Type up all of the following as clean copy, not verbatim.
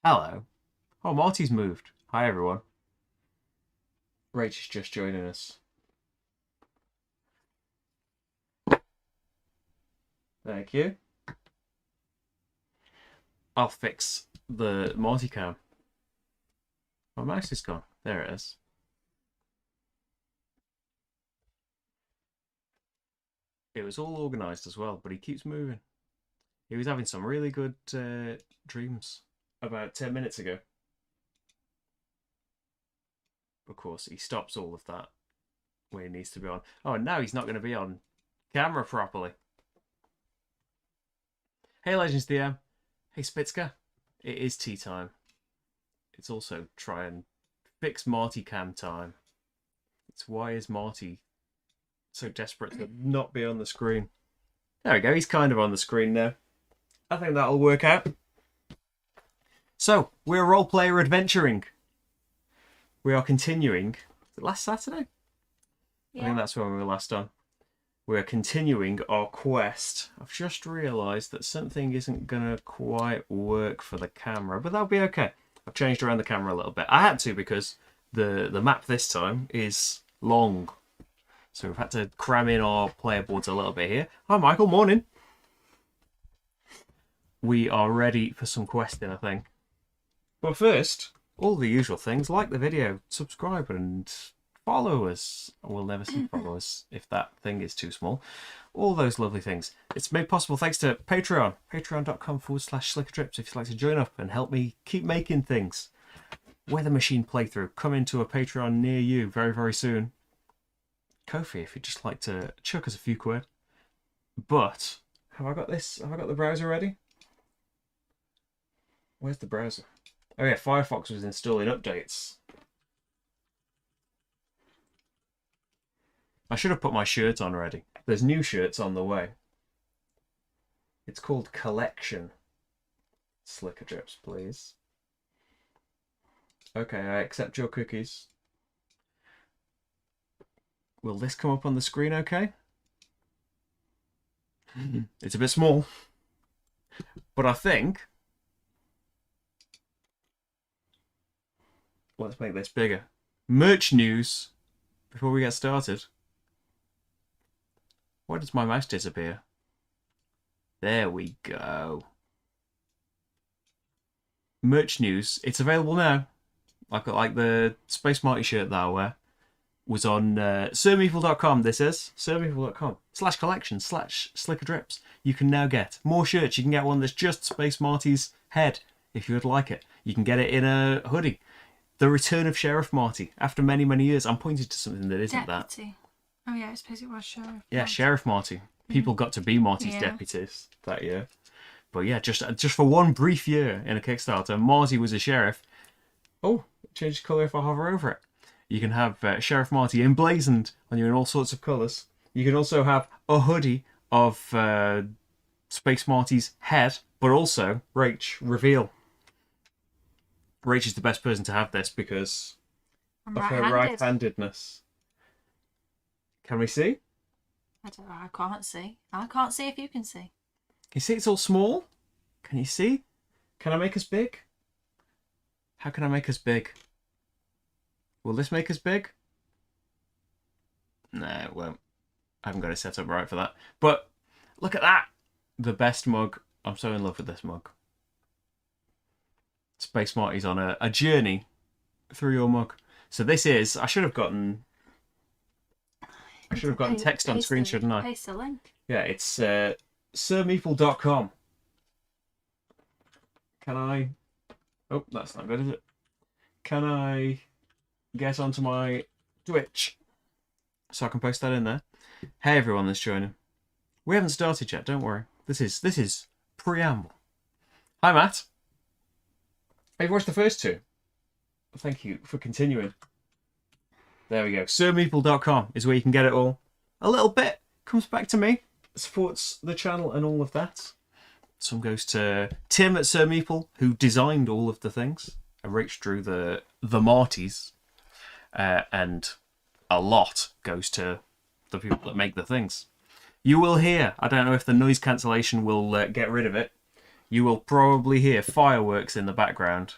Hello. Oh, Marty's moved. Hi, everyone. Rach is just joining us. Thank you. I'll fix the multicam. My mouse is gone. There it is. It was all organised as well, but he keeps moving. He was having some really good dreams about 10 minutes ago. Of course, he stops all of that when he needs to be on. Oh, and now he's not going to be on camera properly. Hey, Legends DM. Hey, Spitzka. It is tea time. It's also try and fix Marty cam time. It's why is Marty so desperate to not be on the screen? There we go. He's kind of on the screen now. I think that'll work out. So, we're role player adventuring. We are continuing. Last Saturday? Yeah. I think that's when we were last on. We're continuing our quest. I've just realised that something isn't going to quite work for the camera, but that'll be okay. I've changed around the camera a little bit. I had to because the map this time is long. So we've had to cram in our player boards a little bit here. Hi, Michael. Morning. We are ready for some questing, I think. But first, all the usual things, like the video, subscribe and follow us. We'll never say follow us if that thing is too small. All those lovely things. It's made possible thanks to Patreon. Patreon.com/slickerdrips if you'd like to join up and help me keep making things. Weather Machine playthrough coming to a Patreon near you very, very soon. Ko-fi if you'd just like to chuck us a few quid. But, have I got this? Have I got the browser ready? Where's the browser? Oh yeah, Firefox was installing updates. I should have put my shirt on already. There's new shirts on the way. It's called Collection. Slicker Drips, please. Okay, I accept your cookies. Will this come up on the screen okay? It's a bit small. But I think... Let's make this bigger. Merch news before we get started. Why does my mouse disappear? There we go. Merch news. It's available now. I've got like the Space Marty shirt that I wear. Was on sermeevil.com. This is sermeevil.com/collection/slickerdrips. You can now get more shirts. You can get one that's just Space Marty's head if you would like it. You can get it in a hoodie. The return of Sheriff Marty after many, many years. I'm pointing to something that isn't Deputy. That. Oh yeah, I suppose it was Sheriff. Yeah, Marty. Sheriff Marty. People got to be Marty's deputies that year. But yeah, just for one brief year in a Kickstarter, Marty was a sheriff. Oh, change the colour if I hover over it. You can have Sheriff Marty emblazoned on you in all sorts of colours. You can also have a hoodie of Space Marty's head, but also Rach, reveal. Rach is the best person to have this because I'm of her right-handed. right-handedness. Can we see? I can't see. I can't see if you can see. Can you see it's all small? Can you see? Can I make us big? How can I make us big? Will this make us big? No, it won't. I haven't got it set up right for that. But look at that! The best mug. I'm so in love with this mug. Space Marty's on a journey through your mug. So this is... I should have gotten text on screen, shouldn't I? Paste the link. Yeah, it's sirmeeple.com. Can I... Oh, that's not good, is it? Can I get onto my Twitch so I can post that in there? Hey everyone that's joining. We haven't started yet, don't worry. This is preamble. Hi Matt. Have you watched the first two? Thank you for continuing. There we go. sirmeeple.com is where you can get it all. A little bit comes back to me. Supports the channel and all of that. Some goes to Tim at Sir Meeple, who designed all of the things. And Rach drew the Martys. And a lot goes to the people that make the things. You will hear, I don't know if the noise cancellation will get rid of it, you will probably hear fireworks in the background.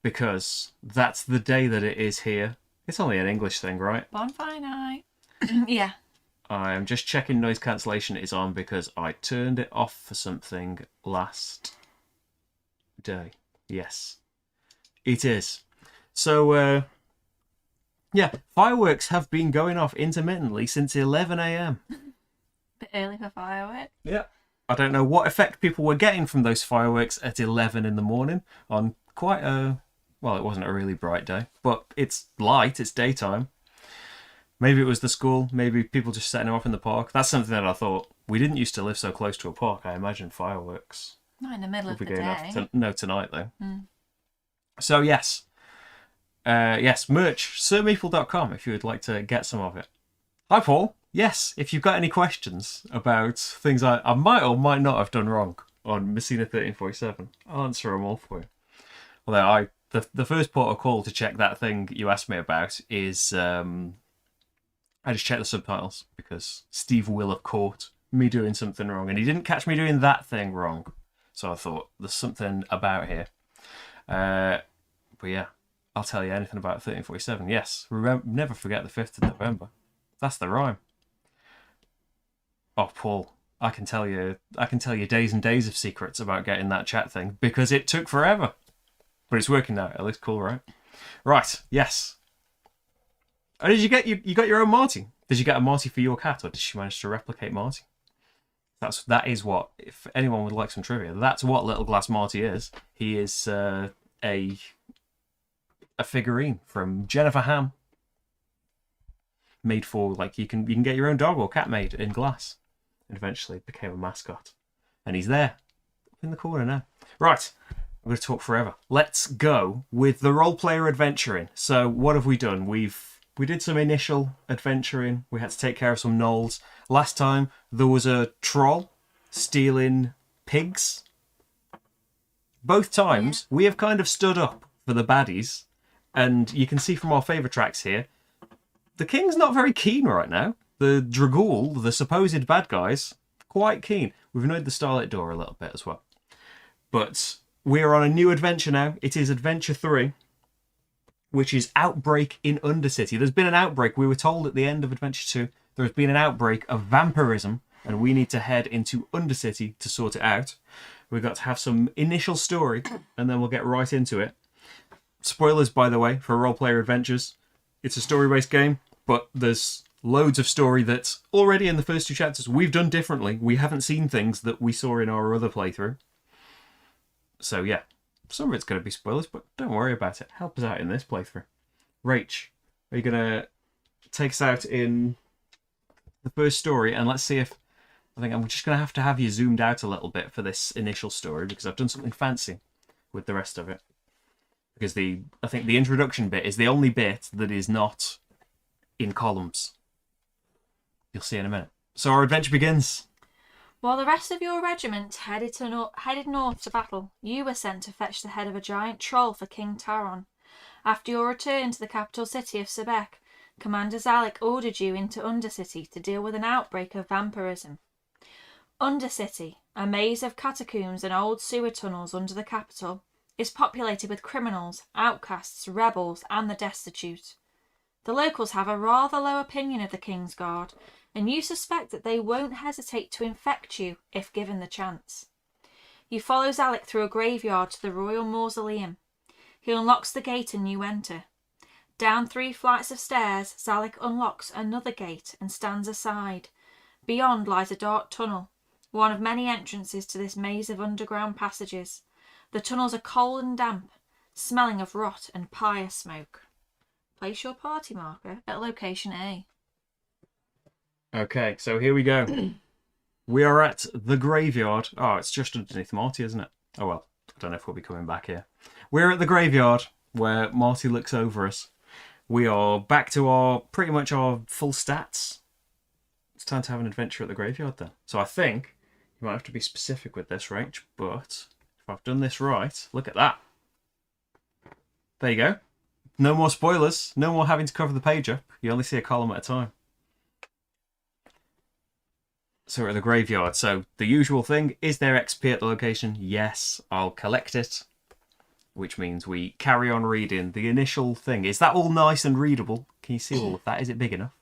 Because that's the day that it is here. It's only an English thing, right? Bonfire night. Yeah. I'm just checking noise cancellation is on because I turned it off for something last day. Yes, it is. So, yeah, fireworks have been going off intermittently since 11 a.m. Bit early for fireworks. Yeah. I don't know what effect people were getting from those fireworks at 11 in the morning on quite a... Well, it wasn't a really bright day, but it's light, it's daytime. Maybe it was the school, maybe people just setting them off in the park. That's something that I thought. We didn't used to live so close to a park. I imagine fireworks Not in the middle of the going day. off no, tonight though. So yes. Yes, merch, sirmeeple.com if you would like to get some of it. Hi Paul. Yes, if you've got any questions about things I might or might not have done wrong on Messina 1347, I'll answer them all for you. Although the first port of call to check that thing you asked me about is I just checked the subtitles because Steve will have caught me doing something wrong, and he didn't catch me doing that thing wrong. So I thought there's something about here. But yeah, I'll tell you anything about 1347. Yes, never forget the 5th of November. That's the rhyme. Oh, Paul, I can tell you days and days of secrets about getting that chat thing because it took forever. But it's working now. It looks cool, right? Right, yes. Oh, did you get you got your own Marty? Did you get a Marty for your cat, or did she manage to replicate Marty? That is what. If anyone would like some trivia, that's what Little Glass Marty is. He is a figurine from Jennifer Ham, made for like you can get your own dog or cat made in glass, and eventually became a mascot. And he's there in the corner now. Right. I'm going to talk forever. Let's go with the role player adventuring. So what have we done? We did some initial adventuring. We had to take care of some gnolls. Last time there was a troll stealing pigs. Both times we have kind of stood up for the baddies, and you can see from our favour tracks here, the king's not very keen right now. The Dragool, the supposed bad guys, quite keen. We've annoyed the Starlit Door a little bit as well. But we are on a new adventure now. It is Adventure 3, which is Outbreak in Undercity. There's been an outbreak. We were told at the end of Adventure 2 there has been an outbreak of vampirism, and we need to head into Undercity to sort it out. We've got to have some initial story, and then we'll get right into it. Spoilers, by the way, for role-player adventures. It's a story-based game, but there's loads of story that already in the first 2 chapters we've done differently. We haven't seen things that we saw in our other playthrough. So yeah, some of it's going to be spoilers, but don't worry about it. Help us out in this playthrough. Rach, are you going to take us out in the first story? And let's see if... I think I'm just going to have you zoomed out a little bit for this initial story, because I've done something fancy with the rest of it. Because I think the introduction bit is the only bit that is not in columns. You'll see in a minute. So our adventure begins While the rest of your regiment headed north to battle, you were sent to fetch the head of a giant troll for King Taron. After your return to the capital city of Sebek, Commander Zalek ordered you into Undercity to deal with an outbreak of vampirism. Undercity, a maze of catacombs and old sewer tunnels under the capital, is populated with criminals, outcasts, rebels, and the destitute. The locals have a rather low opinion of the King's Guard, and you suspect that they won't hesitate to infect you if given the chance. You follow Zalek through a graveyard to the royal mausoleum. He unlocks the gate and you enter. Down 3 flights of stairs, Zalek unlocks another gate and stands aside. Beyond lies a dark tunnel, one of many entrances to this maze of underground passages. The tunnels are cold and damp, smelling of rot and pyre smoke. Place your party marker at location A. Okay, so here we go. We are at the graveyard. Oh, it's just underneath Marty, isn't it? Oh well, I don't know if we'll be coming back here. We're at the graveyard where Marty looks over us. We are back to pretty much our full stats. It's time to have an adventure at the graveyard then. So I think you might have to be specific with this, Rach, but if I've done this right, look at that. There you go. No more spoilers. No more having to cover the page up. You only see a column at a time. So we're at the graveyard. So the usual thing, is there XP at the location? Yes, I'll collect it. Which means we carry on reading the initial thing. Is that all nice and readable? Can you see all of that? Is it big enough?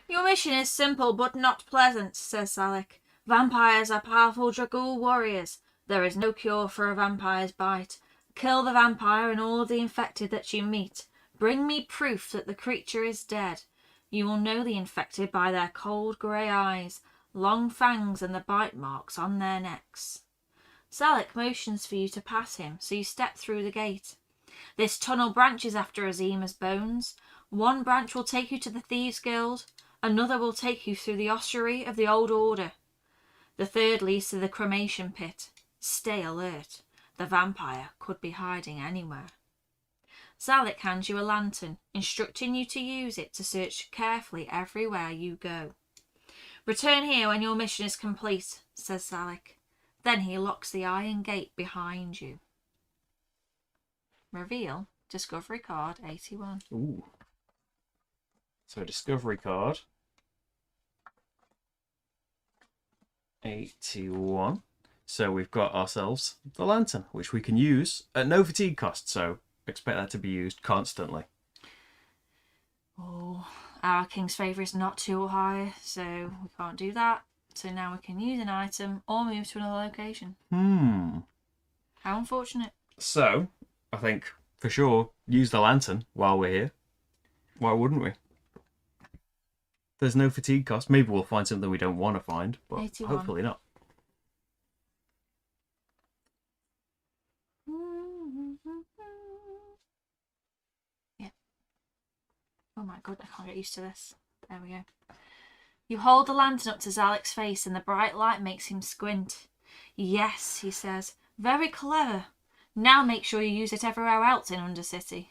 Your mission is simple but not pleasant, says Zalek. Vampires are powerful Dragul warriors. There is no cure for a vampire's bite. Kill the vampire and all of the infected that you meet. Bring me proof that the creature is dead. You will know the infected by their cold grey eyes, long fangs and the bite marks on their necks. Zalek motions for you to pass him, so you step through the gate. This tunnel branches after Azima's bones. One branch will take you to the Thieves' Guild, another will take you through the ossuary of the Old Order. The third leads to the cremation pit. Stay alert. The vampire could be hiding anywhere. Zalek hands you a lantern, instructing you to use it to search carefully everywhere you go. Return here when your mission is complete, says Zalek. Then he locks the iron gate behind you. Reveal Discovery Card 81. Ooh. So Discovery Card 81. So we've got ourselves the lantern, which we can use at no fatigue cost. So expect that to be used constantly. Oh, our king's favour is not too high, so we can't do that. So now we can use an item or move to another location. How unfortunate. So, I think, for sure, use the lantern while we're here. Why wouldn't we? There's no fatigue cost. Maybe we'll find something we don't want to find, but 81. hopefully not. Yeah. Oh my god, I can't get used to this. There we go. You hold the lantern up to Zalek's face and the bright light makes him squint. Yes, he says. Very clever. Now make sure you use it everywhere else in Undercity.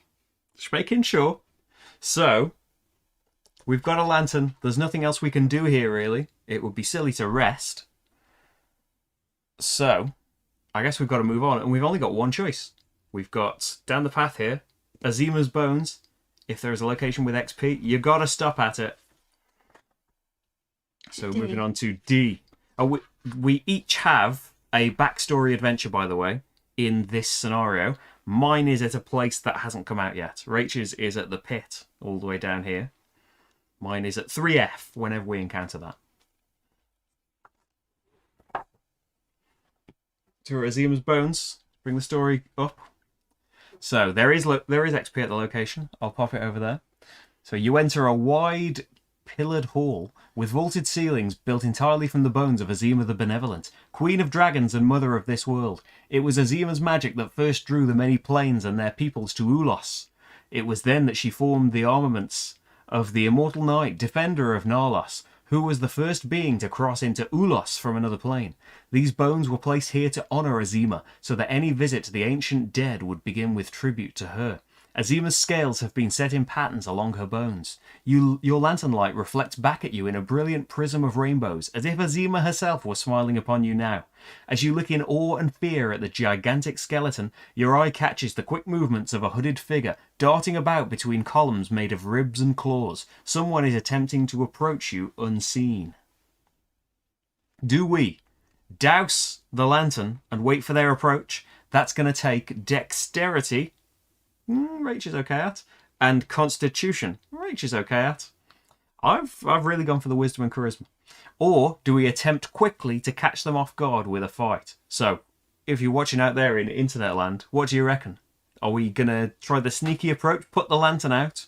Just making sure. So, we've got a lantern. There's nothing else we can do here, really. It would be silly to rest. So, I guess we've got to move on. And we've only got one choice. We've got, down the path here, Azima's Bones. If there is a location with XP, you got to stop at it. So D. moving on to D. Oh, we each have a backstory adventure, by the way, in this scenario. Mine is at a place that hasn't come out yet. Rachel's is at the pit, all the way down here. Mine is at 3F, whenever we encounter that. To Azima's Bones, bring the story up. So there is XP at the location. I'll pop it over there. So you enter a wide pillared hall with vaulted ceilings built entirely from the bones of Azima the Benevolent, queen of dragons and mother of this world. It was Azima's magic that first drew the many planes and their peoples to Ulos. It was then that she formed the armaments of the immortal knight, defender of Narlos, who was the first being to cross into Ulos from another plane. These bones were placed here to honour Azima, so that any visit to the ancient dead would begin with tribute to her. Azima's scales have been set in patterns along her bones. Your lantern light reflects back at you in a brilliant prism of rainbows, as if Azima herself were smiling upon you now. As you look in awe and fear at the gigantic skeleton, your eye catches the quick movements of a hooded figure darting about between columns made of ribs and claws. Someone is attempting to approach you unseen. Do we douse the lantern and wait for their approach? That's going to take dexterity. Rach is okay at. And constitution. Rach is okay at. I've really gone for the wisdom and charisma. Or do we attempt quickly to catch them off guard with a fight? So, if you're watching out there in internet land, what do you reckon? Are we going to try the sneaky approach, put the lantern out,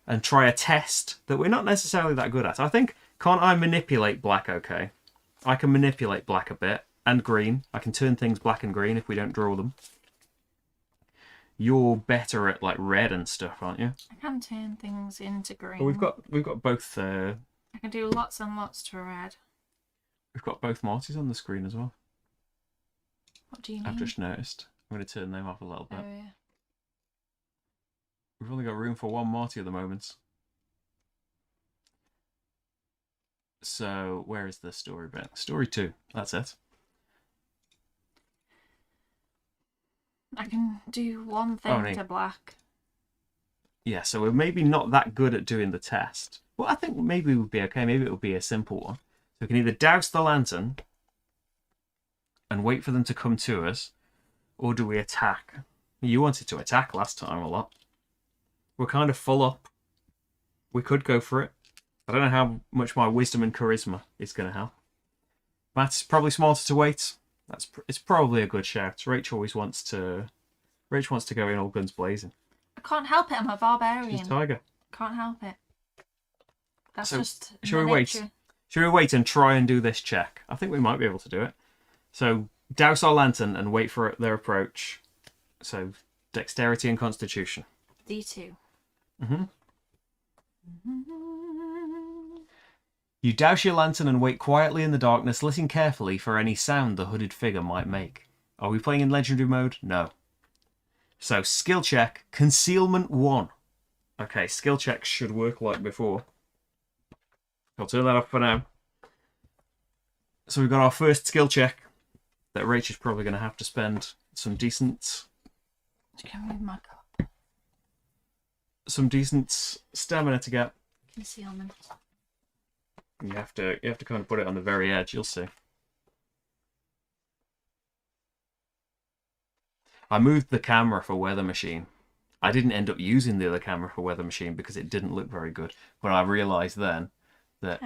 and try a test that we're not necessarily that good at? I think, can't I manipulate black okay? I can manipulate black a bit. And green. I can turn things black and green if we don't draw them. You're better at like red and stuff, aren't you? I can turn things into green. Well, we've got both. I can do lots and lots to red. We've got both Martys on the screen as well. What do you mean? I've just noticed. I'm going to turn them off a little bit. Oh yeah. We've only got room for one Marty at the moment. So where is the story bit? Story 2. That's it. I can do one thing to black. Yeah, so we're maybe not that good at doing the test. Well, I think maybe we would be okay. Maybe it would be a simple one. So we can either douse the lantern and wait for them to come to us, or do we attack? You wanted to attack last time a lot. We're kind of full up. We could go for it. I don't know how much my wisdom and charisma is going to help. Matt's probably smarter to wait. It's probably a good shout. Rach always wants to. Rach wants to go in all guns blazing. I can't help it. I'm a barbarian. She's a tiger. Can't help it. That's so, just. Should we wait? Should we wait and try and do this check? I think we might be able to do it. So douse our lantern and wait for their approach. So dexterity and constitution. D2. You douse your lantern and wait quietly in the darkness, listening carefully for any sound the hooded figure might make. Are we playing in legendary mode? No. So, skill check, concealment 1. Okay, skill checks should work like before. I'll turn that off for now. So we've got our first skill check that Rach is probably going to have to spend some decent stamina to get. Concealment. You have to kind of put it on the very edge, you'll see. I moved the camera for Weather Machine. I didn't end up using the other camera for Weather Machine because it didn't look very good. But I realised then that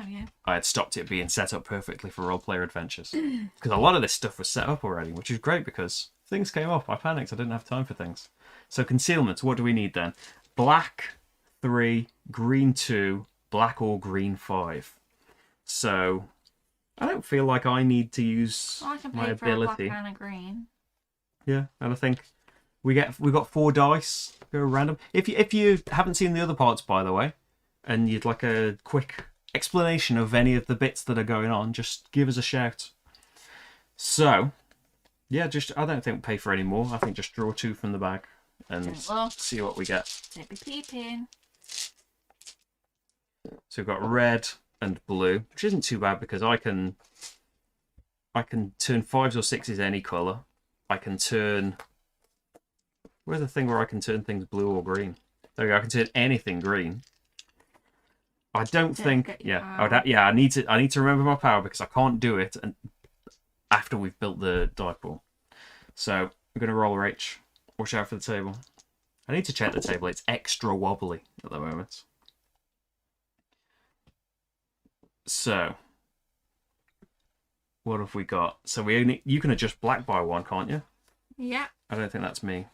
I had stopped it being set up perfectly for role-player adventures. Because a lot of this stuff was set up already, which is great because things came up. I panicked. I didn't have time for things. So concealment, what do we need then? Black 3, green 2, black or green 5. So, I don't feel like I need to use I can my pay ability. For a black and a green. Yeah, and I think we got 4 dice. Go random. If you haven't seen the other parts, by the way, and you'd like a quick explanation of any of the bits that are going on, just give us a shout. So, yeah, I don't think pay for any more. I think just draw 2 from the bag and see what we get. Don't be peeping. So we've got red and blue, which isn't too bad because I can turn 5s or 6s any colour. I can turn... Where's the thing where I can turn things blue or green? There we go, I can turn anything green. I don't think... I need to remember my power because I can't do it after we've built the die pool. So, I'm going to roll Rach. Watch out for the table. I need to check the table. It's extra wobbly at the moment. So, what have we got? So you can adjust black by 1, can't you? Yeah. I don't think that's me.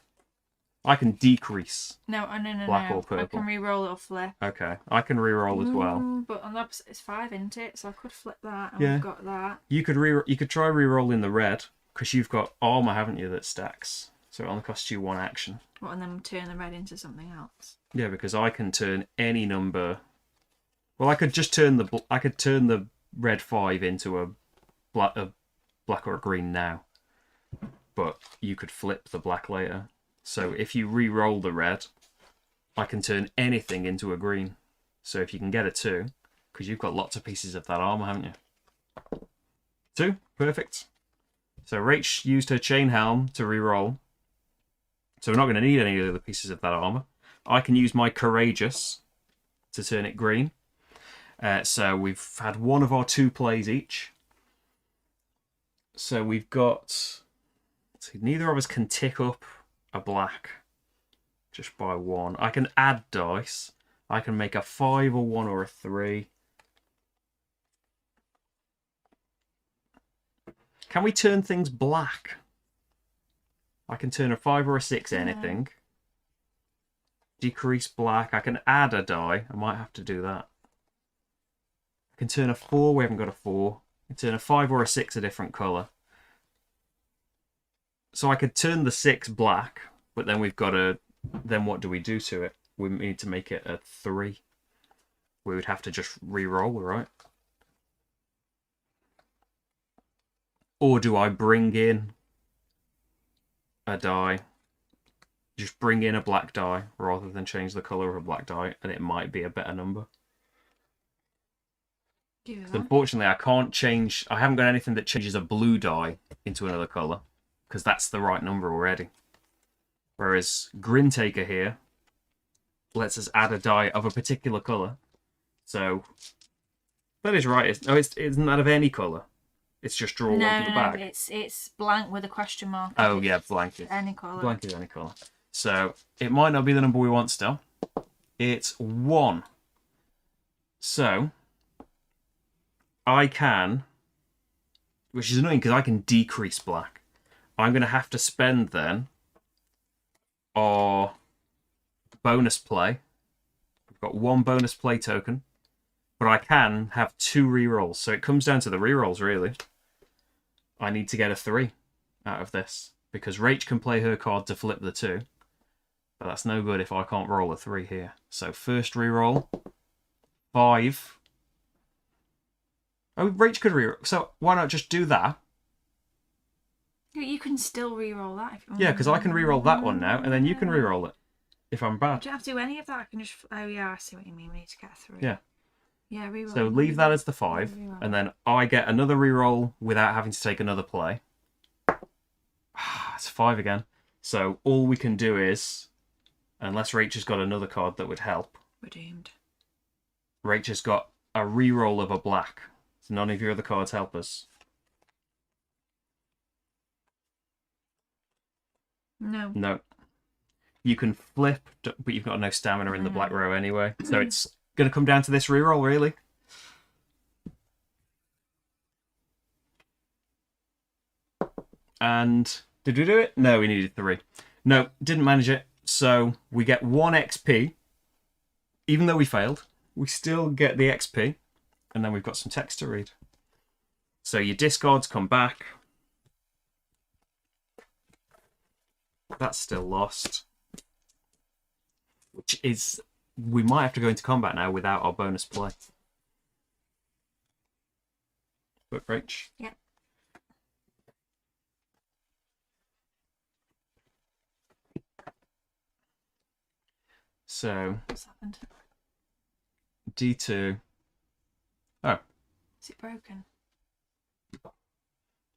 I can decrease. No. Black or purple. I can re-roll it or flip. Okay, I can re-roll as well. But on the opposite, it's 5, isn't it? So I could flip that, and we've got that. You could try re-rolling the red because you've got armor, haven't you? That stacks, so it only costs you 1 action. What, and then turn the red into something else? Yeah, because I can turn any number. Well, I could just turn the red 5 into a black or a green now, but you could flip the black later. So if you re-roll the red, I can turn anything into a green. So if you can get a 2, because you've got lots of pieces of that armor, haven't you? 2, perfect. So Rach used her chain helm to re-roll. So we're not going to need any of the pieces of that armor. I can use my courageous to turn it green. So we've had one of our 2 plays each. So we've got... See, neither of us can tick up a black just by 1. I can add dice. I can make a 5, a 1, or a 3. Can we turn things black? I can turn a 5 or a 6 anything. Decrease black. I can add a die. I might have to do that. I can turn a 4. We haven't got a 4. I can turn a 5 or a 6 a different colour. So I could turn the 6 black, but then we've got a... Then what do we do to it? We need to make it a 3. We would have to just re-roll, right? Or do I bring in a die? Just bring in a black die rather than change the colour of a black die, and it might be a better number. Unfortunately, I can't change... I haven't got anything that changes a blue die into another colour, because that's the right number already. Whereas Grin Taker here lets us add a die of a particular colour. So that is right. It's not of any colour. It's just draw one to the back. No, it's blank with a question mark. Oh yeah, blank is any colour. Blank is any colour. So it might not be the number we want still. It's 1. So I can, which is annoying because I can decrease black. I'm going to have to spend then our bonus play. We've got 1 bonus play token, but I can have 2 rerolls. So it comes down to the rerolls, really. I need to get a 3 out of this because Rach can play her card to flip the 2, but that's no good if I can't roll a 3 here. So first reroll, 5. Oh, Rach could reroll. So why not just do that? You can still re-roll that if you want. Yeah, because I can re-roll that one now, and then you can re-roll it if I'm bad. You don't have to do any of that. I can just... Oh, yeah, I see what you mean. We need to get a 3. Yeah. Yeah, re-roll. So leave that as the 5, and then I get another re-roll without having to take another play. It's 5 again. So all we can do is, unless Rach has got another card that would help. We're doomed. Rach has got a re-roll of a black. So none of your other cards help us. No. No. You can flip, but you've got no stamina in the black row anyway. So it's going to come down to this reroll, really. And did we do it? No, we needed 3. No, didn't manage it. So we get 1 XP. Even though we failed, we still get the XP. And then we've got some text to read. So your discards come back. That's still lost. Which is... We might have to go into combat now without our bonus play. But Rach? Yeah. So... What's happened? D2. Oh. Is it broken?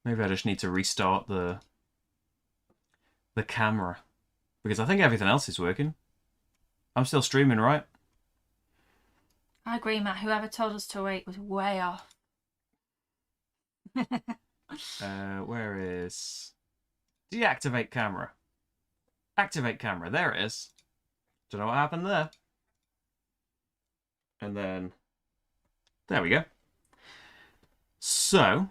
Maybe I just need to restart the camera. Because I think everything else is working. I'm still streaming, right? I agree, Matt. Whoever told us to wait was way off. Where is... Deactivate camera. Activate camera. There it is. Don't know what happened there. And then... There we go. So...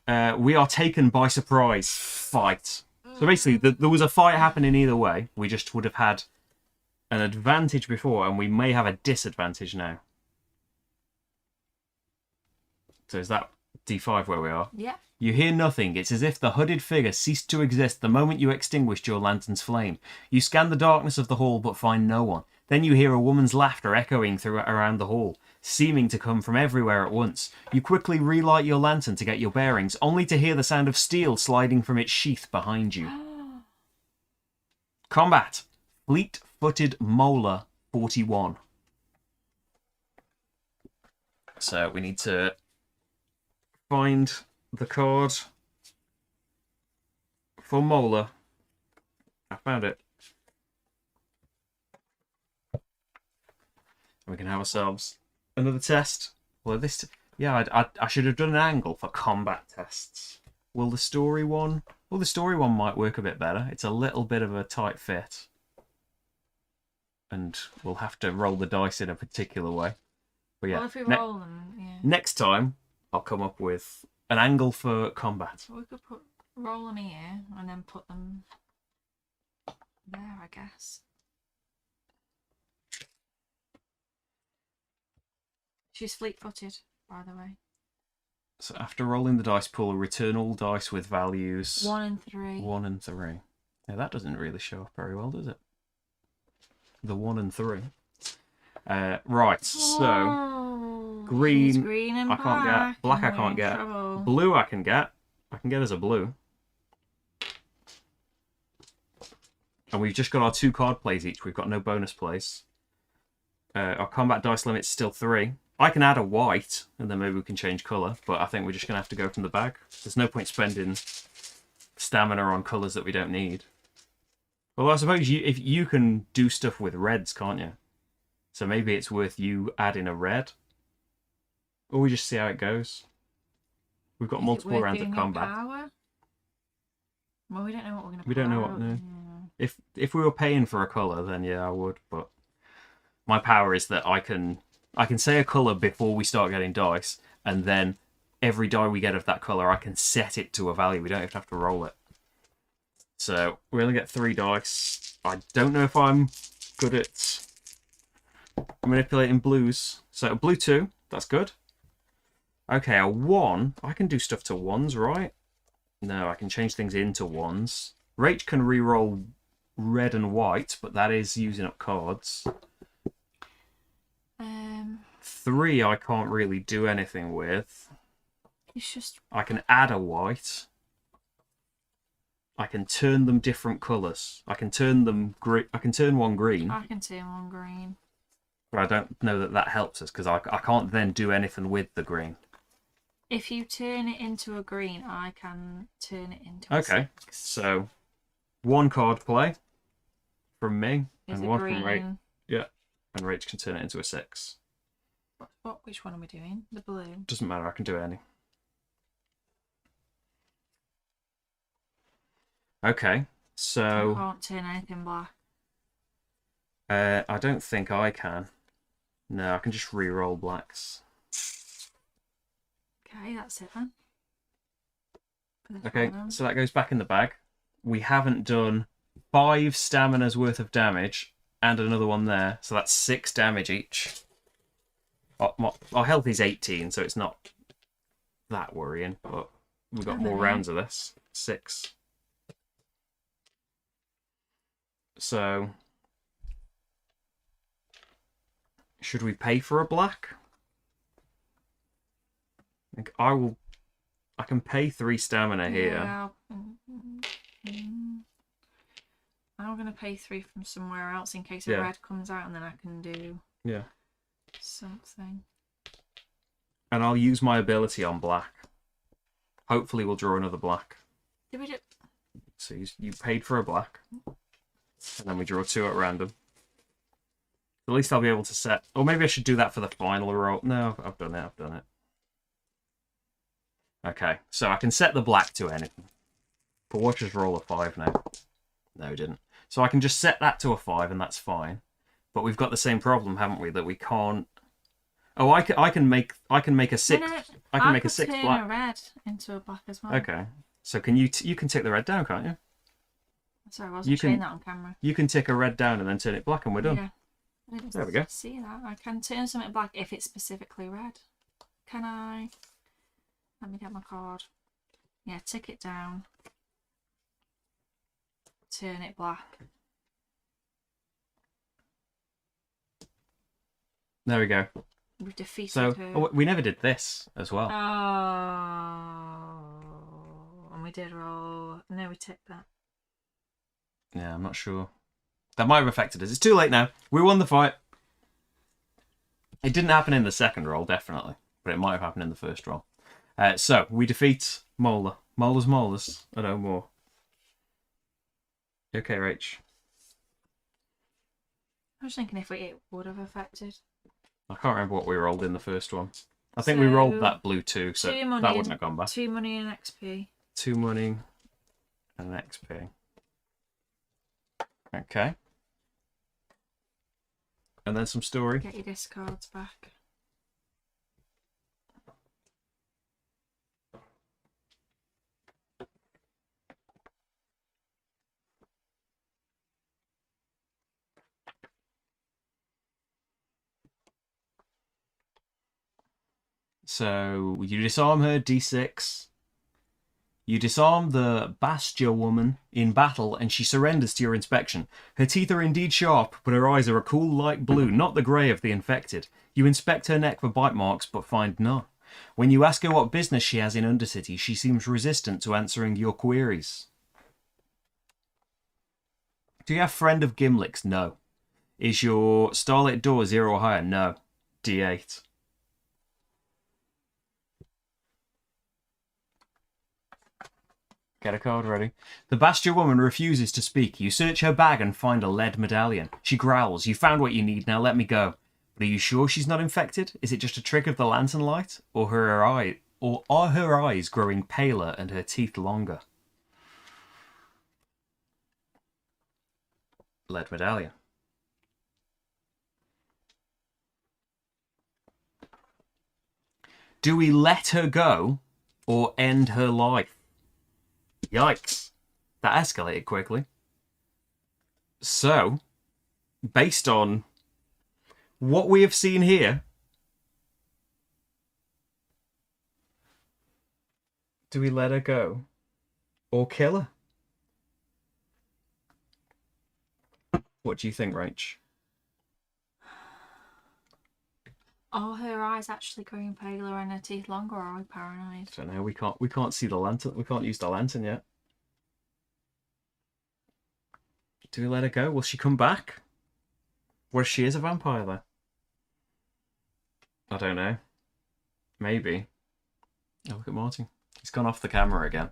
we are taken by surprise. Fight. So basically, there was a fight happening either way. We just would have had an advantage before, and we may have a disadvantage now. So is that D5 where we are? Yeah. You hear nothing. It's as if the hooded figure ceased to exist the moment you extinguished your lantern's flame. You scan the darkness of the hall, but find no one. Then you hear a woman's laughter echoing around the hall, seeming to come from everywhere at once. You quickly relight your lantern to get your bearings, only to hear the sound of steel sliding from its sheath behind you. Combat. Fleet-footed molar 41. So we need to find the card for molar. I found it. We can have ourselves another test. Well, this, yeah, I should have done an angle for combat tests. Will the story one? Well, the story one might work a bit better. It's a little bit of a tight fit, and we'll have to roll the dice in a particular way. But yeah, Well, if we roll them, yeah. Next time I'll come up with an angle for combat. We could roll them here and then put them there, I guess. She's fleet-footed, by the way. So after rolling the dice pool, return all dice with values 1 and 3. 1 and 3. Now that doesn't really show up very well, does it? The 1 and 3. Right, so green, green and I can't get. Black I can't get. Trouble. Blue I can get. I can get as a blue. And we've just got our 2 card plays each. We've got no bonus plays. Our combat dice limit's still 3. I can add a white, and then maybe we can change colour, but I think we're just going to have to go from the bag. There's no point spending stamina on colours that we don't need. Well, I suppose if you can do stuff with reds, can't you? So maybe it's worth you adding a red. Or we just see how it goes. We've got multiple rounds of combat. Power? Well, we don't know what we're going to We don't know what. No. If we were paying for a colour, then yeah, I would. But my power is that I can say a colour before we start getting dice, and then every die we get of that colour, I can set it to a value. We don't even have to roll it. So we only get 3 dice. I don't know if I'm good at manipulating blues. So blue 2, that's good. Okay, a 1. I can do stuff to 1s, right? No, I can change things into 1s. Rach can re-roll red and white, but that is using up cards. 3 I can't really do anything with. It's just... I can add a white. I can turn them different colours. I can turn them green. I can turn one green. I can turn one green. But I don't know that that helps us because I can't then do anything with the green. If you turn it into a green, I can turn it into a Okay, 6. so 1 card play from me Is and it 1 green? from Rach. Yeah, and Rach can turn it into a 6. Which one are we doing? The blue. Doesn't matter. I can do any. Okay, so I can't turn anything black. I don't think I can. No, I can just re-roll blacks. Okay, that's it then. Okay, so that goes back in the bag. We haven't done 5 stamina's worth of damage and another one there, so that's 6 damage each. Our health is 18, so it's not that worrying, but we've got more rounds of this. 6. So, should we pay for a black? I think I can pay 3 stamina here. Yeah, I'm going to pay 3 from somewhere else in case a red comes out, and then I can do something. And I'll use my ability on black. Hopefully we'll draw another black. Did we do... So you paid for a black. And then we draw 2 at random. At least I'll be able to set... Or maybe I should do that for the final roll. No, I've done it. Okay, so I can set the black to anything. But watch us roll a 5 now. No, we didn't. So I can just set that to a 5 and that's fine. But we've got the same problem, haven't we? That we can't... Oh, I can make a 6. No, I can make a 6 turn black. a red into a black as well. Okay. So can you can tick the red down, can't you? Sorry, I wasn't showing that on camera. You can tick a red down and then turn it black and we're done. Yeah. I didn't There we go. see that. I can turn something black if it's specifically red. Can I? Let me get my card. Yeah, tick it down. Turn it black. There we go. We've defeated So her. we never did this as well. Oh, and we did roll. No, we ticked that. Yeah, I'm not sure. That might have affected us. It's too late now. We won the fight. It didn't happen in the second roll, definitely. But it might have happened in the first roll. So, we defeat Molar. Molars are no more. Okay, Rach. I was thinking if it would have affected. I can't remember what we rolled in the first one. I think we rolled that blue too, so that wouldn't have gone back. 2 money and XP. 2 money and an XP. Okay. And then some story. Get your discards back. So you disarm her, D6. You disarm the Bastia woman in battle, and she surrenders to your inspection. Her teeth are indeed sharp, but her eyes are a cool light blue, not the grey of the infected. You inspect her neck for bite marks, but find none. When you ask her what business she has in Undercity, she seems resistant to answering your queries. Do you have Friend of Gimlicks? No. Is your Starlit Door 0 or higher? No. D8. Get a card ready. The Bastia woman refuses to speak. You search her bag and find a lead medallion. She growls. You found what you need, now let me go. But are you sure she's not infected? Is it just a trick of the lantern light? Or are her eyes growing paler and her teeth longer? Lead medallion. Do we let her go or end her life? Yikes. That escalated quickly. So, based on what we have seen here, do we let her go or kill her? What do you think, Rach? Are her eyes actually growing paler and her teeth longer, or are we paranoid? I don't know. We can't see the lantern. We can't use the lantern yet. Do we let her go? Will she come back? Where she is a vampire, though. I don't know. Maybe. Oh, look at Martin. He's gone off the camera again.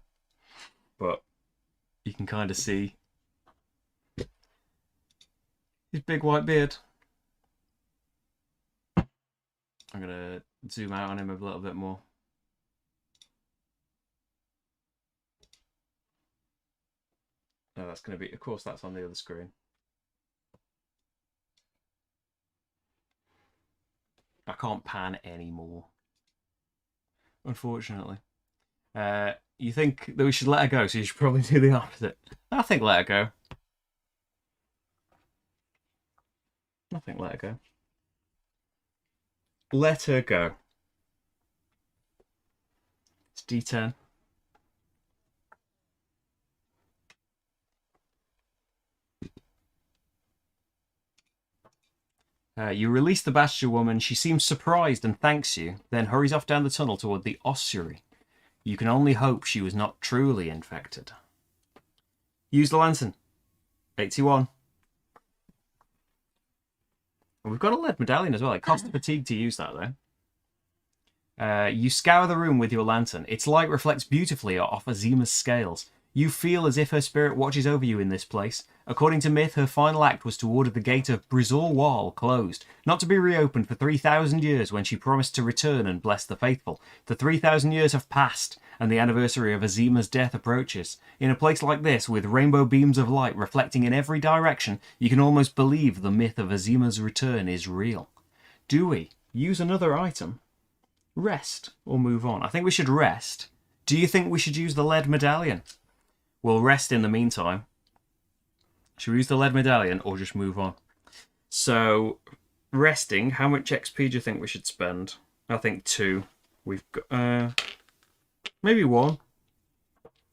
But you can kind of see his big white beard. I'm going to zoom out on him a little bit more. No, that's going to be... Of course, that's on the other screen. I can't pan anymore. Unfortunately. You think that we should let her go, so you should probably do the opposite. I think let her go. I think let her go. Let her go. It's D10. You release the Bastia woman. She seems surprised and thanks you, then hurries off down the tunnel toward the ossuary. You can only hope she was not truly infected. Use the lantern. 81. And we've got a lead medallion as well. It costs fatigue to use that, though. You scour the room with your lantern. Its light reflects beautifully off Azima's scales. You feel as if her spirit watches over you in this place. According to myth, her final act was to order the gate of Brizor Wall closed, not to be reopened for 3,000 years when she promised to return and bless the faithful. The 3,000 years have passed, and the anniversary of Azima's death approaches. In a place like this, with rainbow beams of light reflecting in every direction, you can almost believe the myth of Azima's return is real. Do we use another item, rest, or move on? I think we should rest. Do you think we should use the lead medallion? We'll rest in the meantime. Should we use the lead medallion or just move on? So, resting, how much XP do you think we should spend? I think 2. We've got, maybe 1.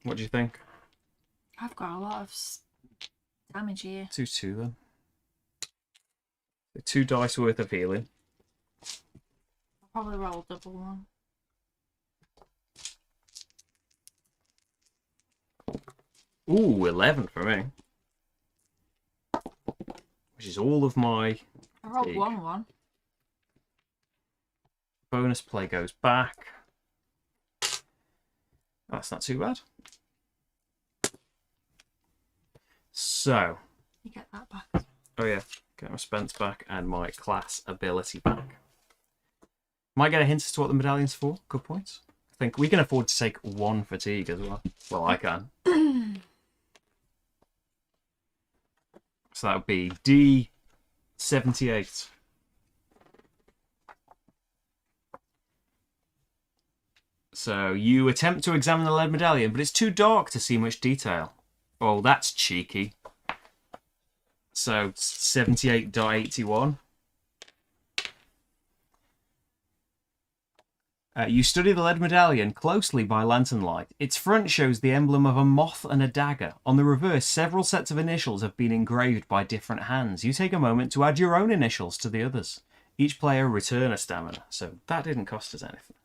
What do you think? I've got a lot of damage here. 2 then. 2 dice worth of healing. I'll probably roll double one. Ooh, 11 for me. which is all of my I rolled fatigue. 1-1. Bonus play goes back. That's not too bad. So. You get that back. Oh yeah, get my Spence back and my class ability back. Might get a hint as to what the medallion's for. Good points. I think we can afford to take 1 fatigue as well. Well, I can. So that would be D78. So you attempt to examine the lead medallion, but it's too dark to see much detail. Oh, that's cheeky. So 78.81. You study the lead medallion closely by lantern light. Its front shows the emblem of a moth and a dagger. On the reverse, several sets of initials have been engraved by different hands. You take a moment to add your own initials to the others. Each player return a stamina. So that didn't cost us anything.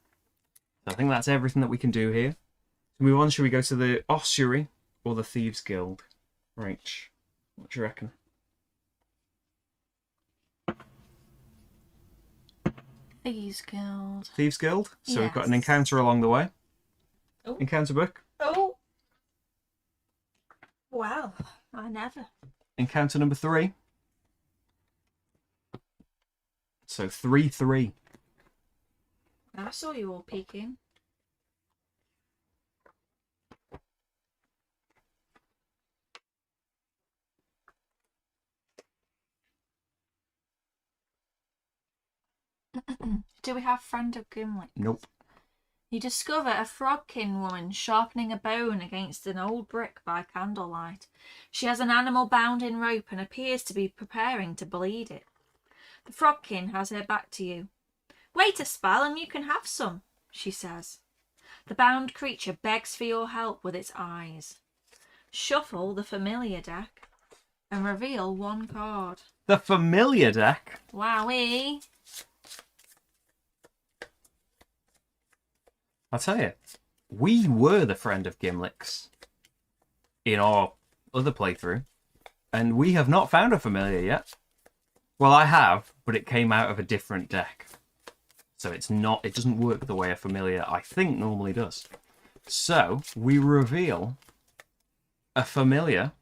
So I think that's everything that we can do here. To move on, should we go to the ossuary or the Thieves Guild? Right. What do you reckon? Thieves Guild. Thieves Guild. So we've got an Yes. encounter along the way. Oh. Encounter book. Oh! Wow, I never. Encounter number 3. So 3-3. I saw you all peeking. Do we have Friend of Gimli? Nope. You discover a frogkin woman sharpening a bone against an old brick by candlelight. She has an animal bound in rope and appears to be preparing to bleed it. The frogkin has her back to you. "Wait a spell and you can have some," she says. The bound creature begs for your help with its eyes. Shuffle the familiar deck and reveal 1 card. The familiar deck. Wowee. I'll tell you, we were the Friend of Gimlick's in our other playthrough, and we have not found a familiar yet. Well, I have, but it came out of a different deck. So it doesn't work the way a familiar, I think, normally does. So we reveal a familiar,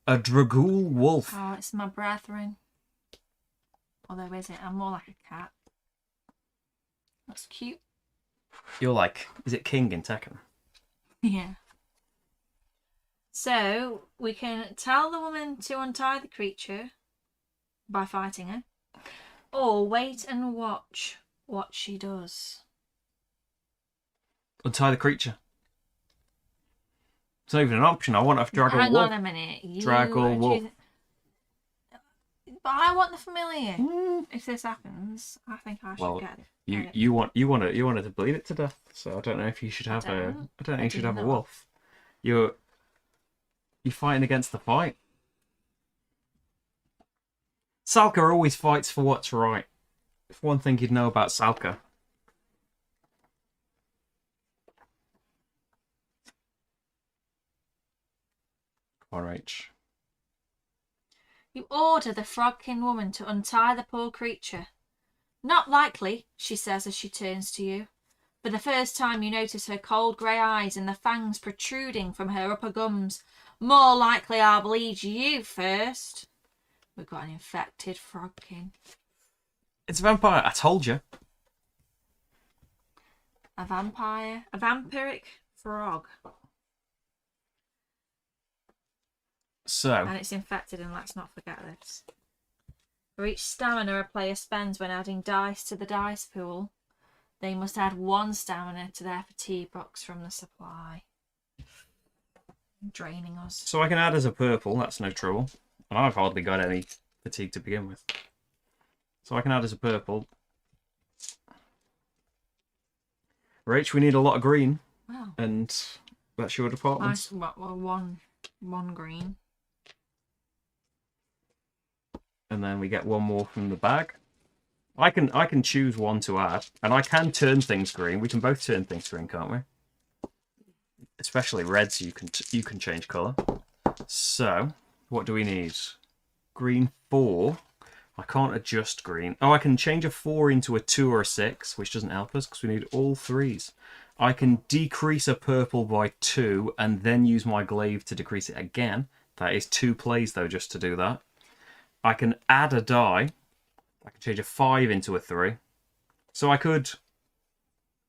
a Dragool wolf. Oh, it's my brethren. Although, is it? I'm more like a cat. That's cute. You're like, is it King in Tekken? Yeah. So, we can tell the woman to untie the creature by fighting her, or wait and watch what she does. Untie the creature. It's not even an option. I want a Dragool Hang wolf. on a minute. Dragool wolf. But I want the familiar. If this happens, I think I should get it. You wanted to bleed it to death. So I don't know if you should have I don't know if you should have a wolf. You're fighting against the fight. Salka always fights for what's right. If one thing you'd know about Salka. RH. You order the frogkin woman to untie the poor creature. "Not likely," she says as she turns to you. For the first time you notice her cold grey eyes and the fangs protruding from her upper gums. "More likely I'll bleed you first." We've got an infected frogkin. It's a vampire. I told you. A vampire. A vampiric frog. So. And it's infected, and let's not forget this. For each stamina a player spends when adding dice to the dice pool, they must add 1 stamina to their fatigue box from the supply. Draining us. So I can add as a purple. That's no trouble. And I've hardly got any fatigue to begin with. So I can add as a purple. Rach, we need a lot of green. Wow. And that's your department. Nice. Well, one green. And then we get 1 more from the bag. I can choose 1 to add, and I can turn things green. We can both turn things green, can't we? Especially reds, you can change colour. So, what do we need? green 4. I can't adjust green. Oh, I can change a 4 into a 2 or a 6, which doesn't help us because we need all 3s. I can decrease a purple by 2 and then use my glaive to decrease it again. That is 2 plays, though, just to do that. I can add a die. I can change a 5 into a 3. So I could...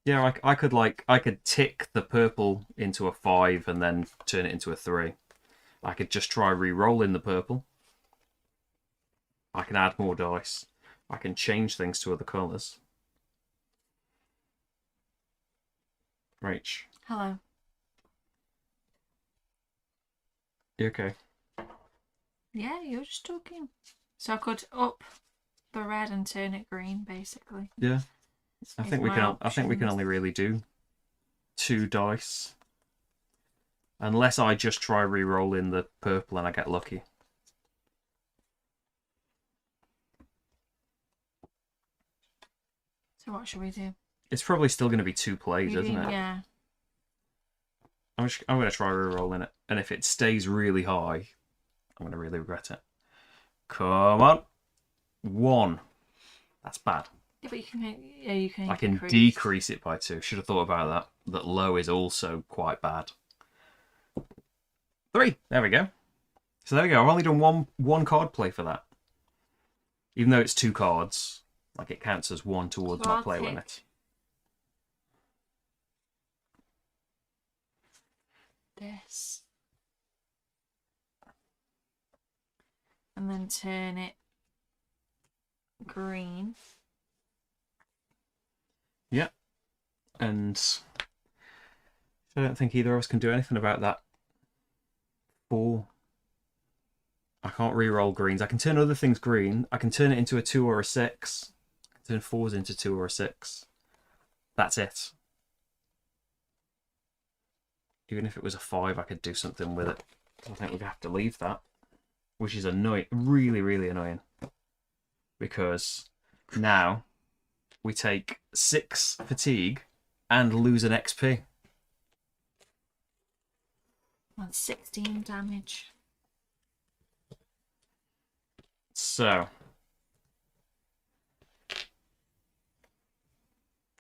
Yeah, I could tick the purple into a 5 and then turn it into a 3. I could just try re-rolling the purple. I can add more dice. I can change things to other colours. Rach. Hello. You okay? Yeah, you're just talking. So I could up the red and turn it green, basically. Yeah. I think we can only really do 2 dice. Unless I just try re-rolling the purple and I get lucky. So what should we do? It's probably still going to be 2 plays, isn't it? Yeah. I'm going to try re-rolling it. And if it stays really high, I'm going to really regret it. Come on. 1. That's bad. Yeah, but you can. I can decrease it by 2. Should have thought about that. That low is also quite bad. 3. There we go. So there we go. I've only done one card play for that. Even though it's 2 cards, like it counts as 1 towards my play limit. This. And then turn it green. Yeah. And I don't think either of us can do anything about that. 4. I can't re-roll greens. I can turn other things green. I can turn it into a 2 or a 6. I can turn 4s into 2 or a 6. That's it. Even if it was a 5, I could do something with it. I think we'd have to leave that. Which is annoying. Really, really annoying. Because now we take 6 fatigue and lose an XP. That's 16 damage. So,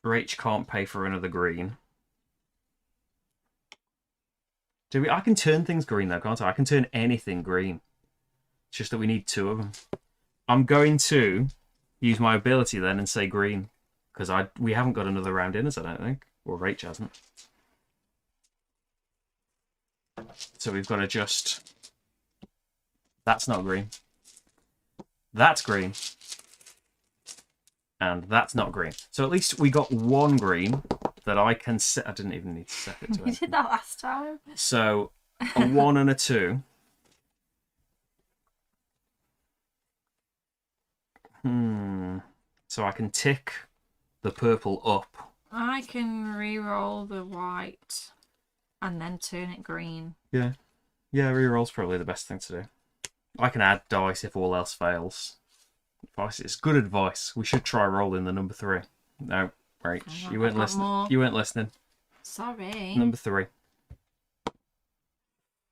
Rach can't pay for another green. I can turn things green though, can't I? I can turn anything green. It's just that we need 2 of them. I'm going to use my ability then and say green. Because we haven't got another round in us, I don't think. Or Rach hasn't. So we've got to just... That's not green. That's green. And that's not green. So at least we got 1 green that I can set. I didn't even need to set it to You did that last time. So a 1 and a 2. So I can tick the purple up. I can re-roll the white and then turn it green. Yeah. Yeah, re-roll's probably the best thing to do. I can add dice if all else fails. Advice is good advice. We should try rolling the number 3. No, right. You weren't listening. More. You weren't listening. Sorry. Number 3.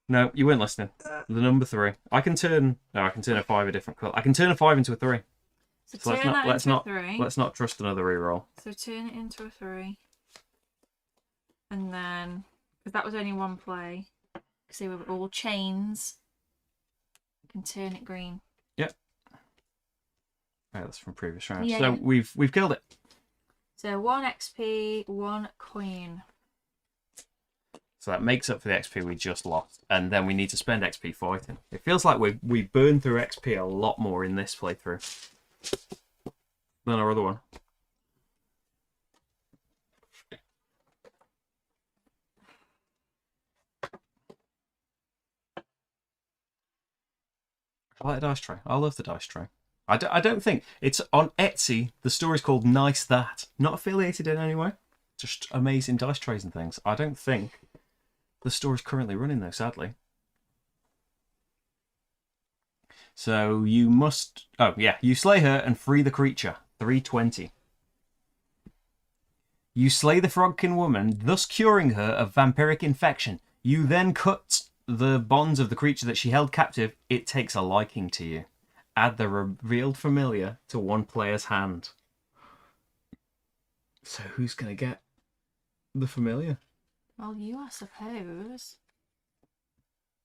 No, you weren't listening. The number 3. I can turn a 5 a different colour. I can turn a 5 into a 3. So let's not trust another reroll. So turn it into a 3. And then, because that was only 1 play, because they were all chains, you can turn it green. Yep. Right, that's from previous rounds. Yeah, so yeah. we've killed it. So 1 XP, 1 coin. So that makes up for the XP we just lost. And then we need to spend XP fighting. It feels like we burned through XP a lot more in this playthrough than our other one. I like the dice tray. I love the dice tray. I don't think... It's on Etsy. The story's called Nice That. Not affiliated in any way. Just amazing dice trays and things. I don't think the store's currently running, though, sadly. So you must... Oh, yeah. You slay her and free the creature. 320. You slay the frogkin woman, thus curing her of vampiric infection. You then cut the bonds of the creature that she held captive. It takes a liking to you. add the revealed familiar to one player's hand. So who's going to get the familiar? Well, you, I suppose.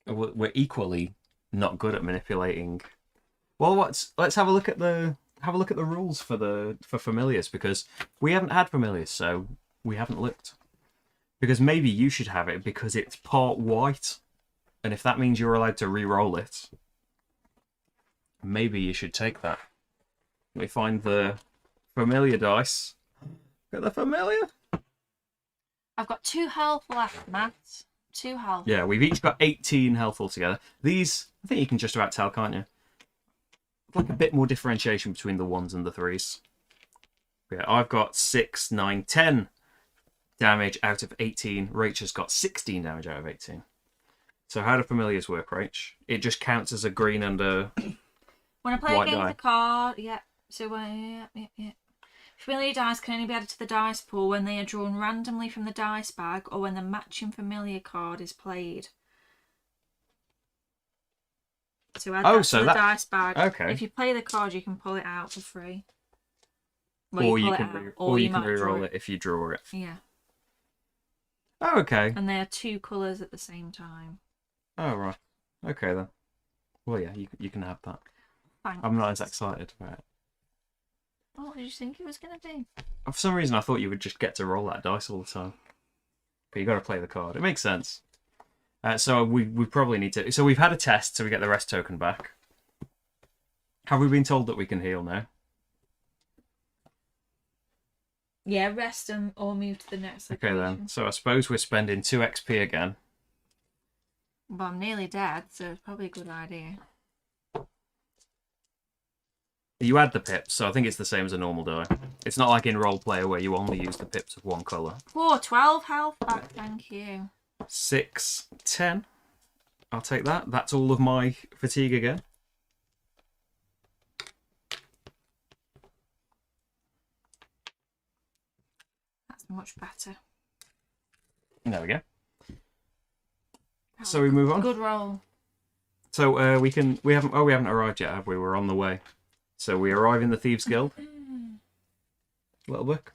We're equally not good at manipulating. Well, let's have a look at the rules for familiars, because we haven't had familiars, so we haven't looked. Because maybe you should have it because it's part white, and if that means you're allowed to re-roll it, maybe you should take that. Let me find the familiar dice. Get the familiar. I've got 2 health left, Matt. 2 health. Yeah, we've each got 18 health altogether. These, I think you can just about tell, can't you? Like a bit more differentiation between the 1s and the 3s. Yeah, I've got 6, 9, 10 damage out of 18. Rachel's got 16 damage out of 18. So how do familiars work, Rach? It just counts as a green and a when I play white a game die. with the card, yeah. So yeah. Familiar dice can only be added to the dice pool when they are drawn randomly from the dice bag or when the matching familiar card is played. So add that to the dice bag. Okay. If you play the card, you can pull it out for free. Well, or you can re-roll it if you draw it. Yeah. Oh, okay. And they are 2 colours at the same time. Oh, right. Okay, then. Well, yeah, you can have that. Thanks. I'm not as excited about it. Oh, what did you think it was going to be? For some reason, I thought you would just get to roll that dice all the time. But you got to play the card. It makes sense. So we probably need to... So we've had a test, so we get the rest token back. Have we been told that we can heal now? Yeah, rest them or move to the next location. Okay, then. So I suppose we're spending 2 XP again. Well, I'm nearly dead, so it's probably a good idea. You add the pips, so I think it's the same as a normal die. It's not like in Role Player where you only use the pips of one colour. 12 health back, thank you. 6, 10. I'll take that. That's all of my fatigue again. That's much better. There we go. So we move on. Good roll. So we haven't arrived yet, have we? We're on the way. So we arrive in the Thieves Guild. Little book.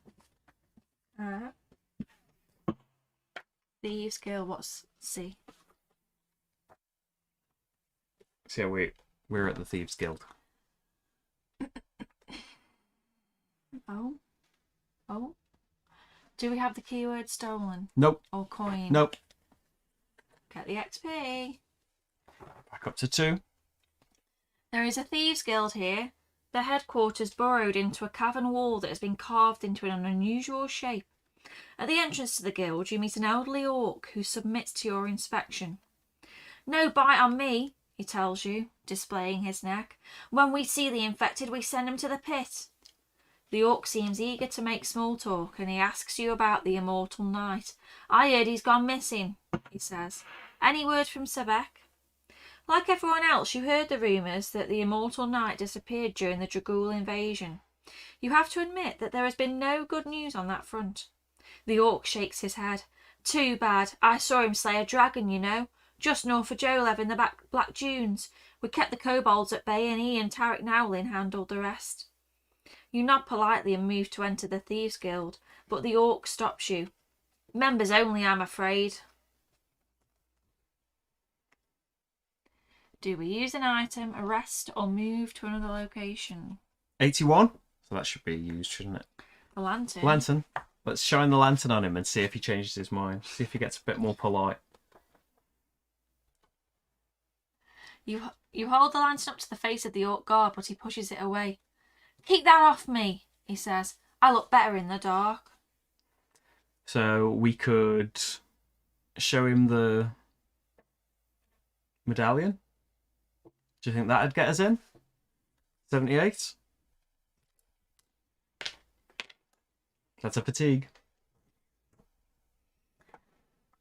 Thieves Guild, what's C? So we're at the Thieves Guild. Oh. Do we have the keyword stolen? Nope. Or coin? Nope. Get the XP. Back up to 2. There is a Thieves Guild here. The headquarters burrowed into a cavern wall that has been carved into an unusual shape. At the entrance to the guild, you meet an elderly orc who submits to your inspection. No bite on me, he tells you, displaying his neck. When we see the infected, we send him to the pit. The orc seems eager to make small talk, and he asks you about the immortal knight. I heard he's gone missing, he says. Any word from Sebek? Like everyone else, you heard the rumours that the immortal knight disappeared during the Dragul invasion. You have to admit that there has been no good news on that front. The orc shakes his head. Too bad. I saw him slay a dragon, you know, just north of Jolev in the Black Dunes. We kept the kobolds at bay, and he and Tarek Nowlin handled the rest. You nod politely and move to enter the Thieves Guild, but the orc stops you. Members only, I'm afraid. Do we use an item, arrest, or move to another location? 81. So that should be used, shouldn't it? A lantern? Lantern. Let's shine the lantern on him and see if he changes his mind. See if he gets a bit more polite. You hold the lantern up to the face of the orc guard, but he pushes it away. Keep that off me, he says. I look better in the dark. So we could show him the medallion. Do you think that'd get us in? 78? That's a fatigue.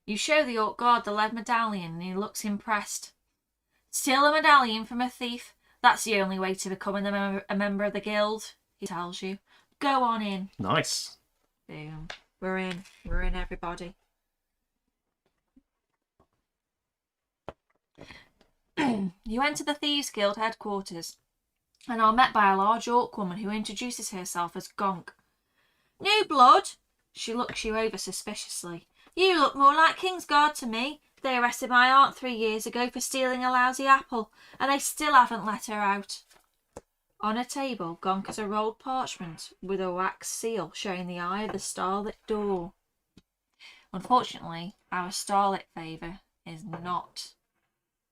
You show the orc guard the lead medallion and he looks impressed. Steal a medallion from a thief? That's the only way to become a member of the guild, he tells you. Go on in. Nice. Boom. We're in. We're in, everybody. You enter the Thieves Guild headquarters. and are met by a large orc woman who introduces herself as Gonk. New blood? She looks you over suspiciously. You look more like Kingsguard to me. They arrested my aunt 3 years ago for stealing a lousy apple, and they still haven't let her out. On a table, Gonk has a rolled parchment with a wax seal showing the eye of the starlit door. Unfortunately, our starlit favour is not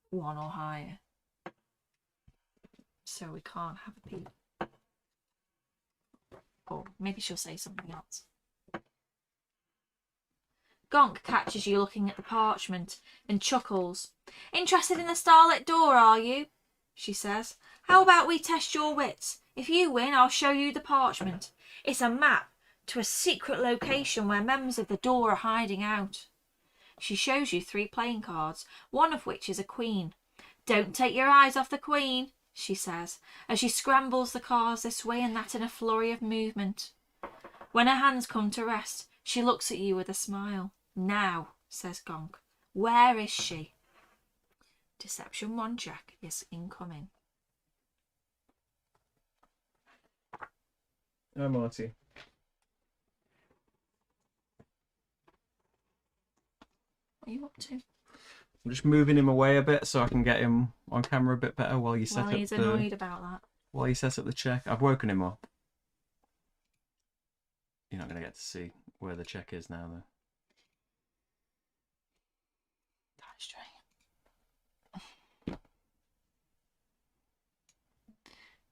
1 or higher. So we can't have a peep. Or maybe she'll say something else. Gonk catches you looking at the parchment and chuckles. Interested in the starlit door, are you? She says. How about we test your wits? If you win, I'll show you the parchment. It's a map to a secret location where members of the door are hiding out. She shows you 3 playing cards, one of which is a queen. Don't take your eyes off the queen, she says, as she scrambles the cards this way and that in a flurry of movement. When her hands come to rest, she looks at you with a smile. Now, says Gonk, where is she? Deception 1 check is incoming. Hi, Marty. What are you up to? I'm just moving him away a bit so I can get him on camera a bit better while you set Well, up he's annoyed about that. While you set up the check. I've woken him up. You're not going to get to see where the check is now, though. That's strange.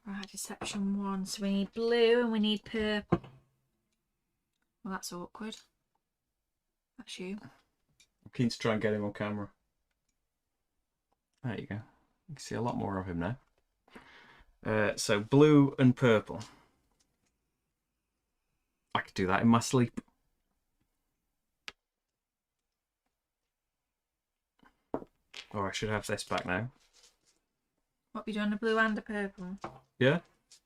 Right, deception 1. So we need blue and we need purple. Well, that's awkward. That's you. I'm keen to try and get him on camera. There you go. You can see a lot more of him now. So blue and purple. I could do that in my sleep. Or I should have this back now. What, you doing a blue and a purple? Yeah,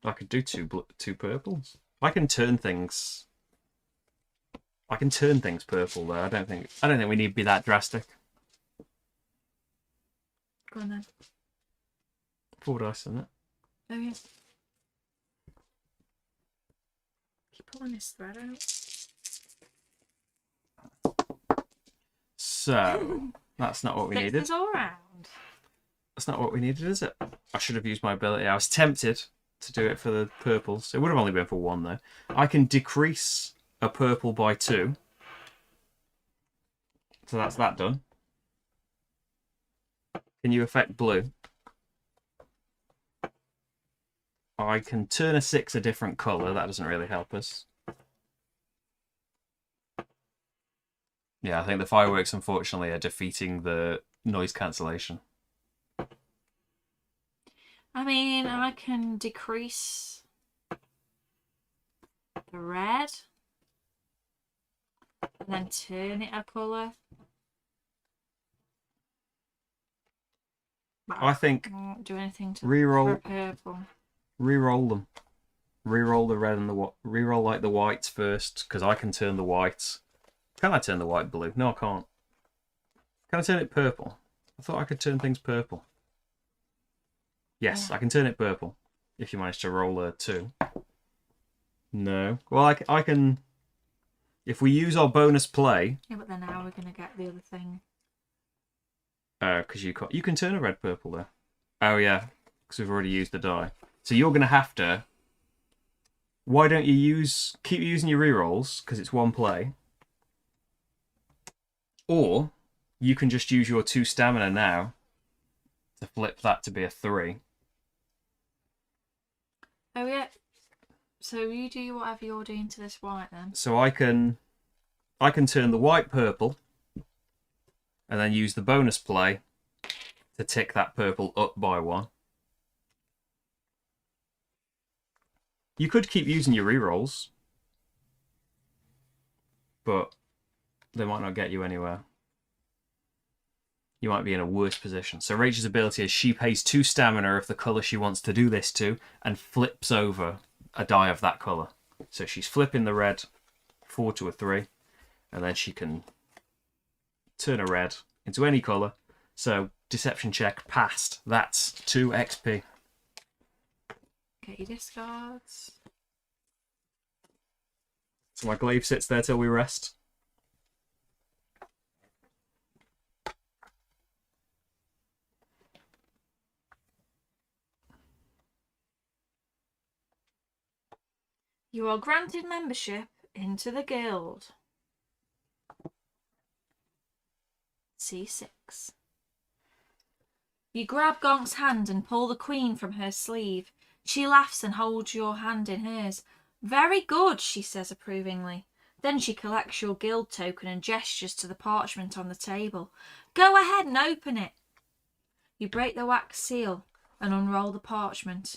I could do two purples. I can turn things. I can turn things purple though. I don't think we need to be that drastic. Go on then. 4 dice, isn't it? Oh yeah. Keep pulling this thread out. So that's not what we needed. It's all round. That's not what we needed, is it? I should have used my ability. I was tempted to do it for the purples. It would have only been for 1 though. I can decrease a purple by 2. So that's that done. Can you affect blue? I can turn a 6 a different colour. That doesn't really help us. Yeah, I think the fireworks, unfortunately, are defeating the noise cancellation. I mean, I can decrease the red and then turn it a colour. I think I won't do anything to re-roll purple. Re-roll them. Re-roll the red and the re-roll like the whites first, because I can turn the whites. Can I turn the white blue? No, I can't. Can I turn it purple? I thought I could turn things purple. Yes, Yeah. I can turn it purple if you manage to roll a 2. No. Well, I can. If we use our bonus play. Yeah, but then now we're gonna get the other thing. Because you can turn a red purple though. Oh yeah, because we've already used the die. So you're gonna have to. Why don't you keep using your rerolls because it's 1 play, or you can just use your 2 stamina now to flip that to be a 3. Oh yeah. So you do whatever you're doing to this white then. So I can turn the white purple, and then use the bonus play to tick that purple up by 1. You could keep using your rerolls, but they might not get you anywhere. You might be in a worse position. So Rachel's ability is she pays 2 stamina of the colour she wants to do this to and flips over a die of that colour. So she's flipping the red 4 to a 3, and then she can turn a red into any colour. So deception check passed. That's 2 XP. Get your discards. So my glaive sits there till we rest. You are granted membership into the guild. C6. You grab Gonk's hand and pull the queen from her sleeve. She laughs and holds your hand in hers. Very good, she says approvingly. Then she collects your guild token and gestures to the parchment on the table. Go ahead and open it. You break the wax seal and unroll the parchment,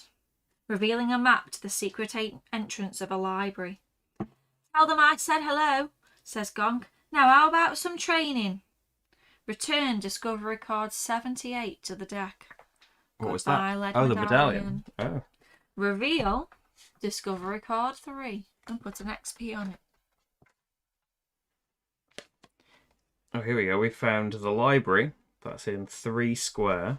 revealing a map to the secret entrance of a library. Tell them I said hello, says Gonk. Now how about some training? Return Discovery Card 78 to the deck. What was Goodbye, that? Lead Oh, the Medallion. medallion. Oh. Reveal Discovery Card 3 and put an XP on it. Oh, here we go. We found the library. That's in 3 square.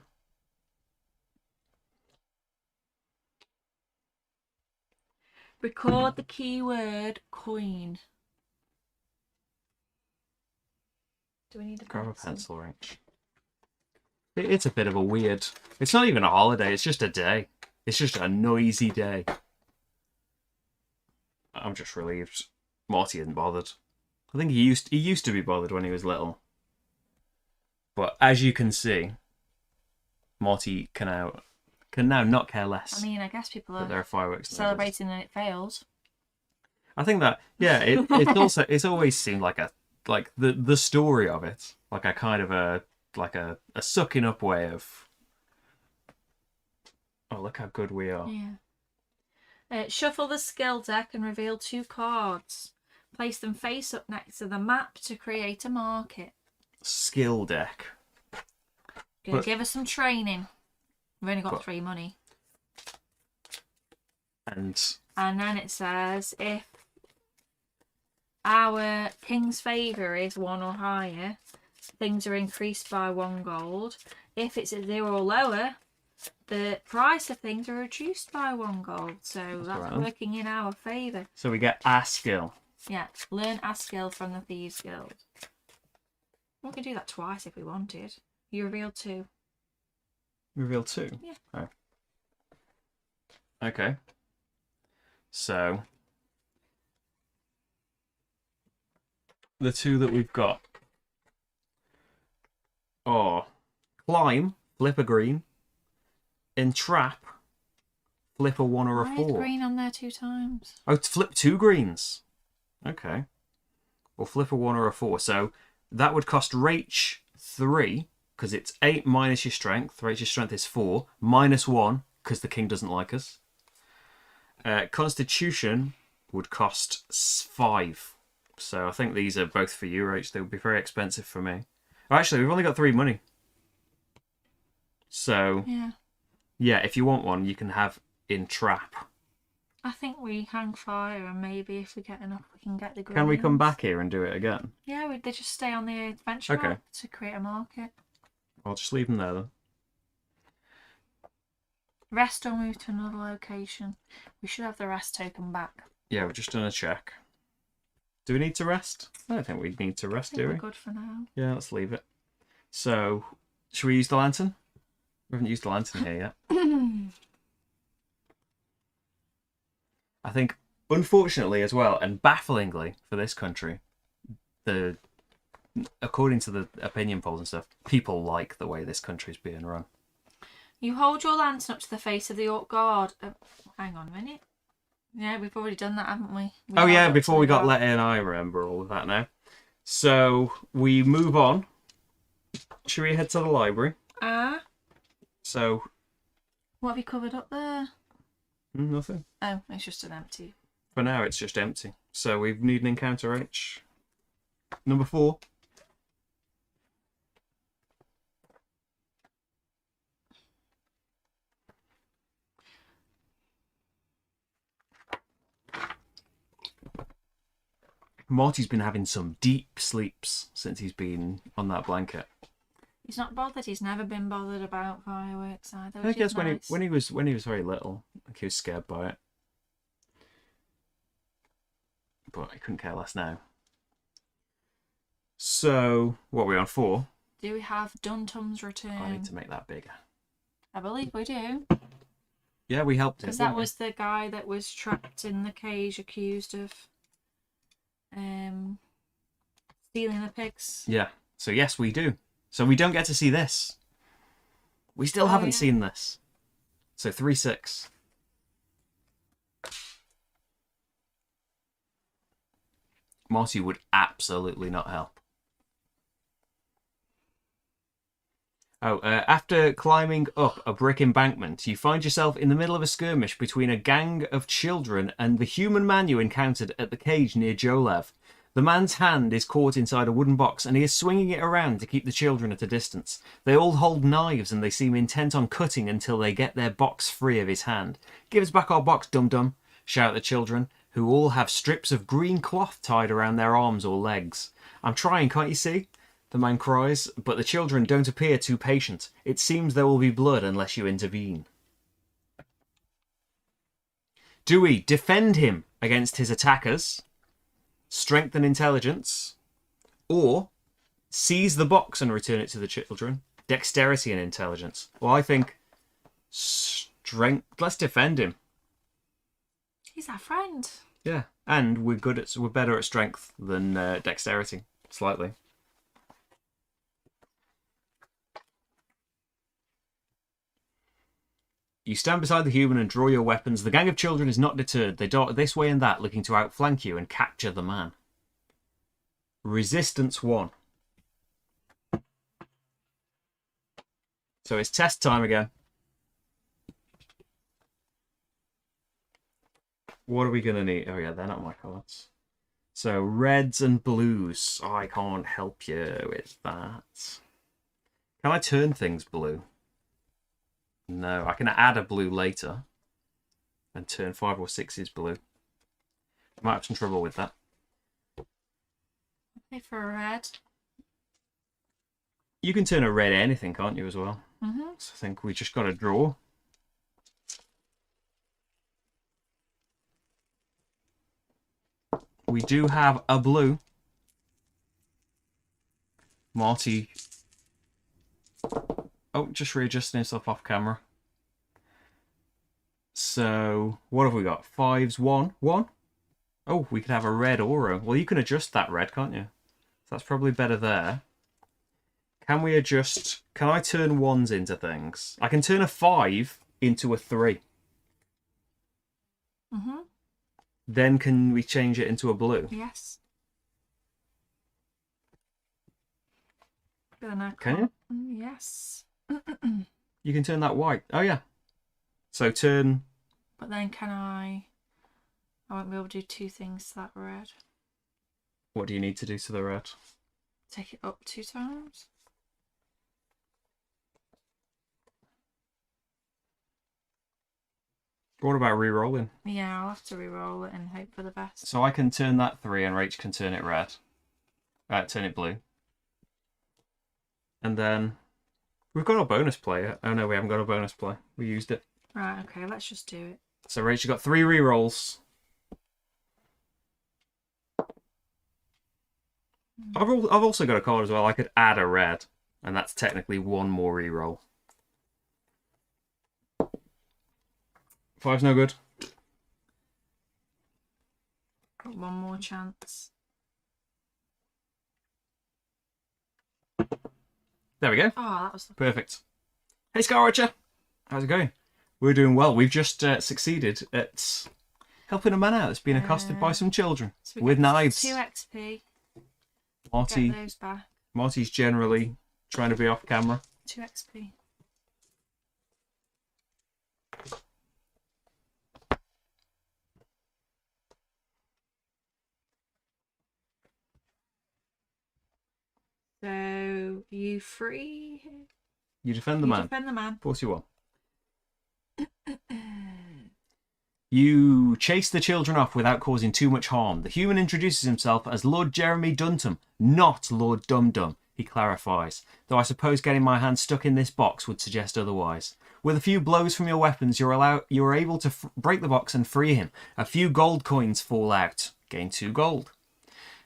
Record the keyword coin. Do we need a Grab a pencil? pencil, right? It's a bit of a weird... It's not even a holiday, it's just a day. It's just a noisy day. I'm just relieved Morty isn't bothered. I think he used to be bothered when he was little. But as you can see, Morty can now not care less. I mean, I guess people that there are are fireworks celebrating and it fails. I think that it's always seemed like the story of it, like a kind of a sucking up way of, oh, look how good we are. Yeah. Shuffle the skill deck and reveal 2 cards. Place them face up next to the map to create a market. Skill deck. Gonna give us some training. We've only got 3 money. And then it says if our king's favour is 1 or higher, things are increased by 1 gold. If it's at 0 or lower, the price of things are reduced by 1 gold. So that's working in our favour. So we get a skill. Yeah, learn a skill from the Thieves Guild. We could do that twice if we wanted. You reveal 2. Reveal 2? Yeah. Oh. Okay. So the 2 that we've got are climb, flip a green, entrap, flip a 1 or a 4. Why is green on there 2 times? Oh, to flip 2 greens. Okay. Or flip a 1 or a 4. So that would cost Rach 3, because it's 8 minus your strength. Rach's strength is 4. Minus 1, because the king doesn't like us. Constitution would cost 5. So I think these are both for you, Rach. They would be very expensive for me. Oh, actually, we've only got 3 money. So, yeah, if you want one, you can have entrap. I think we hang fire, and maybe if we get enough, we can get the greens. Can we come back here and do it again? Yeah, they just stay on the adventure map to create a market. I'll just leave them there then. Rest or move to another location. We should have the rest token back. Yeah, we're just done a check. Do we need to rest? I don't think we need to rest, do we? We're good for now. Yeah, let's leave it. So, should we use the lantern? We haven't used the lantern here yet. I think, unfortunately as well, and bafflingly for this country, according to the opinion polls and stuff, people like the way this country's being run. You hold your lantern up to the face of the Orc Guard. Hang on a minute. Yeah, we've already done that, haven't we? Oh yeah, before we got let in, I remember all of that now. So, we move on. Should we head to the library? So... What have you covered up there? Nothing. Oh, it's just an empty. For now, it's just empty. So we need an encounter H. Number 4. Morty's been having some deep sleeps since he's been on that blanket. He's not bothered. He's never been bothered about fireworks either. I guess when he was very little, think he was scared by it. But I couldn't care less now. So, what are we on 4? Do we have Duntum's I return? need to make that bigger. I believe we do. Yeah, we helped him. Because that was the guy that was trapped in the cage accused of stealing the pigs. Yeah. So yes, we do. So we don't get to see this. We still haven't seen this. So 3-6. Marty would absolutely not help. Oh, after climbing up a brick embankment, you find yourself in the middle of a skirmish between a gang of children and the human man you encountered at the cage near Jolev. The man's hand is caught inside a wooden box and he is swinging it around to keep the children at a distance. They all hold knives and they seem intent on cutting until they get their box free of his hand. "Give us back our box, dum-dum," shout the children, who all have strips of green cloth tied around their arms or legs. "I'm trying, can't you see?" the man cries, but the children don't appear too patient. It seems there will be blood unless you intervene. Do we defend him against his attackers, strength and intelligence, or seize the box and return it to the children, dexterity and intelligence? Well, I think strength. Let's defend him. He's our friend. Yeah, and we're better at strength than dexterity, slightly. You stand beside the human and draw your weapons. The gang of children is not deterred. They dart this way and that, looking to outflank you and capture the man. Resistance 1. So it's test time again. What are we going to need? Oh yeah, they're not my colours. So reds and blues. Oh, I can't help you with that. Can I turn things blue? No, I can add a blue later and turn 5 or 6s blue. Might have some trouble with that. Okay, for a red. You can turn a red anything, can't you, as well? Mm-hmm. So I think we just got to draw. We do have a blue. Marty. Oh, just readjusting himself off camera. So, what have we got? 5s, 1, 1. Oh, we could have a red aura. Well, you can adjust that red, can't you? So that's probably better there. Can we adjust... Can I turn 1s into things? I can turn a 5 into a 3. Mm-hmm. Then can we change it into a blue? Yes. But then I Can can't. Yes. You can turn that white. Oh, yeah. So turn... But then can I won't be able to do 2 things to that red. What do you need to do to the red? Take it up 2 times. What about re-rolling? Yeah, I'll have to re-roll it and hope for the best. So I can turn that 3 and Rach can turn it red. Turn it blue. And then... We've got our bonus play. Oh no, we haven't got a bonus play. We used it. Right, okay, let's just do it. So Rach, you got 3 re-rolls. I've also got a colour as well. I could add a red. And that's technically 1 more re-roll. 5's no good. Got 1 more chance. There we go. Oh, that was the... Perfect. Hey, Scar Archer. How's it going? We're doing well. We've just succeeded at helping a man out that's been accosted by some children So with knives. 2 XP. Marty, Get those back. Marty's generally trying to be off camera. 2 XP. So you free? You defend the man. Defend the man. 41. You chase the children off without causing too much harm. The human introduces himself as Lord Jeremy Duntum, not Lord Dum Dum, he clarifies, though I suppose getting my hand stuck in this box would suggest otherwise. With a few blows from your weapons, you are able to break the box and free him. A few gold coins fall out. Gain 2 gold.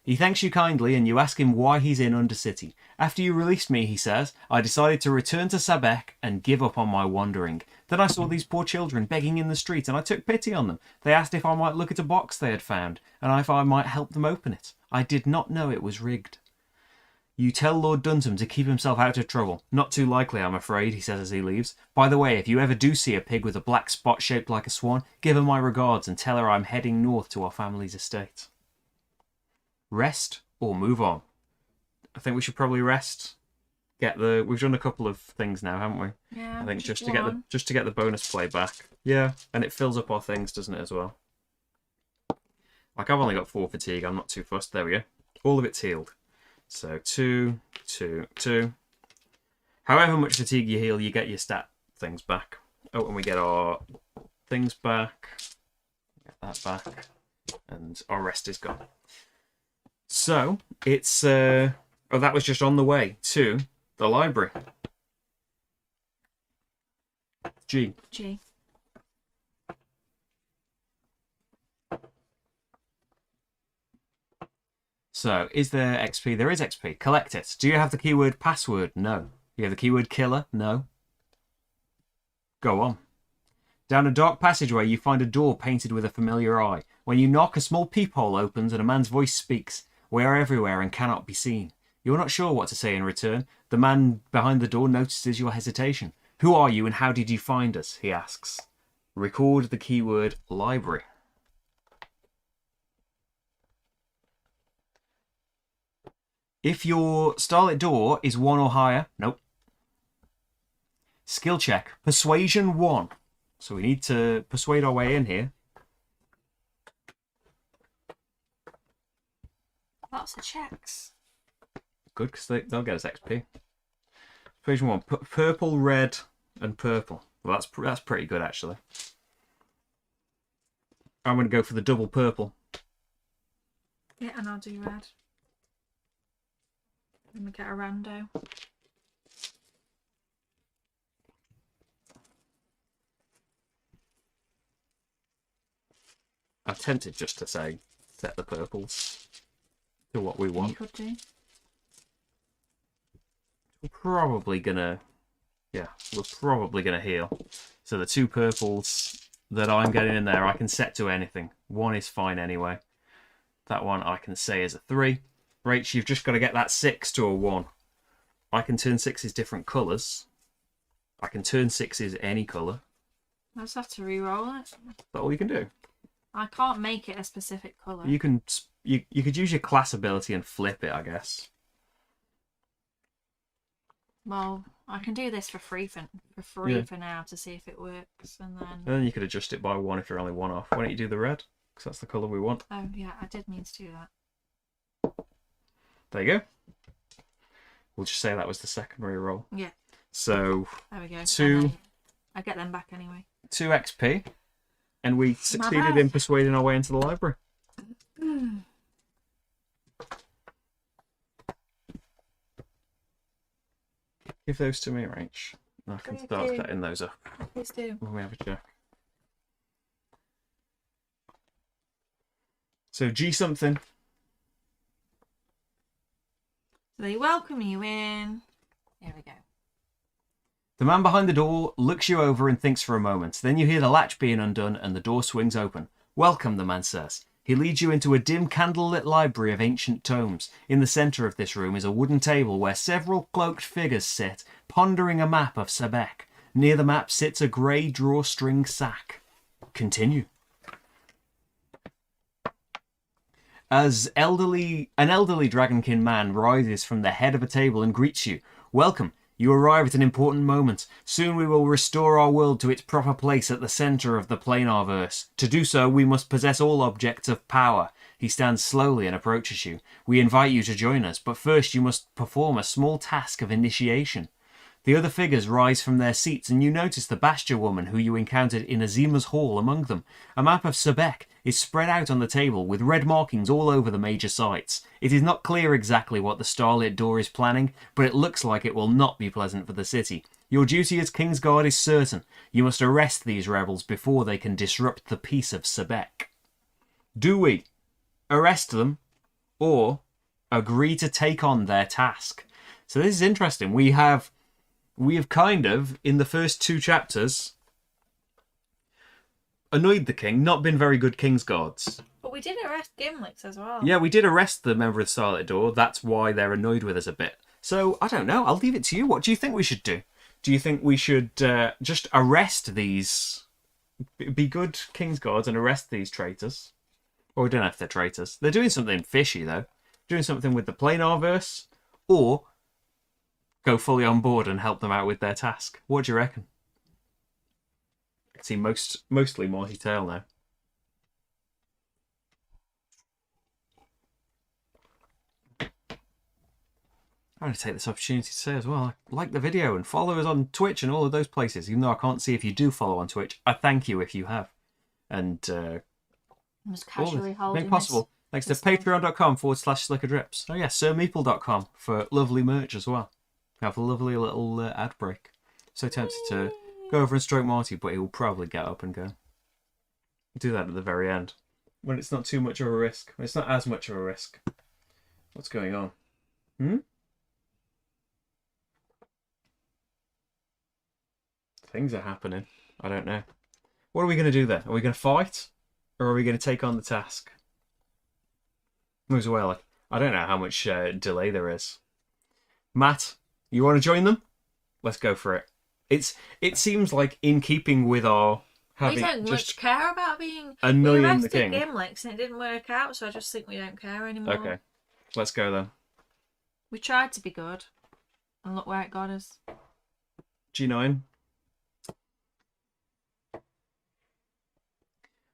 He thanks you kindly, and you ask him why he's in Undercity. After you released me, he says, I decided to return to Sabek and give up on my wandering. Then I saw these poor children begging in the street, and I took pity on them. They asked if I might look at a box they had found, and if I might help them open it. I did not know it was rigged. You tell Lord Duntham to keep himself out of trouble. Not too likely, I'm afraid, he says as he leaves. By the way, if you ever do see a pig with a black spot shaped like a swan, give her my regards and tell her I'm heading north to our family's estate. Rest or move on? I think we should probably rest. We've done a couple of things now, haven't we? Yeah. I think just to get the bonus play back. Yeah, and it fills up our things, doesn't it, as well? Like, I've only got 4 fatigue. I'm not too fussed. There we go. All of it's healed. So 2, 2, 2. However much fatigue you heal, you get your stat things back. Oh, and we get our things back. Get that back, and our rest is gone. So, it's... that was just on the way to the library. G. So, is there XP? There is XP. Collect it. Do you have the keyword password? No. You have the keyword killer? No. Go on. Down a dark passageway, you find a door painted with a familiar eye. When you knock, a small peephole opens and a man's voice speaks. We are everywhere and cannot be seen. You're not sure what to say in return. The man behind the door notices your hesitation. Who are you and how did you find us? He asks. Record the keyword library. If your starlit door is 1 or higher, nope. Skill check. Persuasion 1. So we need to persuade our way in here. Lots of checks. Good, because they'll get us XP. Persuasion 1. Purple, red, and purple. Well, that's pretty good, actually. I'm going to go for the double purple. Yeah, and I'll do red. Let me get a rando. I'm tempted just to say set the purples to what we want. You could do. We're probably gonna heal. So the 2 purples that I'm getting in there, I can set to anything. 1 is fine anyway. That one I can say is a 3. Rach, you've just got to get that 6 to a 1. I can turn 6s different colours. I can turn 6s any colour. I just have to re-roll it. Is that all you can do? I can't make it a specific colour. You could use your class ability and flip it, I guess. Well, I can do this for free for now to see if it works, and then you could adjust it by 1 if you're only 1 off. Why don't you do the red? Because that's the colour we want. Oh yeah, I did mean to do that. There you go. We'll just say that was the secondary roll. Yeah. So there we go. 2. I get them back anyway. 2 XP, and we succeeded in persuading our way into the library. Give those to me, Rach. I can start setting those up. Please do. When we have a check. So G something. They welcome you in. There we go. The man behind the door looks you over and thinks for a moment. Then you hear the latch being undone and the door swings open. Welcome, the man says. He leads you into a dim candlelit library of ancient tomes. In the centre of this room is a wooden table where several cloaked figures sit, pondering a map of Sabek. Near the map sits a grey drawstring sack. Continue. As an elderly dragonkin man rises from the head of a table and greets you. Welcome. You arrive at an important moment. Soon we will restore our world to its proper place at the centre of the Planarverse. To do so, we must possess all objects of power. He stands slowly and approaches you. We invite you to join us, but first you must perform a small task of initiation. The other figures rise from their seats, and you notice the Bastia woman who you encountered in Azima's hall among them. A map of Sabek is spread out on the table, with red markings all over the major sites. It is not clear exactly what the starlit door is planning, but it looks like it will not be pleasant for the city. Your duty as King's Guard is certain. You must arrest these rebels before they can disrupt the peace of Sebek. Do we arrest them or agree to take on their task? So this is interesting. We have kind of, in the first 2 chapters, annoyed the king, not been very good King's Guards. But we did arrest Gimlix as well. Yeah, we did arrest the member of the Starlit Door. That's why they're annoyed with us a bit. So, I don't know. I'll leave it to you. What do you think we should do? Do you think we should just arrest these... Be good King's Guards and arrest these traitors? Or we don't know if they're traitors. They're doing something fishy, though. Doing something with the Planarverse. Or go fully on board and help them out with their task. What do you reckon? I see mostly Morty Tail now. I'm going to take this opportunity to say as well, like the video and follow us on Twitch and all of those places. Even though I can't see if you do follow on Twitch, I thank you if you have. And I'm just casually holding made possible thanks to patreon.com/slickerdrips. Oh yeah, sirmeeple.com for lovely merch as well. Have a lovely little ad break. So tempted to go over and stroke Marty, but he will probably get up and go. Do that at the very end. When it's not too much of a risk. When it's not as much of a risk. What's going on? Things are happening. I don't know. What are we going to do then? Are we going to fight? Or are we going to take on the task? As well, I don't know how much delay there is. Matt, you want to join them? Let's go for it. It seems like in keeping with our having we don't much care about being annoying the king. We arrested Gimlix and it didn't work out, so I just think we don't care anymore. Okay, let's go then. We tried to be good, and look where it got us. G9.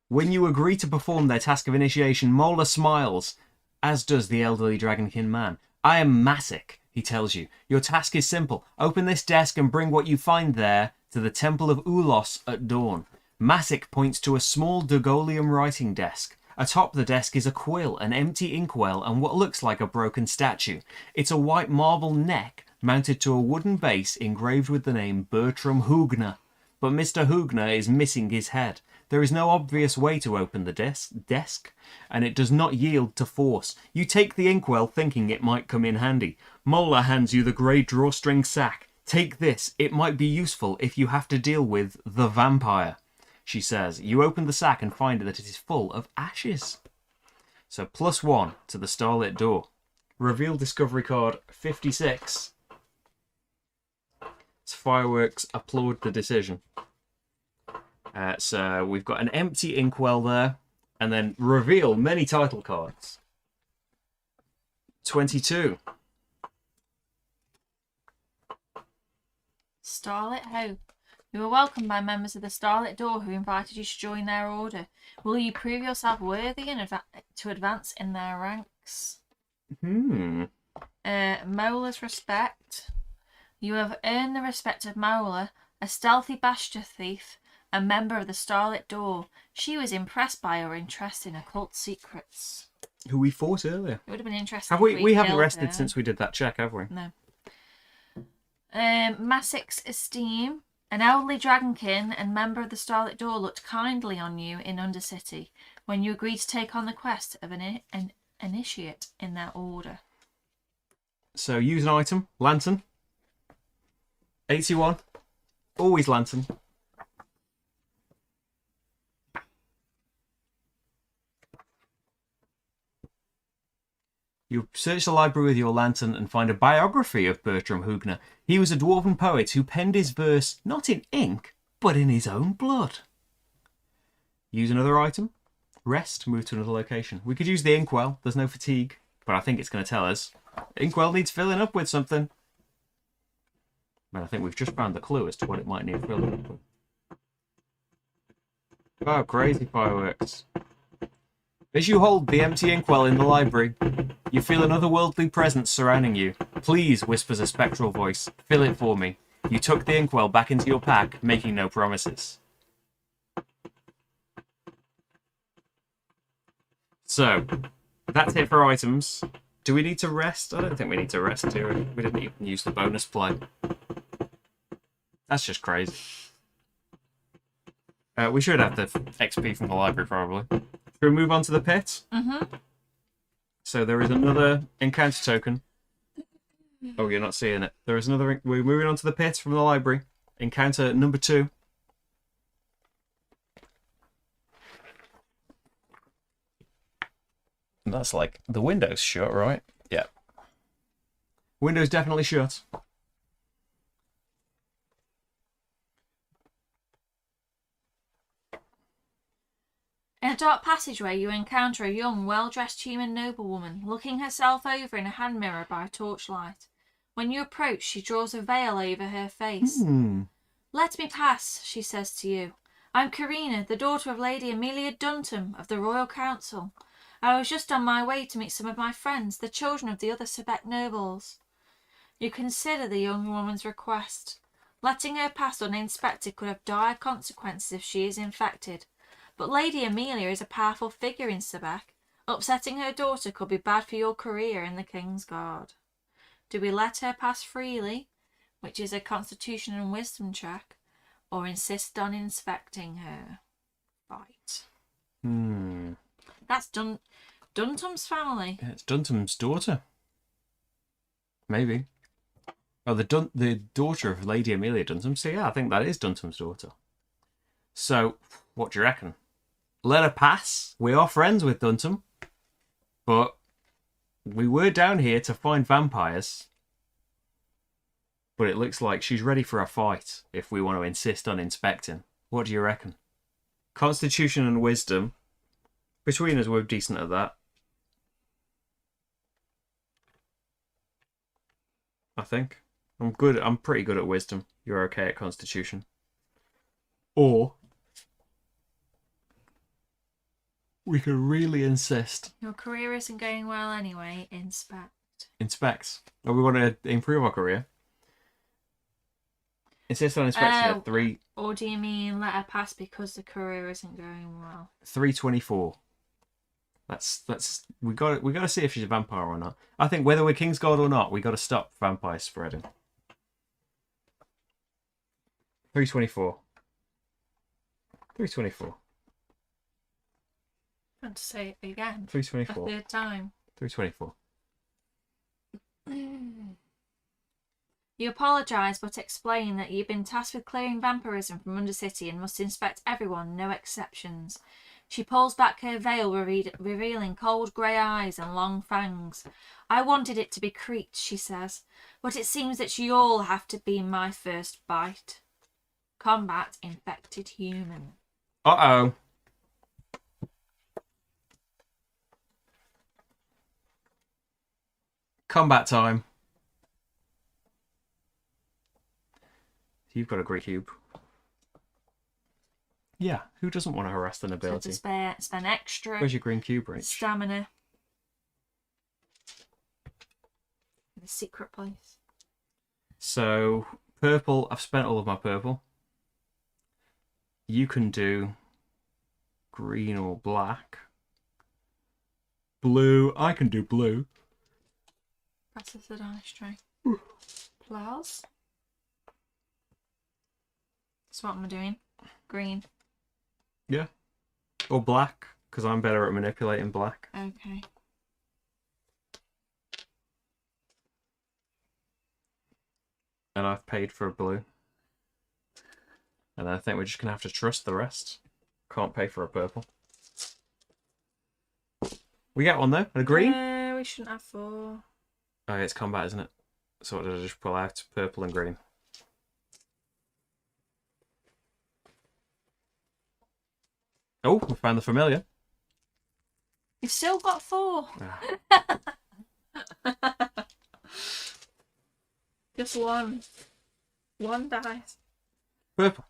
When you agree to perform their task of initiation, Mola smiles, as does the elderly dragonkin man. I am Masik, he tells you. Your task is simple. Open this desk and bring what you find there to the Temple of Ulos at dawn. Masik points to a small Dogolium writing desk. Atop the desk is a quill, an empty inkwell, and what looks like a broken statue. It's a white marble neck mounted to a wooden base engraved with the name Bertram Hugner. But Mr. Hugner is missing his head. There is no obvious way to open the desk, and it does not yield to force. You take the inkwell thinking it might come in handy. Mola hands you the grey drawstring sack. Take this, it might be useful if you have to deal with the vampire, she says. You open the sack and find that it is full of ashes. So +1 to the Starlit Door. Reveal discovery card 56. It's fireworks applaud the decision. So we've got an empty inkwell there, and then reveal many title cards. 22. Starlit Hope. You were welcomed by members of the Starlit Door who invited you to join their order. Will you prove yourself worthy to advance in their ranks? Mola's respect. You have earned the respect of Mola, a stealthy Bastia thief, a member of the Starlit Door. She was impressed by your interest in occult secrets. Who we fought earlier. It would have been interesting. Have we haven't rested her since we did that check, have we? No. Masik's esteem. An elderly dragonkin and member of the Starlit Door looked kindly on you in Undercity when you agreed to take on the quest of an initiate in their order. So use an item. Lantern. 81. Always lantern. You search the library with your lantern and find a biography of Bertram Hugner. He was a dwarven poet who penned his verse not in ink, but in his own blood. Use another item. Rest. Move to another location. We could use the inkwell. There's no fatigue, but I think it's going to tell us. Inkwell needs filling up with something. But I think we've just found the clue as to what it might need filling up with. Oh, crazy fireworks. As you hold the empty inkwell in the library, you feel an otherworldly presence surrounding you. Please, whispers a spectral voice, fill it for me. You tuck the inkwell back into your pack, making no promises. So, that's it for items. Do we need to rest? I don't think we need to rest here. We didn't even use the bonus play. That's just crazy. We should have the XP from the library, probably. Should we move on to the pit? Mm-hmm. So there is another encounter token. Oh, you're not seeing it. There is another... We're moving on to the pit from the library. Encounter number 2. That's like... The window's shut, right? Yeah. Window's definitely shut. In a dark passageway, you encounter a young, well-dressed human noblewoman, looking herself over in a hand mirror by torchlight. When you approach, she draws a veil over her face. Let me pass, she says to you. I'm Karina, the daughter of Lady Amelia Duntham of the Royal Council. I was just on my way to meet some of my friends, the children of the other Sebec nobles. You consider the young woman's request. Letting her pass uninspected could have dire consequences if she is infected. But Lady Amelia is a powerful figure in Sebec. Upsetting her daughter could be bad for your career in the King's Guard. Do we let her pass freely, which is a constitution and wisdom check, or insist on inspecting her? Fight. That's Duntham's family. Yeah, it's Duntham's daughter. Maybe. Oh, the daughter of Lady Amelia Duntham. So yeah, I think that is Duntham's daughter. So, what do you reckon? Let her pass. We are friends with Duntham. But we were down here to find vampires. But it looks like she's ready for a fight if we want to insist on inspecting. What do you reckon? Constitution and wisdom. Between us, we're decent at that. I think. I'm good. I'm pretty good at wisdom. You're okay at constitution. Or we could really insist. Your career isn't going well anyway. Inspect. Oh, we want to improve our career. Insist on inspection at 3. Or do you mean let her pass because the career isn't going well? 324. That's we got to see if she's a vampire or not. I think whether we're Kingsguard or not, we got to stop vampires spreading. 324. 324. I want to say it again. 324. A third time. 324. You apologise but explain that you've been tasked with clearing vampirism from Undercity and must inspect everyone, no exceptions. She pulls back her veil, revealing cold grey eyes and long fangs. I wanted it to be creaked, she says, but it seems that you all have to be my first bite. Combat infected human. Uh-oh. Combat time. You've got a great cube. Yeah, who doesn't want to harass the nobility? So to spend extra Where's your green cube, Rich? stamina. In a secret place. So, purple, I've spent all of my purple. You can do green or black. Blue, I can do blue. That's the dice tray. Plus. So what am I doing? Green. Yeah. Or black, because I'm better at manipulating black. Okay. And I've paid for a blue. And I think we're just going to have to trust the rest. Can't pay for a purple. We get one though, and a green? We shouldn't have 4. Oh, it's combat, isn't it? So what did I just pull out? Purple and green. Oh, we found the familiar. You've still got 4. Just one. One dice. Purple.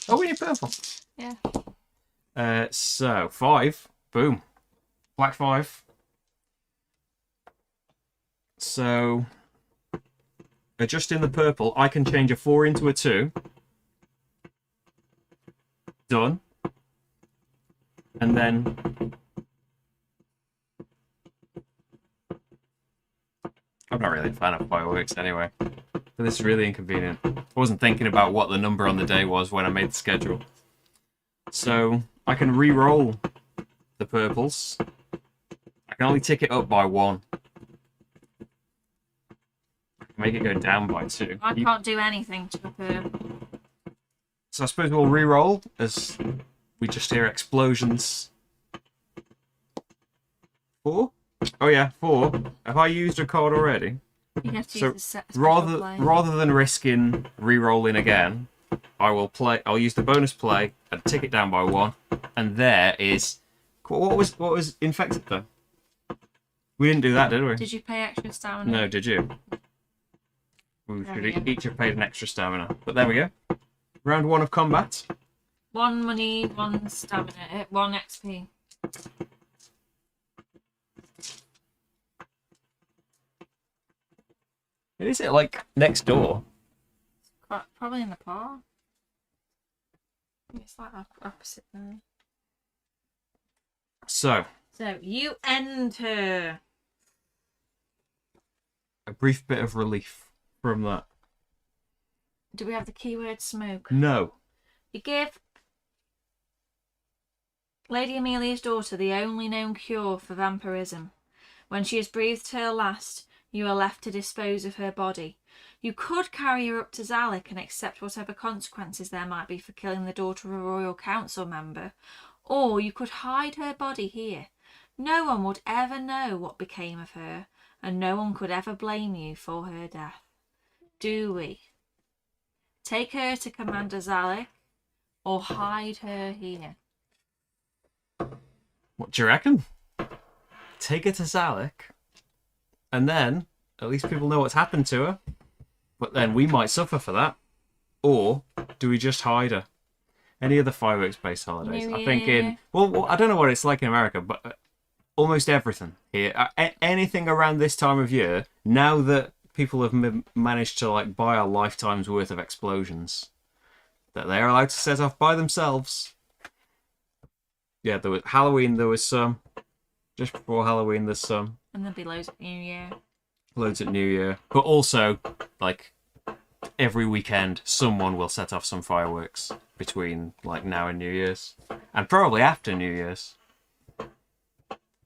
Oh, we need purple. Yeah. So 5. Boom. Black 5. So adjusting the purple, I can change a 4 into a 2. Done. And then I'm not really a fan of fireworks anyway. But this is really inconvenient. I wasn't thinking about what the number on the day was when I made the schedule. So I can re-roll the purples. I can only tick it up by 1. Make it go down by 2. I can't do anything to the purple. So I suppose we'll re-roll as we just hear explosions. 4? Oh yeah, 4. Have I used a card already? You have to So use the special play. rather than risking re-rolling again, I'll use the bonus play and tick it down by 1. And there is what was infected though? We didn't do that, did we? Did you pay extra stamina? No, did you? We should each have paid an extra stamina. But there we go. Round 1 of combat. 1 money, 1 stamina, 1 XP. Is it like next door? Probably in the park. It's like opposite there. So You enter. a brief bit of relief from that. Do we have the keyword smoke? No. You give Lady Amelia's daughter the only known cure for vampirism. When she has breathed her last, you are left to dispose of her body. You could carry her up to Zalek and accept whatever consequences there might be for killing the daughter of a royal council member, or you could hide her body here. No one would ever know what became of her, and no one could ever blame you for her death. Do we? Take her to Commander Zalek, or hide her here? What do you reckon? Take her to Zalek, and then at least people know what's happened to her. But then we might suffer for that. Or do we just hide her? Any other fireworks-based holidays? I think I don't know what it's like in America, but almost everything here, anything around this time of year, now that people have managed to like buy a lifetime's worth of explosions, that they're allowed to set off by themselves. Yeah, there was Halloween. There was some. Just before Halloween, there's some. And there'll be loads at New Year. Loads at New Year, but also like every weekend, someone will set off some fireworks between like now and New Year's, and probably after New Year's,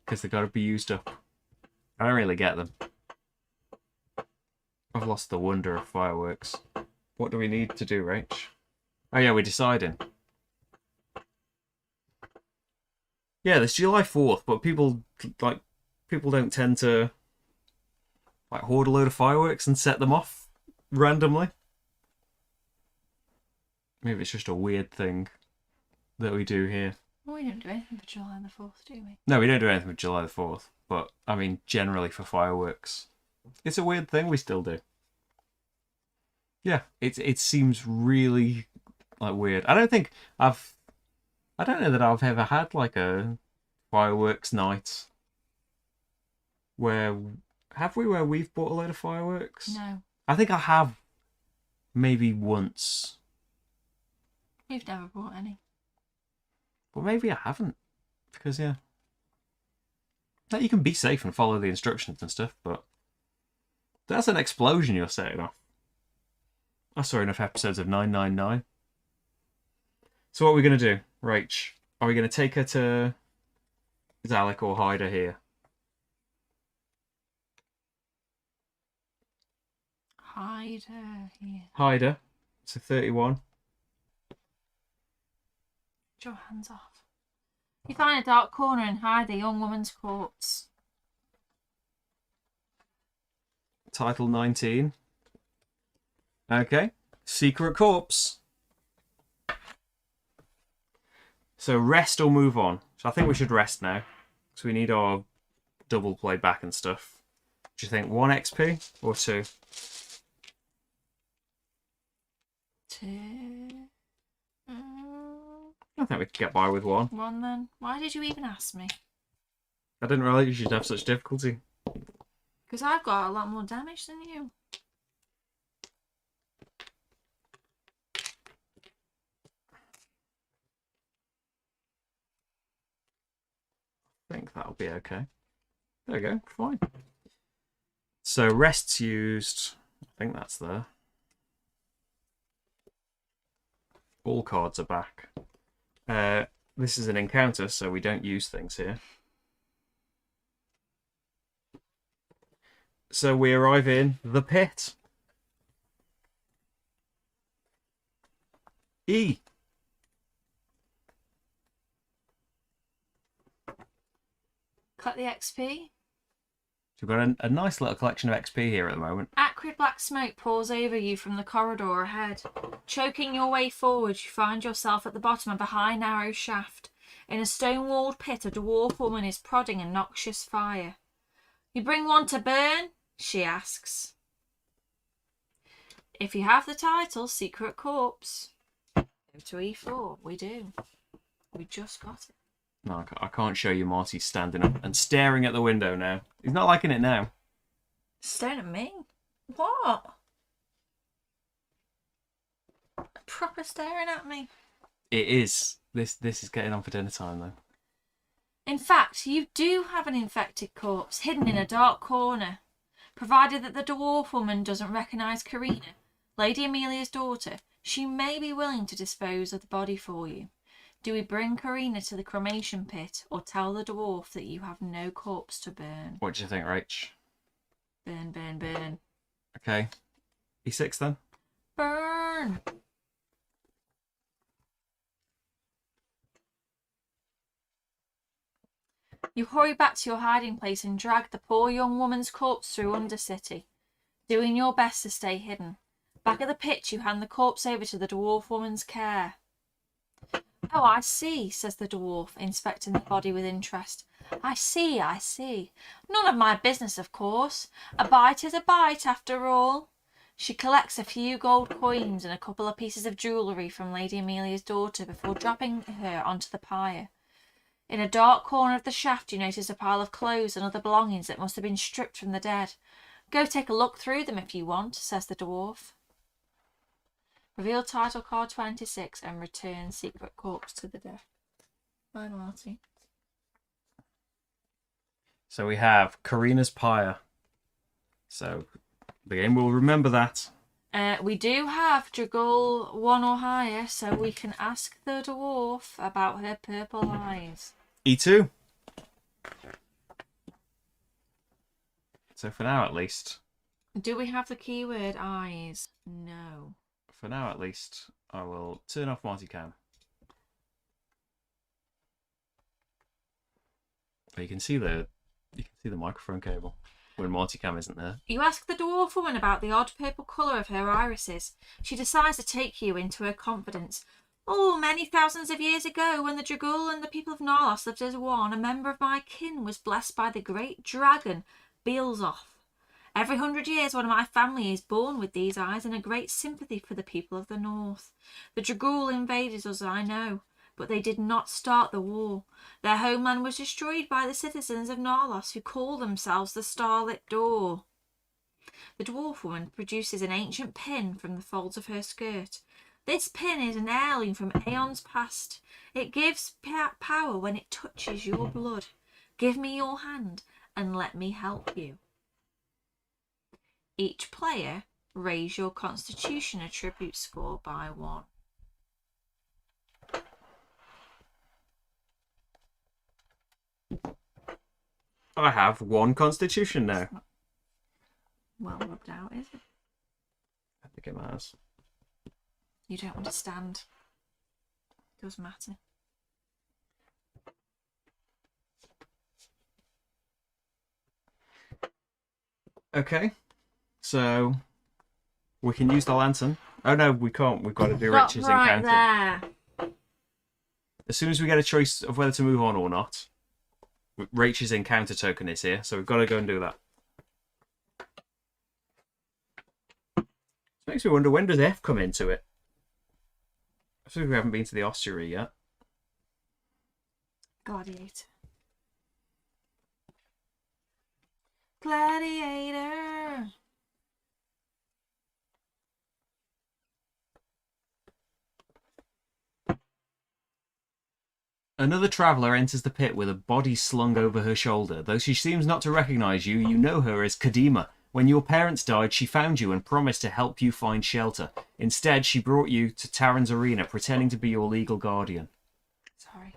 because they've got to be used up. I don't really get them. I've lost the wonder of fireworks. What do we need to do, Rach? Oh yeah, we're deciding. Yeah, there's July 4th, but people don't tend to like hoard a load of fireworks and set them off randomly. Maybe it's just a weird thing that we do here. Well, we don't do anything for July the 4th, do we? No, we don't do anything for July the 4th, but I mean generally for fireworks. It's a weird thing we still do. Yeah, it seems really like weird. I don't know that I've ever had like a fireworks night where we've bought a load of fireworks. No. I think I have maybe once. We've never bought any. But maybe I haven't. Because yeah. Like, you can be safe and follow the instructions and stuff, but that's an explosion you're setting off. I saw enough episodes of 999. So what are we going to do, Rach? Are we going to take her to Zalek or hide her here? Hide her here. Hide her. So 31. Get your hands off. You find a dark corner and hide the young woman's corpse. Title 19. Okay. Secret corpse. So rest or move on. So I think we should rest now. So we need our double play back and stuff. Do you think 1 XP or 2? 2. I think we could get by with 1. 1 then. Why did you even ask me? I didn't realise you should have such difficulty. Because I've got a lot more damage than you. I think that'll be okay. There we go, fine. So rest's used. I think that's there. All cards are back. This is an encounter, so we don't use things here. So we arrive in the pit. E. Collect the XP. We've got a nice little collection of XP here at the moment. Acrid black smoke pours over you from the corridor ahead. Choking your way forward, you find yourself at the bottom of a high, narrow shaft. In a stone-walled pit, a dwarf woman is prodding a noxious fire. You bring one to burn? She asks. If you have the title, Secret Corpse. Go to E4. We do. We just got it. No, I can't show you Marty standing up and staring at the window now. He's not liking it now. Staring at me? What? Proper staring at me. It is. This is getting on for dinner time, though. In fact, you do have an infected corpse hidden in a dark corner. Provided that the dwarf woman doesn't recognise Karina, Lady Amelia's daughter, she may be willing to dispose of the body for you. Do we bring Karina to the cremation pit or tell the dwarf that you have no corpse to burn? What do you think, Rach? Burn, burn, burn. Okay. E6 then? Burn! You hurry back to your hiding place and drag the poor young woman's corpse through Undercity, doing your best to stay hidden. Back at the pit, you hand the corpse over to the dwarf woman's care. Oh, I see, says the dwarf, inspecting the body with interest. I see. None of my business, of course. A bite is a bite, after all. She collects a few gold coins and a couple of pieces of jewellery from Lady Amelia's daughter before dropping her onto the pyre. In a dark corner of the shaft, you notice a pile of clothes and other belongings that must have been stripped from the dead. Go take a look through them if you want, says the dwarf. Reveal title card 26 and return Secret Corpse to the deck. Bye, Marty. So we have Karina's Pyre. So the game will remember that. We do have Dragul 1 or higher, so we can ask the dwarf about her purple eyes. E2. So for now, at least. Do we have the keyword eyes? No. For now, at least, I will turn off multicam. But you can see the microphone cable when multicam isn't there. You ask the dwarf woman about the odd purple colour of her irises. She decides to take you into her confidence. Oh, many thousands of years ago, when the Dragul and the people of Narlos lived as one, a member of my kin was blessed by the great dragon, Beelzoth. Every 100 years, one of my family is born with these eyes and a great sympathy for the people of the north. The Dragul invaded us, I know, but they did not start the war. Their homeland was destroyed by the citizens of Narlos, who call themselves the Starlit Door. The dwarf woman produces an ancient pin from the folds of her skirt. This pin is an heirloom from aeons past. It gives power when it touches your blood. Give me your hand and let me help you. Each player, raise your Constitution attribute score by 1. I have 1 Constitution now. Well rubbed out, is it? I think it matters. You don't understand. It does matter. Okay. So we can use the lantern. Oh no, we can't. We've got to do Stop Rich's right encounter. there. As soon as we get a choice of whether to move on or not, Rachel's encounter token is here, so we've got to go and do that. It makes me wonder, when does F come into it? I suppose we haven't been to the ossuary yet. Gladiator. Gladiator. Another traveller enters the pit with a body slung over her shoulder. Though she seems not to recognise you, you know her as Kadima, When your parents died, she found you and promised to help you find shelter. Instead, she brought you to Taran's arena, pretending to be your legal guardian. Sorry.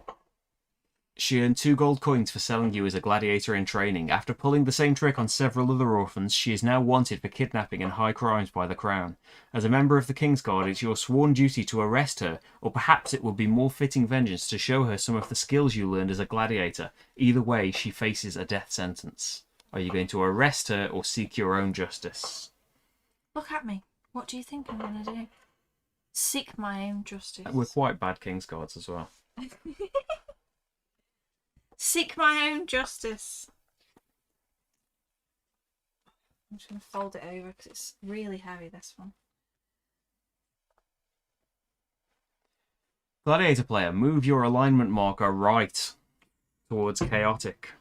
She earned 2 gold coins for selling you as a gladiator in training. After pulling the same trick on several other orphans, she is now wanted for kidnapping and high crimes by the crown. As a member of the King's Guard, it's your sworn duty to arrest her, or perhaps it will be more fitting vengeance to show her some of the skills you learned as a gladiator. Either way, she faces a death sentence. Are you going to arrest her or seek your own justice? Look at me. What do you think I'm going to do? Seek my own justice. We're quite bad King's Guards as well. Seek my own justice. I'm just going to fold it over because it's really heavy, this one. Gladiator player, move your alignment marker right towards chaotic.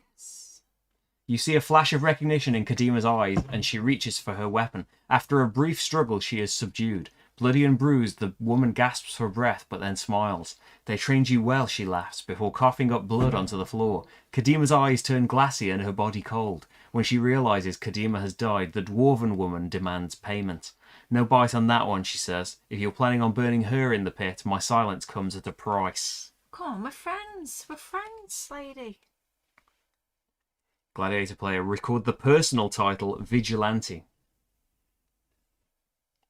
You see a flash of recognition in Kadima's eyes, and she reaches for her weapon. After a brief struggle, she is subdued. Bloody and bruised, the woman gasps for breath, but then smiles. They trained you well, she laughs, before coughing up blood onto the floor. Kadima's eyes turn glassy and her body cold. When she realizes Kadima has died, the dwarven woman demands payment. No bite on that one, she says. If you're planning on burning her in the pit, my silence comes at a price. Come on, we're friends. We're friends, lady. Gladiator player, record the personal title Vigilante.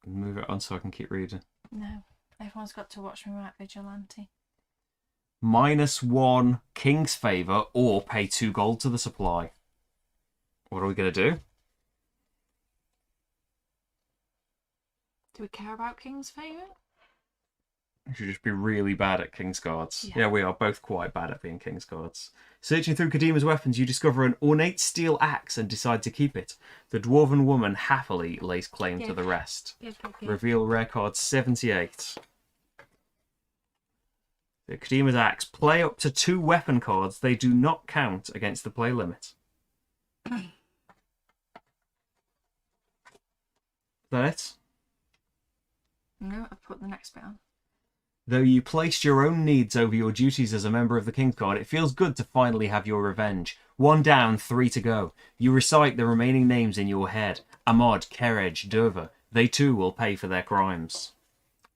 Move it on so I can keep reading. No, everyone's got to watch me write Vigilante. -1 King's favour or pay 2 gold to the supply. What are we going to do? Do we care about King's favour? We should just be really bad at King's Guards. Yeah, we are both quite bad at being King's Guards. Searching through Kadima's weapons, you discover an ornate steel axe and decide to keep it. The dwarven woman happily lays claim to the rest. Reveal rare card 78. The Kadima's axe. Play up to 2 weapon cards. They do not count against the play limit. Is that it? No, I've put the next bit on. Though you placed your own needs over your duties as a member of the King's Guard, it feels good to finally have your revenge. 1 down, 3 to go. You recite the remaining names in your head. Ahmad, Kerej, Derva. They too will pay for their crimes.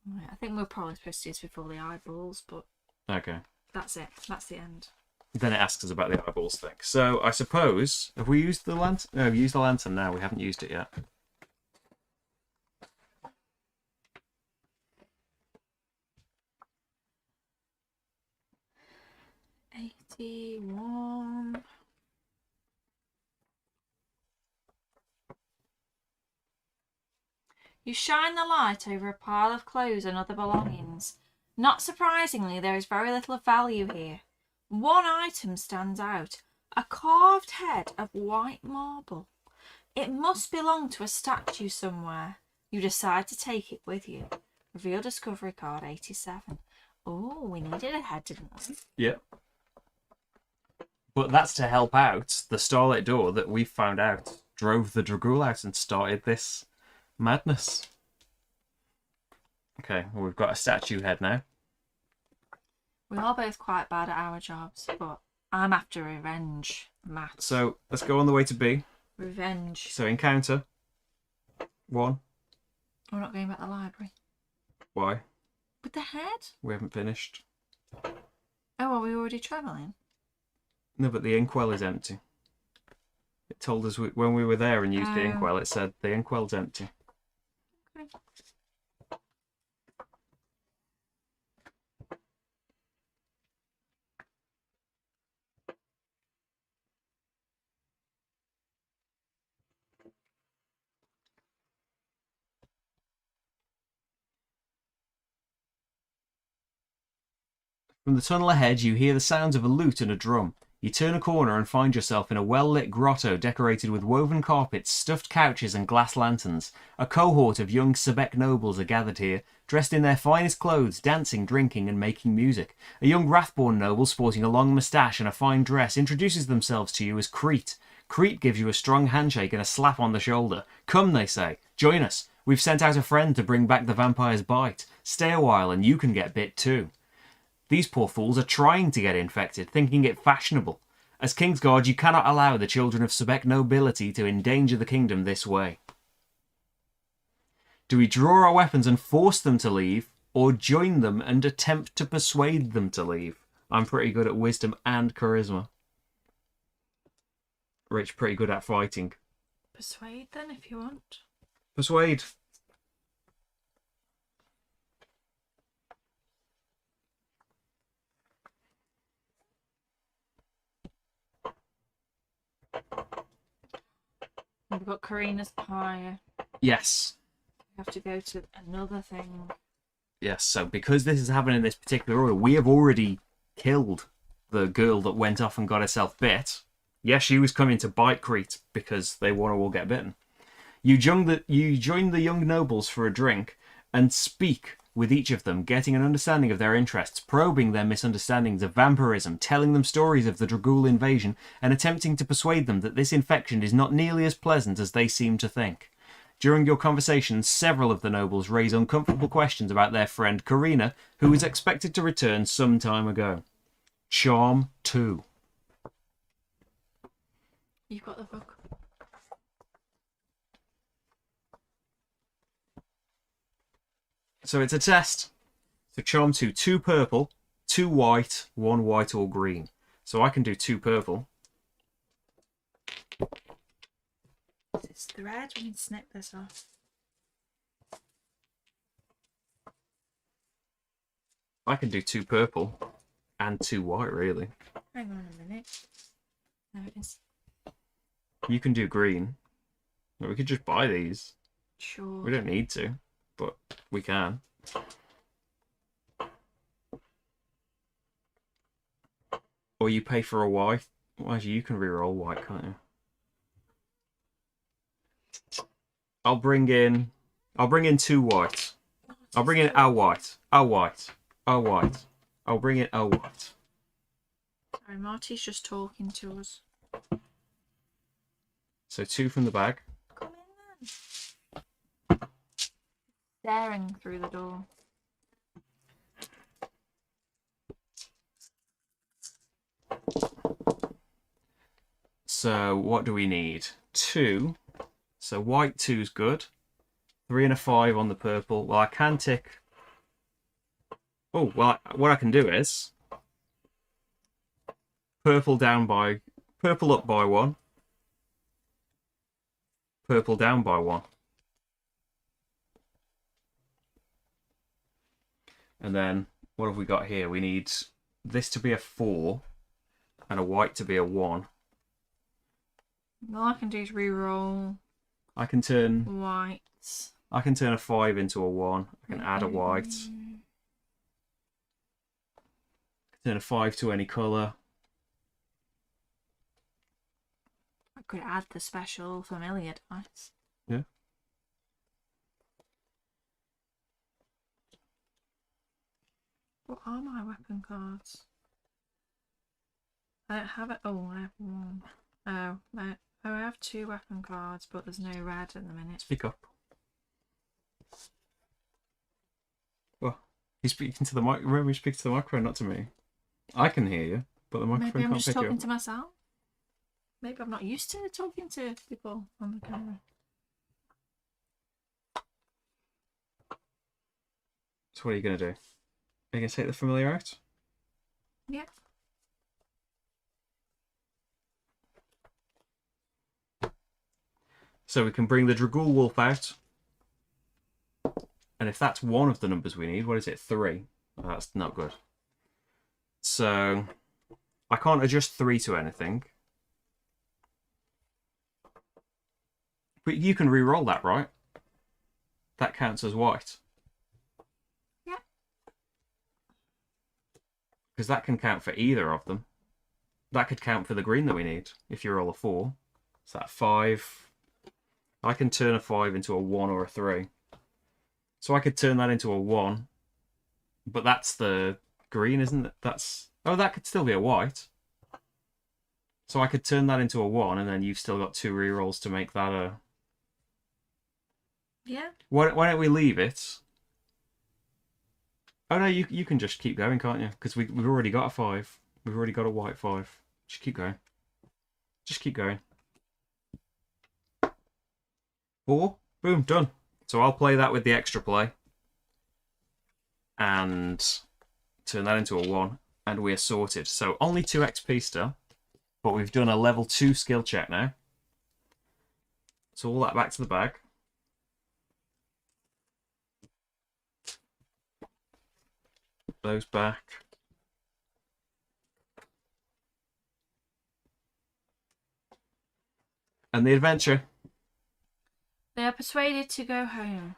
Right, I think we're probably supposed to do this before the eyeballs, but... Okay. That's it. That's the end. Then it asks us about the eyeballs thing. So, I suppose... Have we used the lantern? No, we've used the lantern now. We haven't used it yet. $81. You shine the light over a pile of clothes and other belongings. Not surprisingly, there is very little of value here. One item stands out, a carved head of white marble. It must belong to a statue somewhere. You decide to take it with you. Reveal discovery card 87. Oh, we needed a head, didn't we? Yep. But that's to help out the Starlit Door that we found out drove the Dragul out and started this madness. Okay, well, we've got a statue head now. We are both quite bad at our jobs, but I'm after revenge, Matt. So let's go on the way to B. Revenge. So encounter 1. We're not going back to the library. Why? With the head? We haven't finished. Oh, are we already travelling? No, but the inkwell is empty. It told us when we were there and used the inkwell, it said the inkwell's empty. Okay. From the tunnel ahead, you hear the sounds of a lute and a drum. You turn a corner and find yourself in a well-lit grotto decorated with woven carpets, stuffed couches and glass lanterns. A cohort of young Sebek nobles are gathered here, dressed in their finest clothes, dancing, drinking and making music. A young Wrathborn noble sporting a long moustache and a fine dress introduces themselves to you as Crete. Crete gives you a strong handshake and a slap on the shoulder. Come, they say, join us. We've sent out a friend to bring back the vampire's bite. Stay a while and you can get bit too. These poor fools are trying to get infected, thinking it fashionable. As King's Guard, you cannot allow the children of Sebek nobility to endanger the kingdom this way. Do we draw our weapons and force them to leave, or join them and attempt to persuade them to leave? I'm pretty good at wisdom and charisma. Rich, pretty good at fighting. Persuade then, if you want. Persuade. We've got Karina's higher. Yes. We have to go to another thing. Yes, so because this is happening in this particular order, we have already killed the girl that went off and got herself bit. Yes, she was coming to bite Crete because they want to all get bitten. You join the young nobles for a drink and speak with each of them, getting an understanding of their interests, probing their misunderstandings of vampirism, telling them stories of the Dragul invasion, and attempting to persuade them that this infection is not nearly as pleasant as they seem to think. During your conversations, several of the nobles raise uncomfortable questions about their friend Karina, who was expected to return some time ago. Charm 2. You've got the book. So it's a test. So Charm 2, 2 purple, 2 white, 1 white or green. So I can do 2 purple. It's the red. We can snip this off. I can do 2 purple and 2 white, really. Hang on a minute. There it is. You can do green. We could just buy these. Sure. We don't need to, but we can. Or you pay for a white. Well, actually, you can reroll white, can't you? I'll bring in 2 whites. I'll bring in a white. A white. A white. I'll bring in a white. Sorry, Marty's just talking to us. So 2 from the bag. Come in then. Staring through the door. So what do we need? 2. So white 2's good. 3 and a 5 on the purple. Well, I can tick. Oh, well, what I can do is purple up by 1. Purple down by 1. And then what have we got here? We need this to be a 4 and a white to be a 1. All I can do is re-roll I can turn whites. a 5 into a 1. I can add a white. Turn a 5 to any colour. I could add the special familiar dice. Yeah. What are my weapon cards? I don't have it. Oh, I have 1. Oh, I have 2 weapon cards, but there's no red at the minute. Speak up. Well, he's speaking to the mic. Remember, you speak to the microphone, not to me. I can hear you, but the microphone Maybe I'm can't just pick you talking up. to myself. Maybe I'm not used to talking to people on the camera. So what are you going to do? Are you going to take the familiar out? Yeah. So we can bring the Dragul Wolf out. And if that's one of the numbers we need, what is it? 3. Oh, that's not good. So I can't adjust 3 to anything. But you can re-roll that, right? That counts as white. Yeah. Because that can count for either of them. That could count for the green that we need, if you roll a 4. So that 5. I can turn a 5 into a 1 or a 3. So I could turn that into a 1. But that's the green, isn't it? That's... Oh, that could still be a white. So I could turn that into a 1, and then you've still got 2 rerolls to make that a... Yeah. Why don't we leave it? Oh no, you can just keep going, can't you? Because we've already got a 5. We've already got a white 5. Just keep going. Just keep going. 4. Boom, done. So I'll play that with the extra play. And turn that into a 1. And we're sorted. So only 2 XP still. But we've done a level 2 skill check now. So all that back to the bag. Those back. And the adventure. They are persuaded to go home.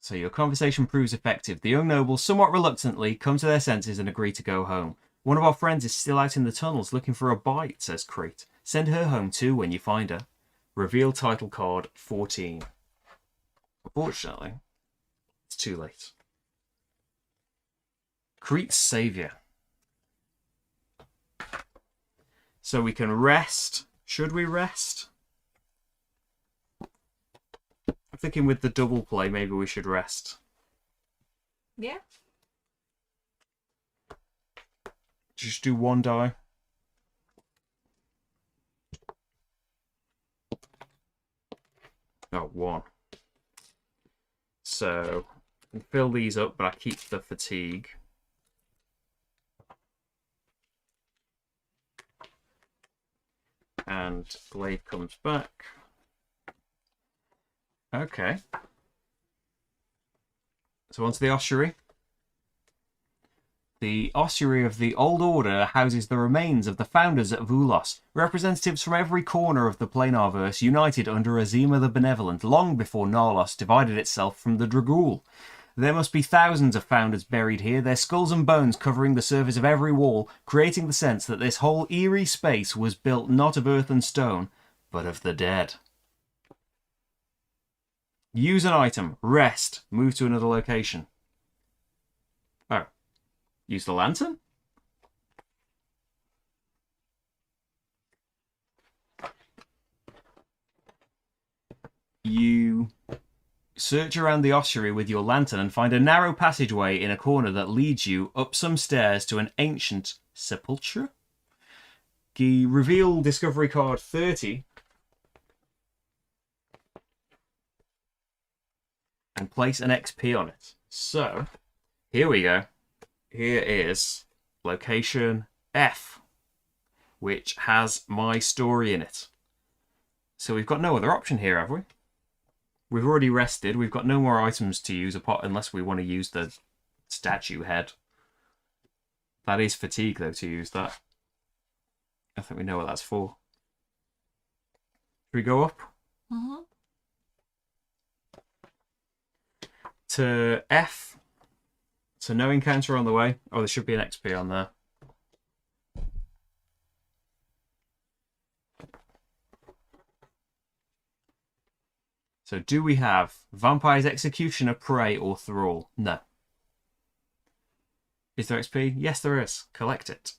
So your conversation proves effective. The young nobles, somewhat reluctantly, come to their senses and agree to go home. One of our friends is still out in the tunnels looking for a bite, says Crete. Send her home too when you find her. Reveal title card 14. Unfortunately, it's too late. Crete's Saviour. So we can rest. Should we rest? I'm thinking with the double play, maybe we should rest. Yeah. Just do 1 die. Oh, 1. So, I can fill these up, but I keep the fatigue. And Glaive comes back. Okay. So onto the ossuary. The ossuary of the Old Order houses the remains of the founders at Vulos, representatives from every corner of the Planarverse united under Azima the Benevolent long before Narlos divided itself from the Dragul. There must be thousands of founders buried here, their skulls and bones covering the surface of every wall, creating the sense that this whole eerie space was built not of earth and stone, but of the dead. Use an item. Rest. Move to another location. Oh. Use the lantern? You search around the ossuary with your lantern and find a narrow passageway in a corner that leads you up some stairs to an ancient sepulchre. Reveal discovery card 30. And place an XP on it. So, here we go. Here is location F, which has my story in it. So we've got no other option here, have we? We've already rested. We've got no more items to use apart unless we want to use the statue head. That is fatigue, though, to use that. I think we know what that's for. Should we go up? Mm-hmm. To F. So no encounter on the way. Oh, there should be an XP on there. So do we have Vampire's Executioner, Prey, or Thrall? No. Is there XP? Yes, there is. Collect it.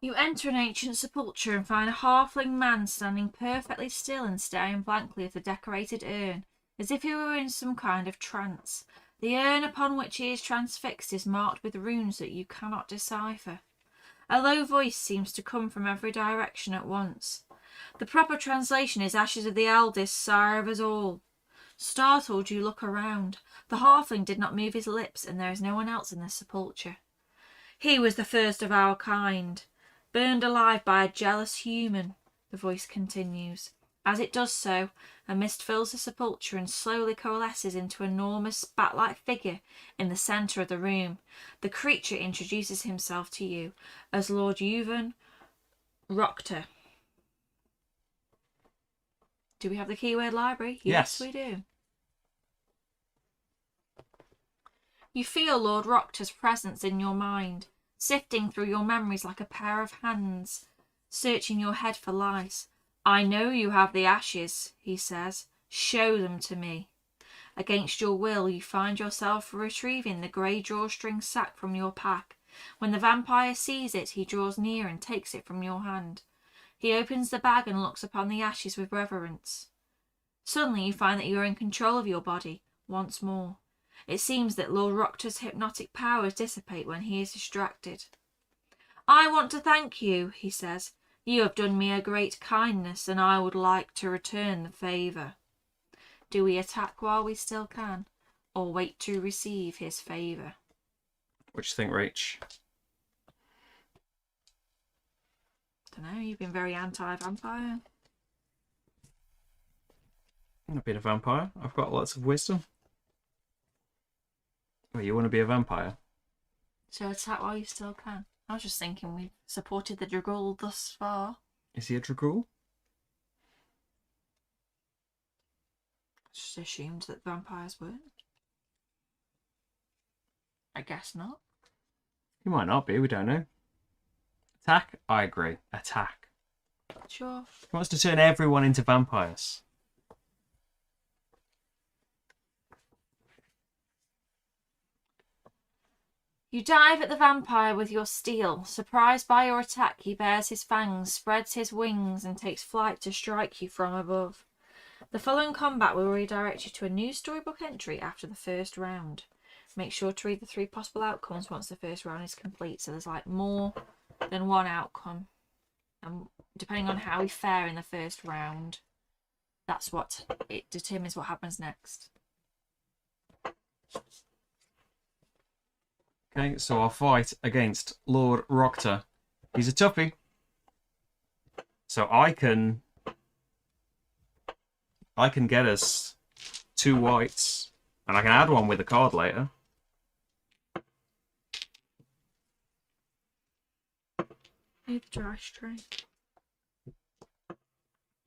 You enter an ancient sepulchre and find a halfling man standing perfectly still and staring blankly at a decorated urn, as if he were in some kind of trance. The urn upon which he is transfixed is marked with runes that you cannot decipher. A low voice seems to come from every direction at once. The proper translation is Ashes of the eldest, sire of us all. Startled, you look around. The halfling did not move his lips, and there is no one else in the sepulchre. He was the first of our kind, burned alive by a jealous human, the voice continues. As it does so, a mist fills the sepulchre and slowly coalesces into an enormous bat-like figure in the centre of the room. The creature introduces himself to you as Lord Euvan Roctor. Do we have the keyword library? Yes, we do. You feel Lord Roctor's presence in your mind, sifting through your memories like a pair of hands, searching your head for lies. I know you have the ashes, he says. Show them to me. Against your will, you find yourself retrieving the grey drawstring sack from your pack. When the vampire sees it, he draws near and takes it from your hand. He opens the bag and looks upon the ashes with reverence. Suddenly you find that you are in control of your body once more. It seems that Lord Roctor's hypnotic powers dissipate when he is distracted. I want to thank you, he says. You have done me a great kindness, and I would like to return the favour. Do we attack while we still can, or wait to receive his favour? What do you think, Rach? Dunno, you've been very anti-vampire. I've been a vampire. I've got lots of wisdom. Oh, you want to be a vampire? So attack while you still can. I was just thinking we've supported the Dragul thus far. Is he a Dragul? Just assumed that vampires weren't. I guess not. He might not be, we don't know. Attack? I agree. Attack. Sure. He wants to turn everyone into vampires. You dive at the vampire with your steel. Surprised by your attack, he bares his fangs, spreads his wings, and takes flight to strike you from above. The following combat will redirect you to a new storybook entry after the first round. Make sure to read the 3 possible outcomes once the first round is complete, so there's like more than one outcome. And depending on how we fare in the first round, that's what it determines what happens next. Okay, so our fight against Lord Roctor. He's a toughie. So I can get us 2 whites, and I can add one with a card later. Need the dry string.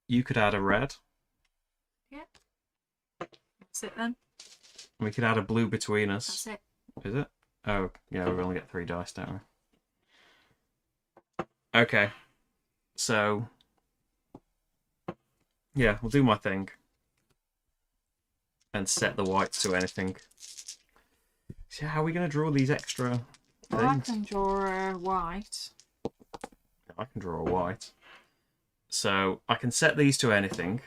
You could add a red. Yeah. That's it then. We could add a blue between us. That's it. Is it? Oh, yeah, we only get 3 dice, don't we? Okay. So, yeah, we'll do my thing. And set the whites to anything. So how are we going to draw these extra Well, I things? can draw a white. I can draw a white. So I can set these to anything.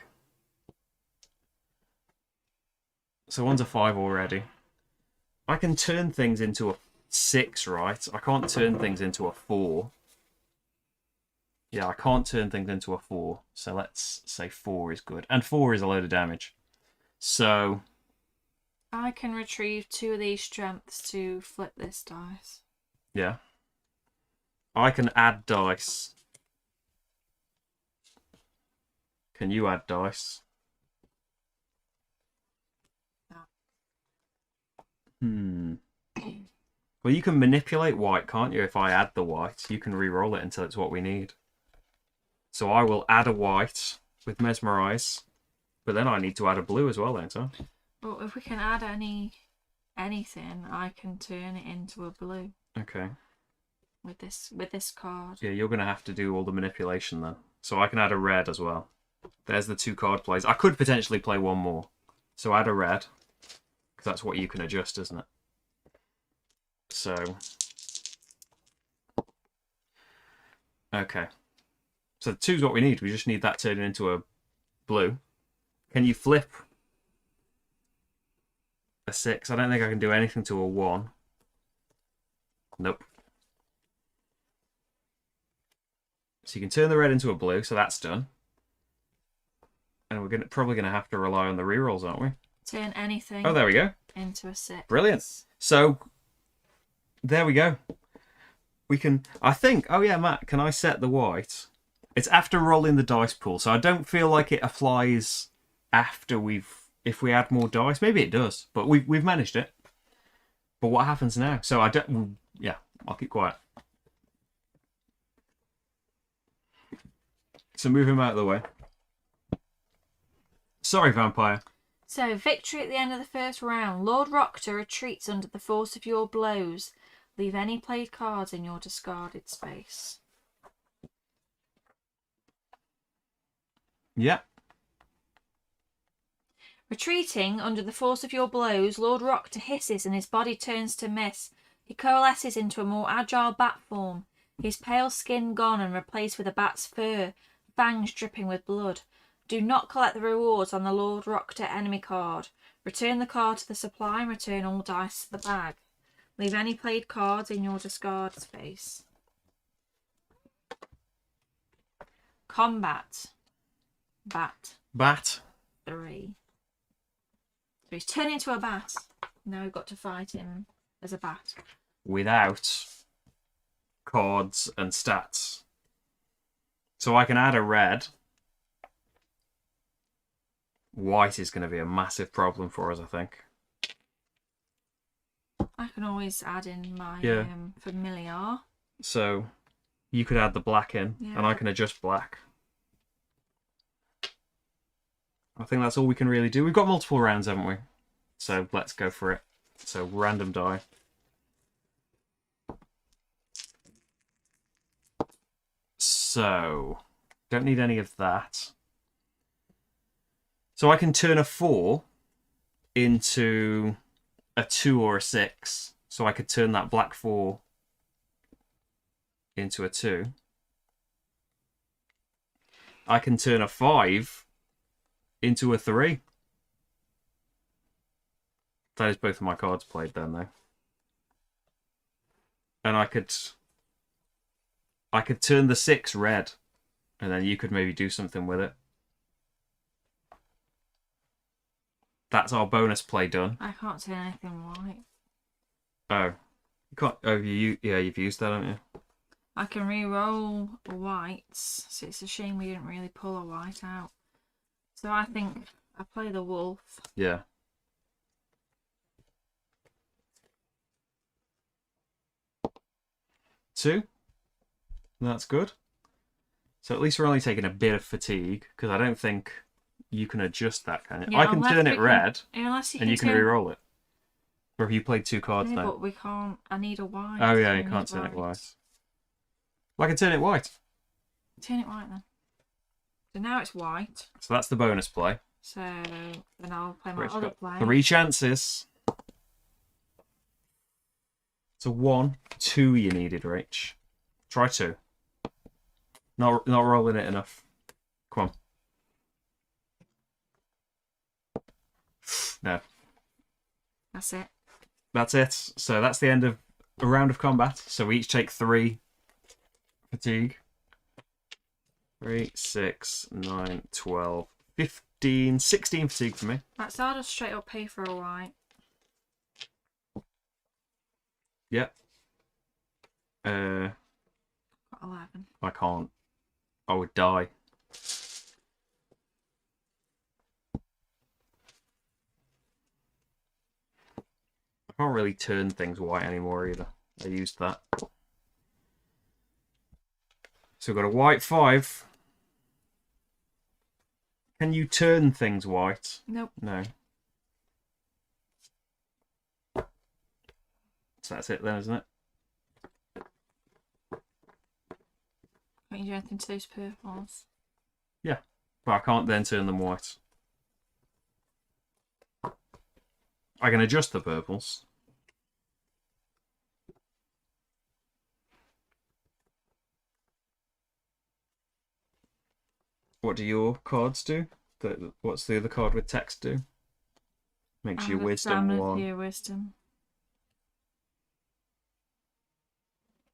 So one's a 5 already. I can turn things into a 6, right? I can't turn things into a 4. Yeah, I can't turn things into a 4. So let's say 4 is good. And 4 is a load of damage. So I can retrieve 2 of these strengths to flip this dice. yeah. I can add dice. Can you add dice? No. Well, you can manipulate white, can't you? If I add the white, you can re-roll it until it's what we need. So I will add a white with Mesmerize, but then I need to add a blue as well, don't I? Well, if we can add anything, I can turn it into a blue. Okay. With this card. Yeah, you're going to have to do all the manipulation then. So I can add a red as well. There's the 2 card plays. I could potentially play one more. So add a red. Because that's what you can adjust, isn't it? So. Okay. So 2's what we need. We just need that turning into a blue. Can you flip a 6? I don't think I can do anything to a 1. Nope. So you can turn the red into a blue, so that's done. And we're probably going to have to rely on the rerolls, aren't we? Turn anything Oh, there we go. into a 6. Brilliant. So, there we go. We can, I think, oh yeah, Matt, can I set the white? It's after rolling the dice pool, so I don't feel like it applies after if we add more dice. Maybe it does, but we've managed it. But what happens now? So I don't, yeah, I'll keep quiet. So move him out of the way. Sorry, vampire. So, victory at the end of the first round. Lord Roctor retreats under the force of your blows. Leave any played cards in your discarded space. Yep. Retreating under the force of your blows, Lord Roctor hisses and his body turns to mist. He coalesces into a more agile bat form, his pale skin gone and replaced with a bat's fur, fangs dripping with blood. Do not collect the rewards on the Lord Roctor enemy card. Return the card to the supply and return all dice to the bag. Leave any played cards in your discard space. Combat. Bat. Bat. 3. So he's turned into a bat. Now we've got to fight him as a bat. Without cards and stats. So I can add a red. White is going to be a massive problem for us, I think. I can always add in my familiar. So you could add the black in, and I can adjust black. I think that's all we can really do. We've got multiple rounds, haven't we? So let's go for it. So random die. So don't need any of that. So I can turn a 4 into a 2 or a 6. So I could turn that black 4 into a 2. I can turn a 5 into a 3. That is both of my cards played then, though. And I could turn the 6 red, and then you could maybe do something with it. That's our bonus play done. I can't turn anything white. Oh, you can't. Oh, you've used that, haven't you? I can re-roll whites, so it's a shame we didn't really pull a white out. So I think I play the wolf. Yeah. Two. That's good. So at least we're only taking a bit of fatigue, because I don't think you can adjust that, can you? Yeah, I can turn it red, and you can re-roll it. Or have you played 2 cards then? But we can't. I need a white. Oh yeah, you can't turn it white. Well, I can turn it white. Turn it white then. So now it's white. So that's the bonus play. So then I'll play my other play. 3 chances. So 1, 2 you needed, Rach. Try 2. Not rolling it enough. Come on. No. That's it. That's it. So that's the end of a round of combat. So we each take 3 fatigue. 3, 6, 9, 12, 15, 16 fatigue for me. Right, so I'll just straight up pay for a white. Yep. Got 11. I can't. I would die. I can't really turn things white anymore either. I used that. So we've got a white 5. Can you turn things white? Nope. No. So that's it then, isn't it? Can't you do anything to those purples? Yeah. But I can't then turn them white. I can adjust the purples. What do your cards do? What's the other card with text do? Makes your wisdom 1. Your wisdom.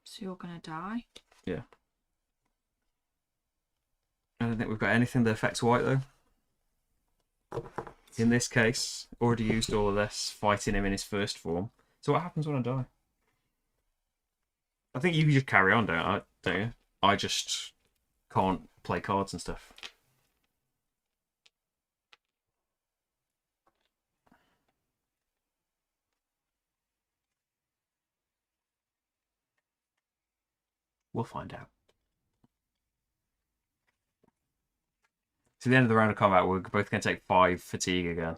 So you're gonna die? Yeah. I don't think we've got anything that affects white though. In this case, already used all of this, fighting him in his first form. So what happens when I die? I think you can just carry on, don't you? I just can't play cards and stuff. We'll find out. To the end of the round of combat, we're both going to take 5 fatigue again.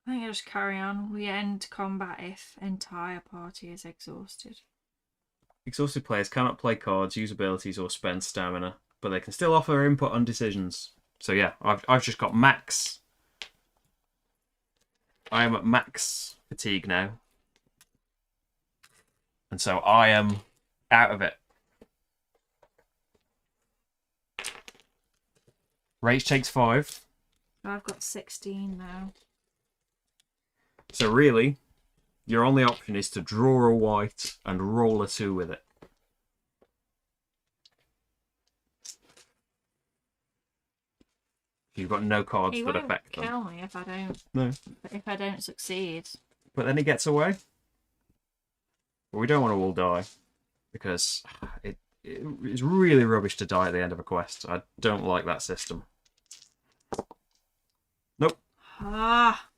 I think I just carry on. We end combat if entire party is exhausted. Exhausted players cannot play cards, use abilities, or spend stamina, but they can still offer input on decisions. So yeah, I've just got max. I am at max fatigue now. And so I am out of it. Rach takes 5. I've got 16 now. So really, your only option is to draw a white and roll a 2 with it. You've got no cards He that won't affect them. kill me if I don't. No. If I don't succeed. But then he gets away. But we don't want to all die. Because it's really rubbish to die at the end of a quest. I don't like that system. Nope. Ah.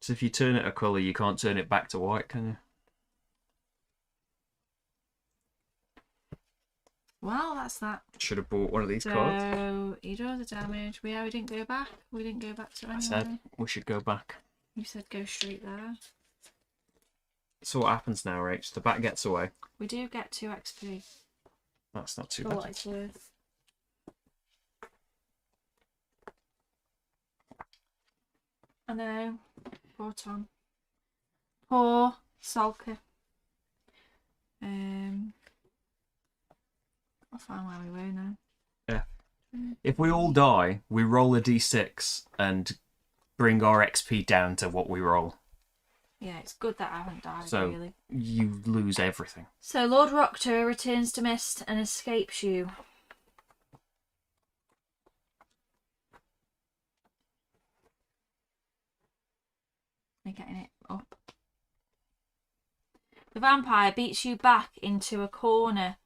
So if you turn it a colour, you can't turn it back to white, can you? Well, that's that. Should have bought one of these cards. So, he does the damage. We didn't go back. We didn't go back to I anywhere. said we should go back. You said go straight there. So what happens now, Rach? The bat gets away. We do get 2 XP. That's not too For bad. what it's worth. I know. Poor Tom. Poor Sulker. I'll find where we were now. Yeah. If we all die, we roll a d6 and bring our XP down to what we roll. Yeah, it's good that I haven't died, So really. you lose everything. So Lord Roctor returns to Mist and escapes you. Am I getting it up? The vampire beats you back into a corner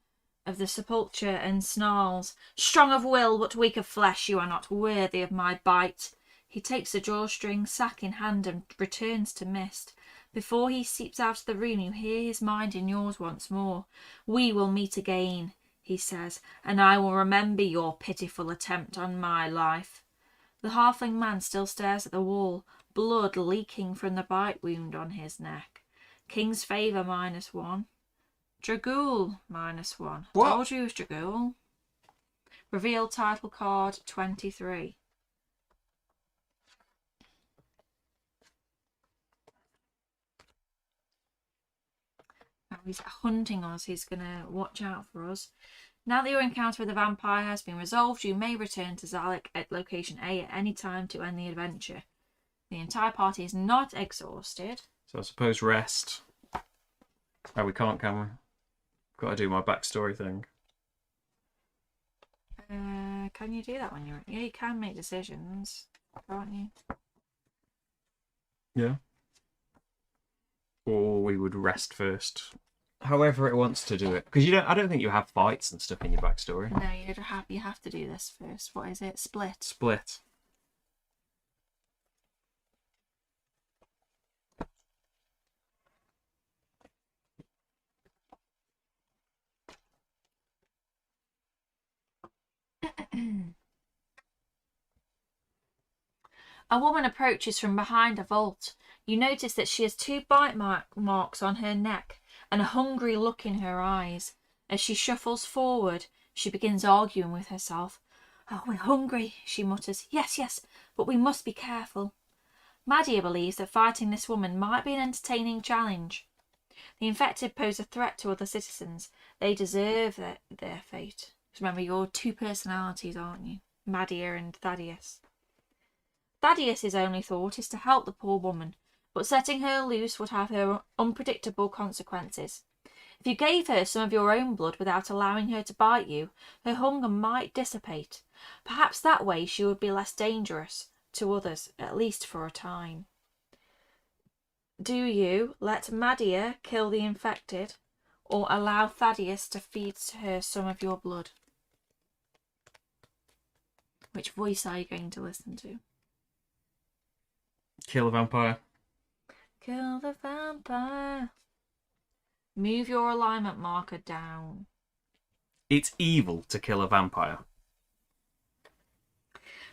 of the sepulchre and snarls, "Strong of will, but weak of flesh, you are not worthy of my bite." He takes the drawstring, sack in hand, and returns to Mist. Before he seeps out of the room, you hear his mind in yours once more. "We will meet again," he says, "and I will remember your pitiful attempt on my life." The halfling man still stares at the wall, blood leaking from the bite wound on his neck. King's favour -1. Dragool -1. What? Told you it was Dragool. Reveal title card 23. Now he's hunting us. He's going to watch out for us. Now that your encounter with the vampire has been resolved, you may return to Zalek at location A at any time to end the adventure. The entire party is not exhausted. So I suppose rest. Oh, we can't, can we? Got to do my backstory thing. Can you do that when you're... Yeah, you can make decisions, can't you? Yeah. Or we would rest first. However it wants to do it. Because I don't think you have fights and stuff in your backstory. No, you have to do this first. What is it? Split. Split. A woman approaches from behind a vault. You notice that she has 2 bite marks on her neck and a hungry look in her eyes. As she shuffles forward, she begins arguing with herself. "Oh, we're hungry," she mutters. Yes, but we must be careful." Madia believes that fighting this woman might be an entertaining challenge. The infected pose a threat to other citizens. They deserve their fate. Remember, you're 2 personalities, aren't you? Madia and Thaddeus. Thaddeus's only thought is to help the poor woman, but setting her loose would have her unpredictable consequences. If you gave her some of your own blood without allowing her to bite you, her hunger might dissipate. Perhaps that way she would be less dangerous to others, at least for a time. Do you let Madia kill the infected, or allow Thaddeus to feed her some of your blood? Which voice are you going to listen to? Kill a vampire. Kill the vampire. Move your alignment marker down. It's evil to kill a vampire.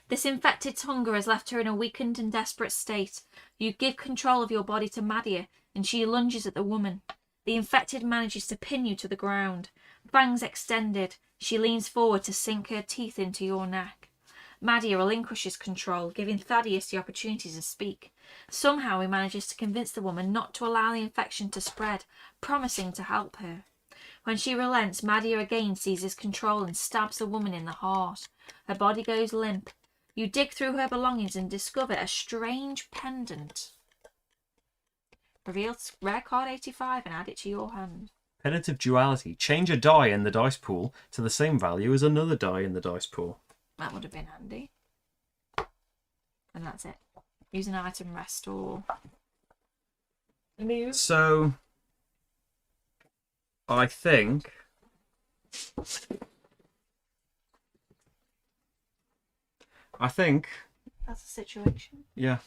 This infected hunger has left her in a weakened and desperate state. You give control of your body to Madia, and she lunges at the woman. The infected manages to pin you to the ground. Fangs extended, she leans forward to sink her teeth into your neck. Madia relinquishes control, giving Thaddeus the opportunity to speak. Somehow he manages to convince the woman not to allow the infection to spread, promising to help her. When she relents, Madia again seizes control and stabs the woman in the heart. Her body goes limp. You dig through her belongings and discover a strange pendant. Reveal rare card 85 and add it to your hand. Pendant of Duality. Change a die in the dice pool to the same value as another die in the dice pool. That would have been handy. And that's it. Use an item restore. So, I think... That's the situation. Yeah.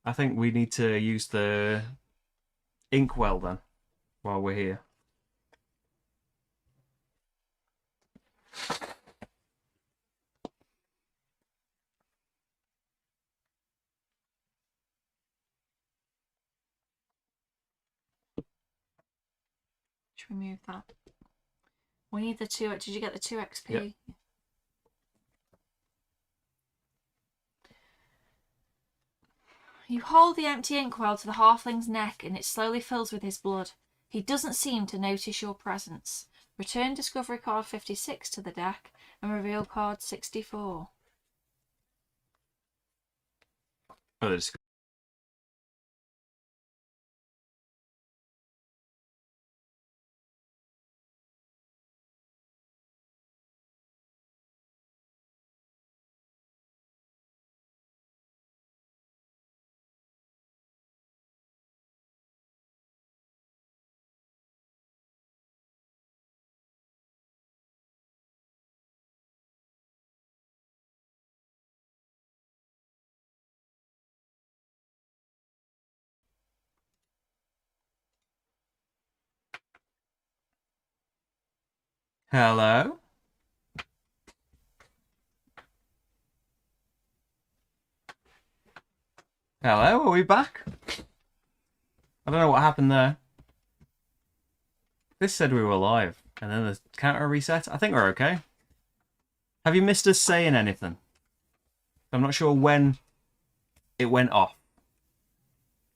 I think we need to use the inkwell then, while we're here. Should remove that. We need the 2. Did you get the 2 XP? Yep. You hold the empty inkwell to the halfling's neck and it slowly fills with his blood. He doesn't seem to notice your presence. Return Discovery card 56 to the deck and reveal card 64. Oh, there's... Hello? Hello, are we back? I don't know what happened there. This said we were live, and then the counter reset. I think we're okay. Have you missed us saying anything? I'm not sure when it went off.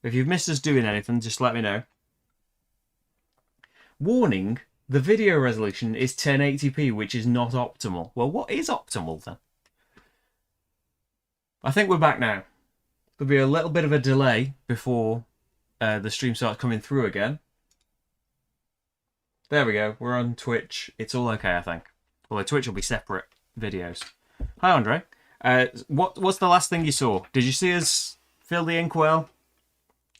If you've missed us doing anything, just let me know. Warning, the video resolution is 1080p, which is not optimal. Well, what is optimal then? I think we're back now. There'll be a little bit of a delay before the stream starts coming through again. There we go. We're on Twitch. It's all okay, I think. Although Twitch will be separate videos. Hi, Andre. What's the last thing you saw? Did you see us fill the inkwell?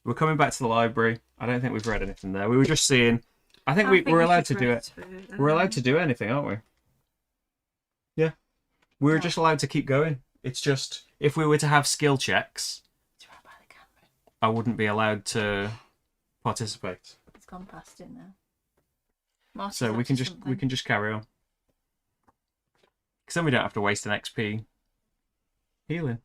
We're coming back to the library. I don't think we've read anything there. We were just seeing... I think we're allowed to do it. We're allowed to do anything, aren't we? Yeah. We're just allowed to keep going. It's just, if we were to have skill checks, I wouldn't be allowed to participate. It's gone past it now. Marty's So we can something. just carry on. Because then we don't have to waste an XP healing.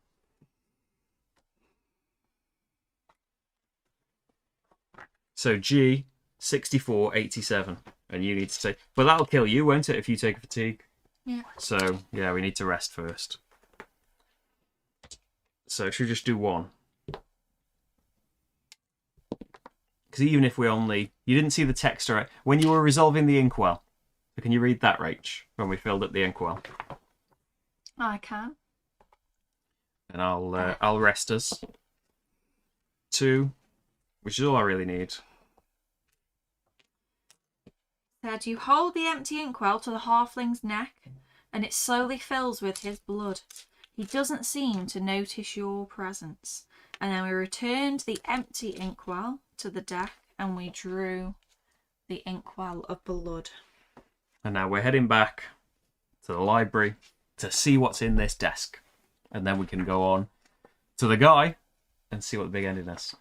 So G 6487, and you need to take, but that'll kill you, won't it, if you take a fatigue? Yeah. So yeah, we need to rest first. So should we just do 1? Because even if we only, you didn't see the text, right? When you were resolving the inkwell, can you read that, Rach? When we filled up the inkwell, I can. and I'll rest us. 2, which is all I really need. Said you hold the empty inkwell to the halfling's neck, and it slowly fills with his blood. He doesn't seem to notice your presence. And then we returned the empty inkwell to the deck, and we drew the inkwell of blood. And now we're heading back to the library to see what's in this desk. And then we can go on to the guy and see what the big ending is.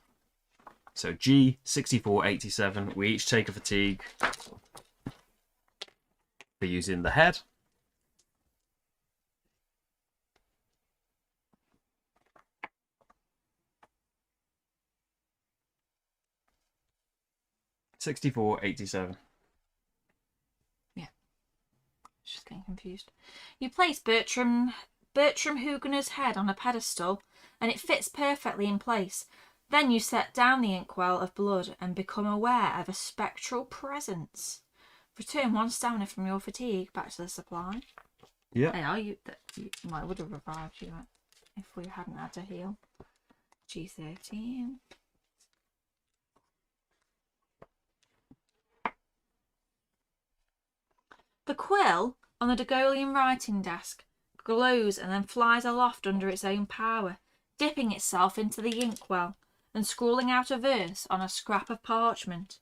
So G6487, we each take a fatigue for using the head. 6487. Just getting confused. You place Bertram Huguenot's head on a pedestal, and it fits perfectly in place. Then you set down the inkwell of blood and become aware of a spectral presence. Return 1 stamina from your fatigue back to the supply. Yeah. Hey, might would have revived you if we hadn't had to heal. G13. The quill on the Dagolian writing desk glows and then flies aloft under its own power, dipping itself into the inkwell and scrawling out a verse on a scrap of parchment.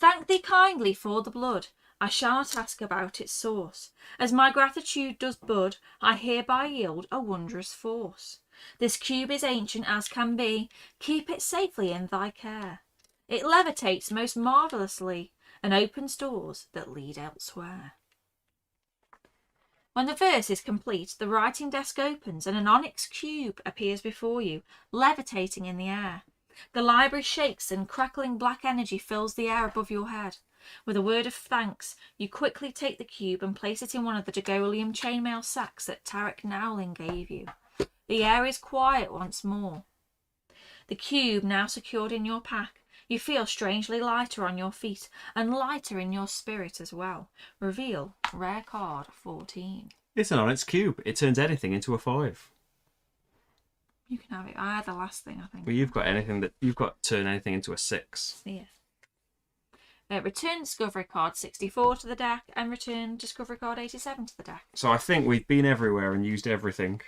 Thank thee kindly for the blood. I shall not ask about its source. As my gratitude does bud, I hereby yield a wondrous force. This cube is ancient as can be. Keep it safely in thy care. It levitates most marvellously and opens doors that lead elsewhere. When the verse is complete, the writing desk opens and an onyx cube appears before you, levitating in the air. The library shakes and crackling black energy fills the air above your head. With a word of thanks, you quickly take the cube and place it in one of the Dagolian chainmail sacks that Tarek Nowlin gave you. The air is quiet once more. The cube now secured in your pack, you feel strangely lighter on your feet and lighter in your spirit as well. Reveal rare card 14. It's an onyx cube. It turns anything into a 5. You can have it. I had the last thing, I think. Well, you've got turn anything into a 6. Yeah. Return discovery card 64 to the deck and return discovery card 87 to the deck. So I think we've been everywhere and used everything.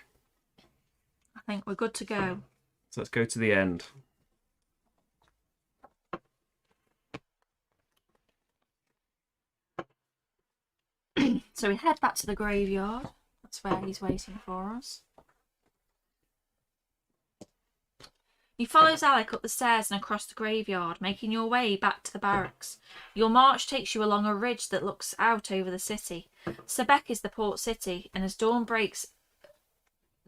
I think we're good to go. So let's go to the end. So we head back to the graveyard. That's where he's waiting for us. You follow Alec up the stairs and across the graveyard, making your way back to the barracks. Your march takes you along a ridge that looks out over the city. Sebek is the port city, and as dawn breaks,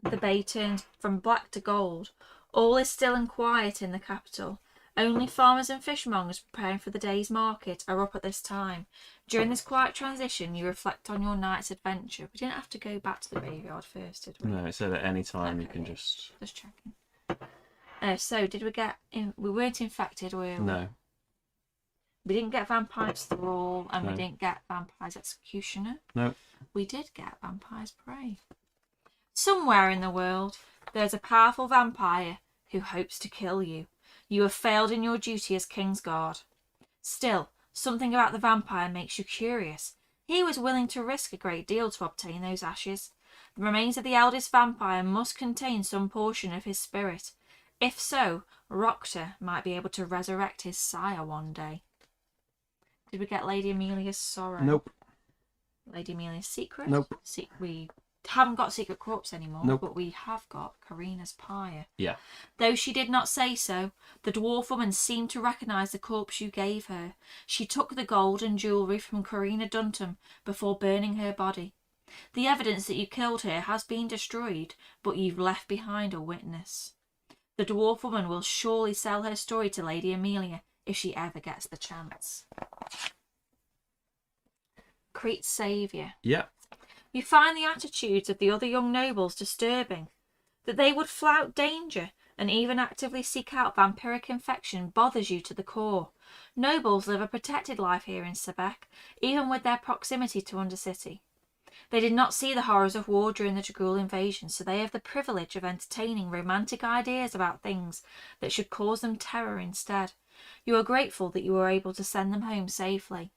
the bay turns from black to gold. All is still and quiet in the capital. Only farmers and fishmongers preparing for the day's market are up at this time. During this quiet transition, you reflect on your night's adventure. We didn't have to go back to the graveyard first, did we? No, it said at any time you can just... Just checking. So, did we get... We weren't infected, were we? No. We didn't get Vampire's Thrall, and No. we didn't get Vampire's Executioner. No. We did get Vampire's Prey. Somewhere in the world, there's a powerful vampire who hopes to kill you. You have failed in your duty as Kingsguard. Still, something about the vampire makes you curious. He was willing to risk a great deal to obtain those ashes. The remains of the eldest vampire must contain some portion of his spirit. If so, Roctor might be able to resurrect his sire one day. Did we get Lady Amelia's Sorrow? Nope. Lady Amelia's Secret? Nope. We haven't got Secret Corpse anymore, Nope. but we have got Karina's Pyre. Yeah. Though she did not say so, the dwarf woman seemed to recognise the corpse you gave her. She took the gold and jewellery from Karina Duntham before burning her body. The evidence that you killed her has been destroyed, but you've left behind a witness. The dwarf woman will surely sell her story to Lady Amelia if she ever gets the chance. Crete's Saviour. Yeah. You find the attitudes of the other young nobles disturbing. That they would flout danger and even actively seek out vampiric infection bothers you to the core. Nobles live a protected life here in Sebek, even with their proximity to Undercity. They did not see the horrors of war during the Dragul invasion, so they have the privilege of entertaining romantic ideas about things that should cause them terror instead. You are grateful that you were able to send them home safely.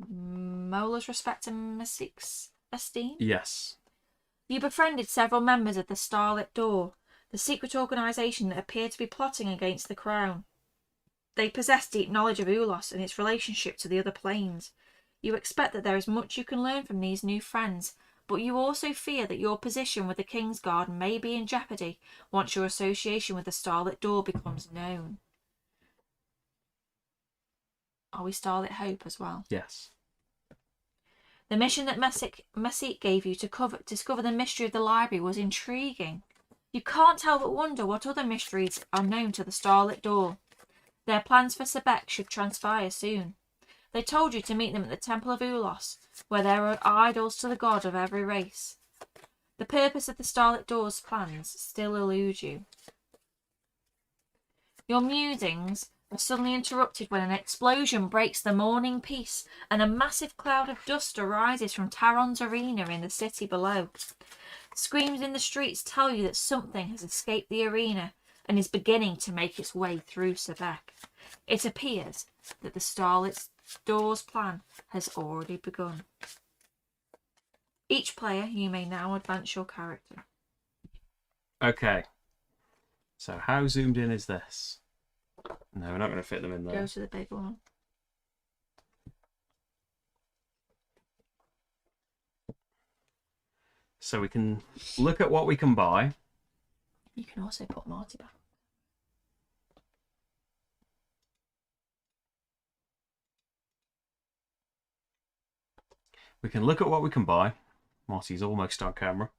Mola's respect and Masik's esteem? Yes. You befriended several members of the Starlit Door, the secret organisation that appeared to be plotting against the crown. They possess deep knowledge of Ulos and its relationship to the other planes. You expect that there is much you can learn from these new friends, but you also fear that your position with the Kingsguard may be in jeopardy once your association with the Starlit Door becomes known. Are we Starlit Hope as well? Yes. The mission that Masik gave you to discover the mystery of the library was intriguing. You can't help but wonder what other mysteries are known to the Starlit Door. Their plans for Sebek should transpire soon. They told you to meet them at the Temple of Ulos, where there are idols to the god of every race. The purpose of the Starlit Door's plans still elude you. Your musings are suddenly interrupted when an explosion breaks the morning peace and a massive cloud of dust arises from Taron's arena in the city below. Screams in the streets tell you that something has escaped the arena and is beginning to make its way through Sebek. It appears that the Starlit Door's plan has already begun. Each player, you may now advance your character. Okay. So how zoomed in is this? No, we're not going to fit them in there. Go to the big one. So we can look at what we can buy. You can also put Marty back. We can look at what we can buy. Marty's almost on camera.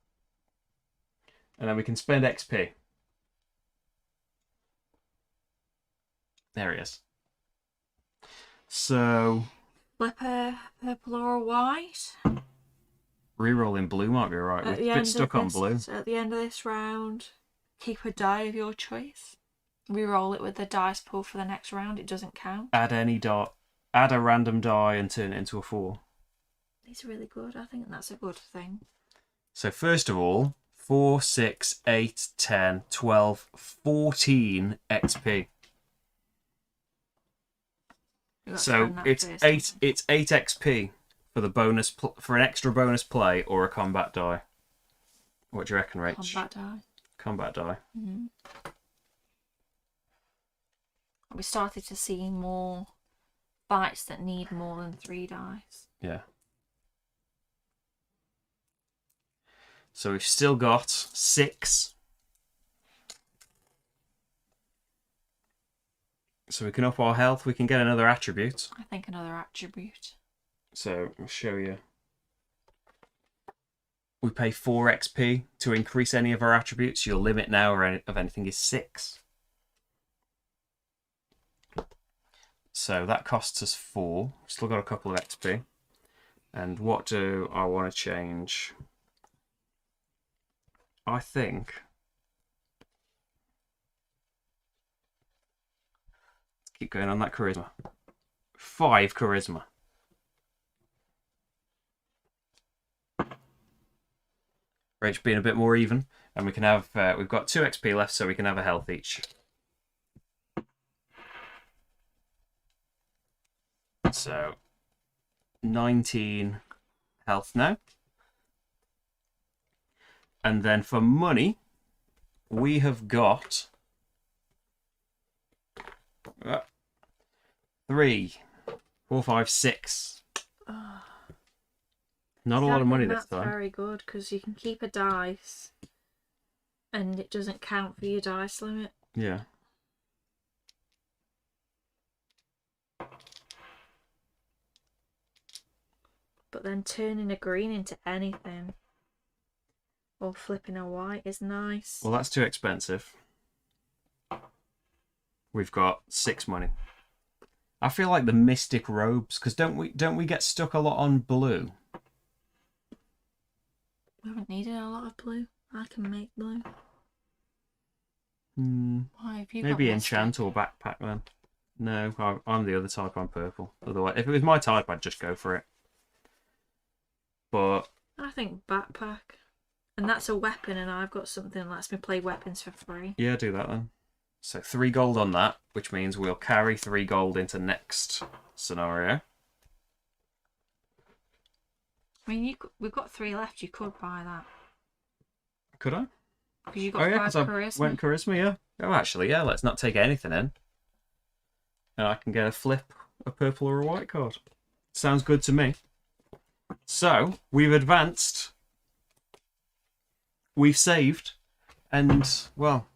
And then we can spend XP. There he is. So... Flipper, purple or white? Reroll in blue might be alright. We're a bit stuck on blue. At the end of this round, keep a die of your choice. Reroll it with the dice pool for the next round. It doesn't count. Add any die. Add a random die and turn it into a 4. It's really good. I think that's a good thing. So first of all, 4, 6, 8, 10, 12, 14 XP. So it's 8 XP for the bonus for an extra bonus play or a combat die. What do you reckon, Rach? Combat die. Combat die. Mm-hmm. We started to see more fights that need more than 3 dice. Yeah. So we've still got 6. So we can up our health. We can get another attribute. I think another attribute. So I'll show you. We pay 4 XP to increase any of our attributes. Your limit now of anything is 6. So that costs us 4. Still got a couple of XP. And what do I want to change? I think... Keep going on that charisma. 5 charisma. Rach being a bit more even. And we can have... we've got 2 XP left, so we can have a health each. So, 19 health now. And then for money, we have got 3, 4, 5, 6. Not a lot of money this time. That's very good because you can keep a dice and it doesn't count for your dice limit. Yeah. But then turning a green into anything or flipping a white is nice. Well, that's too expensive. We've got 6 money. I feel like the mystic robes, because don't we get stuck a lot on blue? We haven't needed a lot of blue. I can make blue. Why have you Maybe got enchant or backpack then. No, I'm the other type. I'm purple. Otherwise, if it was my type, I'd just go for it. But I think backpack. And that's a weapon, and I've got something that lets me play weapons for free. Yeah, do that then. So 3 gold on that, which means we'll carry 3 gold into next scenario. I mean, we've got 3 left. You could buy that. Could I? Because you got 5 charisma. Went charisma, yeah. Oh, actually, yeah. Let's not take anything in, and I can get a flip, a purple or a white card. Sounds good to me. So we've advanced. We've saved, and well,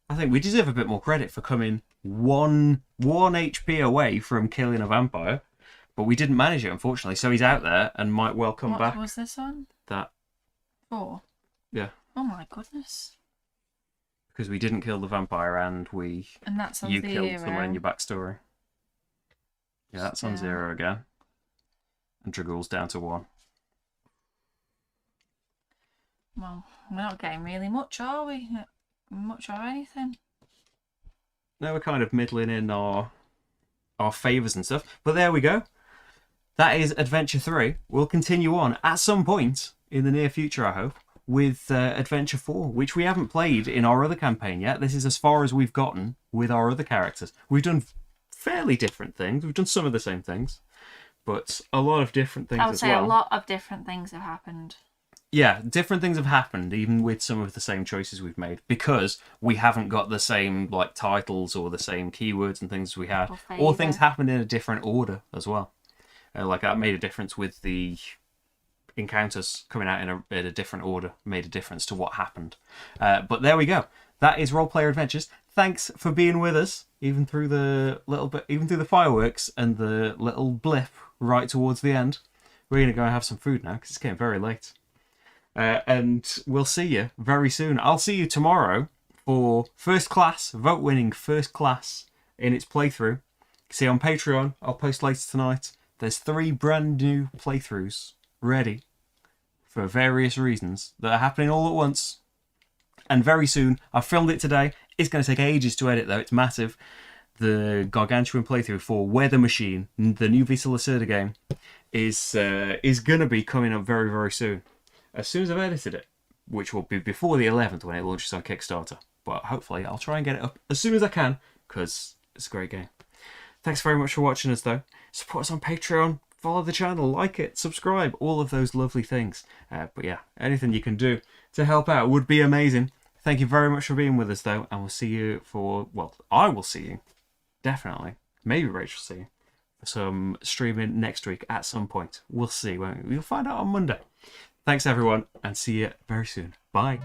I think we deserve a bit more credit for coming one HP away from killing a vampire, but we didn't manage it, unfortunately. So he's out there and might well come back. What was this on? That 4? Yeah. Oh my goodness. because we didn't kill the vampire and that's on you zero. killed someone in your backstory. Yeah, that's on 0 again. And Dragul's down to 1. Well, we're not getting really much, are we? Much or anything. Now we're kind of middling in our favours and stuff. But there we go. That is Adventure 3. We'll continue on at some point in the near future, I hope, with Adventure 4, which we haven't played in our other campaign yet. This is as far as we've gotten with our other characters. We've done fairly different things. We've done some of the same things, but a lot of different things as well. I would say a lot of different things have happened. Yeah, different things have happened, even with some of the same choices we've made, because we haven't got the same like titles or the same keywords and things we had. Or things happened in a different order as well. Like that made a difference with the encounters coming out in a different order. Made a difference to what happened. But there we go. That is Roleplayer Adventures. Thanks for being with us, even through the fireworks and the little blip right towards the end. We're gonna go and have some food now because it's getting very late. And we'll see you very soon. I'll see you tomorrow for First Class, vote-winning First Class in its playthrough. See on Patreon, I'll post later tonight. There's 3 brand new playthroughs ready for various reasons that are happening all at once. And very soon, I filmed it today. It's going to take ages to edit though, it's massive. The gargantuan playthrough for Weather Machine, the new Vita Lacerda game, is going to be coming up very, very soon. As soon as I've edited it, which will be before the 11th when it launches on Kickstarter. But hopefully I'll try and get it up as soon as I can, because it's a great game. Thanks very much for watching us though. Support us on Patreon, follow the channel, like it, subscribe, all of those lovely things. But yeah, anything you can do to help out would be amazing. Thank you very much for being with us though, and we'll see you I will see you, definitely. Maybe Rachel will see you for some streaming next week at some point. We'll see, won't we? We'll find out on Monday. Thanks everyone, and see you very soon. Bye.